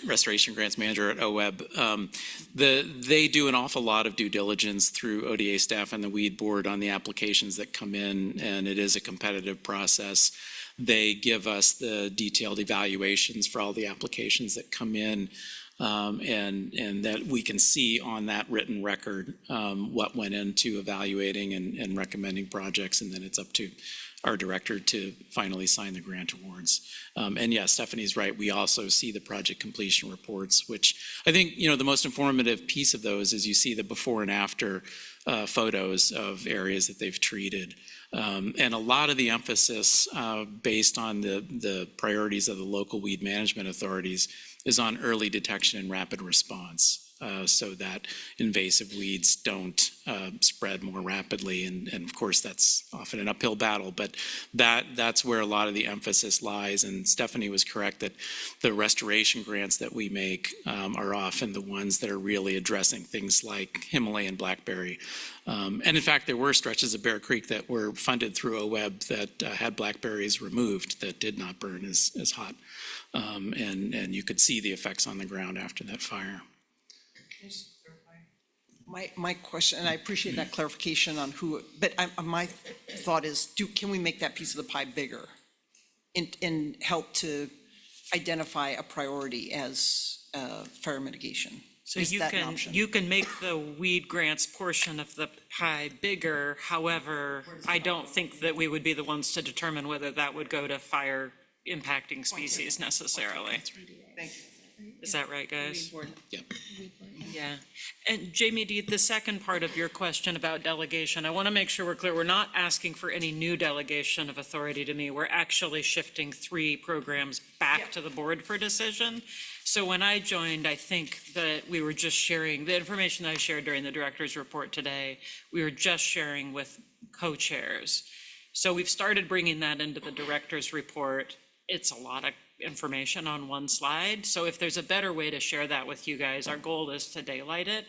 Restoration Grants Manager at OWEB. They do an awful lot of due diligence through ODA staff and the Weed Board on the applications that come in, and it is a competitive process. They give us the detailed evaluations for all the applications that come in, and that we can see on that written record what went into evaluating and recommending projects, and then it's up to our director to finally sign the grant awards. And yes, Stephanie's right. We also see the project completion reports, which I think, the most informative piece of those is you see the before and after photos of areas that they've treated. And a lot of the emphasis based on the priorities of the local weed management authorities is on early detection and rapid response. So that invasive weeds don't spread more rapidly. And of course, that's often an uphill battle, but that's where a lot of the emphasis lies. And Stephanie was correct that the restoration grants that we make are often the ones that are really addressing things like Himalayan blackberry. And in fact, there were stretches of Bear Creek that were funded through OWEB that had blackberries removed that did not burn as hot. And you could see the effects on the ground after that fire. My question, and I appreciate that clarification on who, but my thought is, can we make that piece of the pie bigger and help to identify a priority as fire mitigation? So Is that an option? you can make the weed grants portion of the pie bigger. However, I don't think that we would be the ones to determine whether that would go to fire impacting species necessarily. Thank you. Is that right, guys? Yep. Yeah. And Jamie, the second part of your question about delegation, I want to make sure we're clear. We're not asking for any new delegation of authority to me. We're actually shifting 3 programs back to the board for decision. So when I joined, I think that we were just sharing the information that I shared during the director's report today. We were just sharing with co-chairs. So we've started bringing that into the director's report. It's a lot of information on one slide. So if there's a better way to share that with you guys, our goal is to daylight it.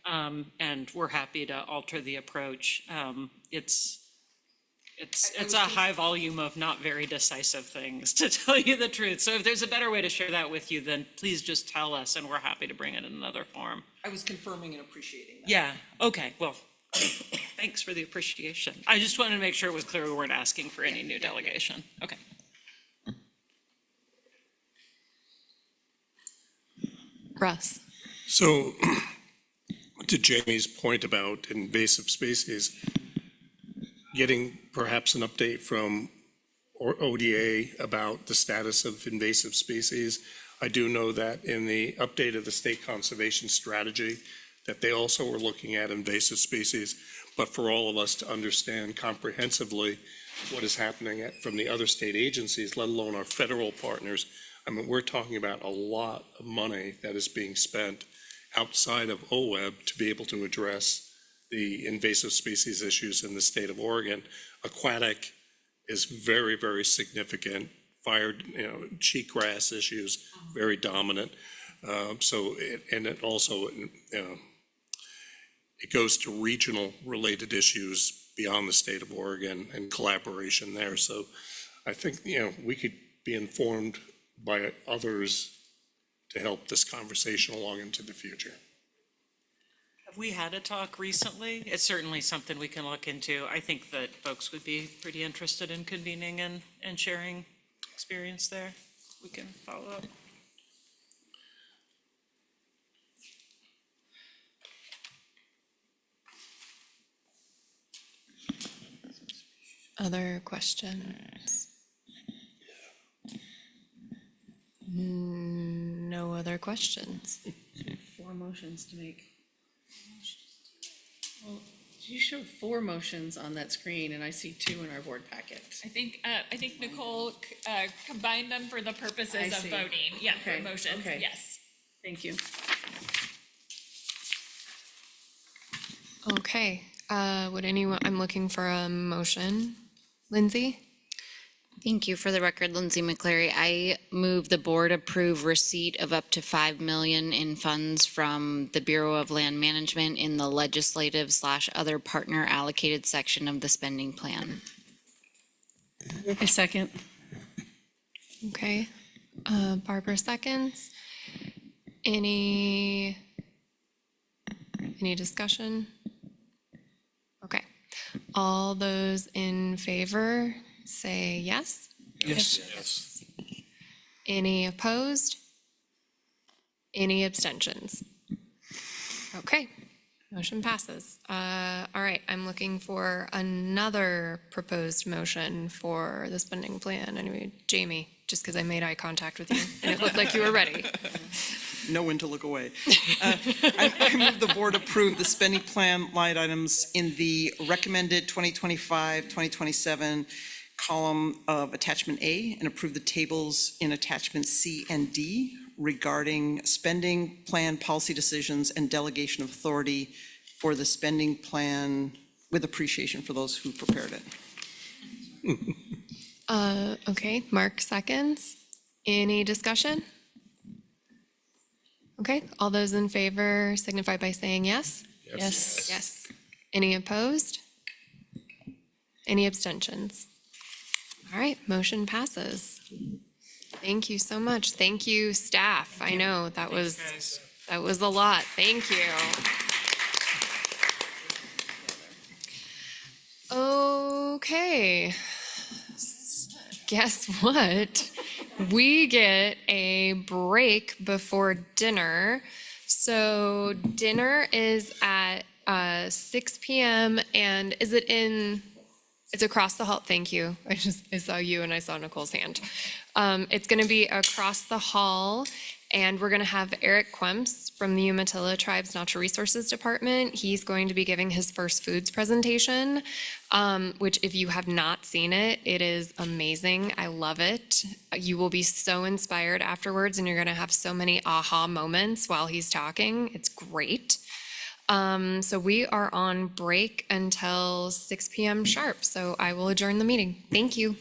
And we're happy to alter the approach. It's a high volume of not very decisive things, to tell you the truth. So if there's a better way to share that with you, then please just tell us, and we're happy to bring it in another form. I was confirming and appreciating that. Yeah, okay, well, thanks for the appreciation. I just wanted to make sure it was clear we weren't asking for any new delegation. Okay. Russ. So to Jamie's point about invasive species, getting perhaps an update from ODA about the status of invasive species. I do know that in the update of the state conservation strategy, that they also were looking at invasive species, but for all of us to understand comprehensively what is happening from the other state agencies, let alone our federal partners. I mean, we're talking about a lot of money that is being spent outside of OWEB to be able to address the invasive species issues in the state of Oregon. Aquatic is very, very significant. Fire, cheatgrass issues, very dominant. It also, it goes to regional related issues beyond the state of Oregon and collaboration there. So I think, we could be informed by others to help this conversation along into the future. Have we had a talk recently? It's certainly something we can look into. I think that folks would be pretty interested in convening and sharing experience there. We can follow up. Other questions? No other questions. 4 motions to make. Well, you showed 4 motions on that screen, and I see 2 in our board packet. I think Nicole combined them for the purposes I of see. voting. Yeah, Okay, for motions, okay. yes. Thank you. Okay, would anyone, I'm looking for a motion. Lindsay? Thank you. For the record, Lindsay McCleary, I move the board approve receipt of up to 5 million in funds from the Bureau of Land Management in the legislative/other partner allocated section of the spending plan. A second. Okay, Barbara seconds. Any discussion? Okay, all those in favor say yes. Yes. Any opposed? Any abstentions? Okay, motion passes. All right, I'm looking for another proposed motion for the spending plan. Anyway, Jamie, just because I made eye contact with you and it looked like you were ready. Know when to look away. I move the board approve the spending plan line items in the recommended 2025, 2027 column of attachment A and approve the tables in attachment C and D regarding spending plan policy decisions and delegation of authority for the spending plan with appreciation for those who prepared it. Okay, Mark seconds. Any discussion? Okay, all those in favor signify by saying yes. Yes. Yes. Any opposed? Any abstentions? All right, motion passes. Thank you so much. Thank you, staff. I know that was a lot. Thank you. Okay. Guess what? We get a break before dinner. So dinner is at 6 p.m. and it's across the hall. Thank you. I saw you and I saw Nicole's hand. It's going to be across the hall, and we're going to have Eric Quemps from the Umatilla Tribes Natural Resources Department. He's going to be giving his first foods presentation, which if you have not seen it, it is amazing. I love it. You will be so inspired afterwards, and you're going to have so many aha moments while he's talking. It's great. So we are on break until 6 p.m. sharp. So I will adjourn the meeting. Thank you.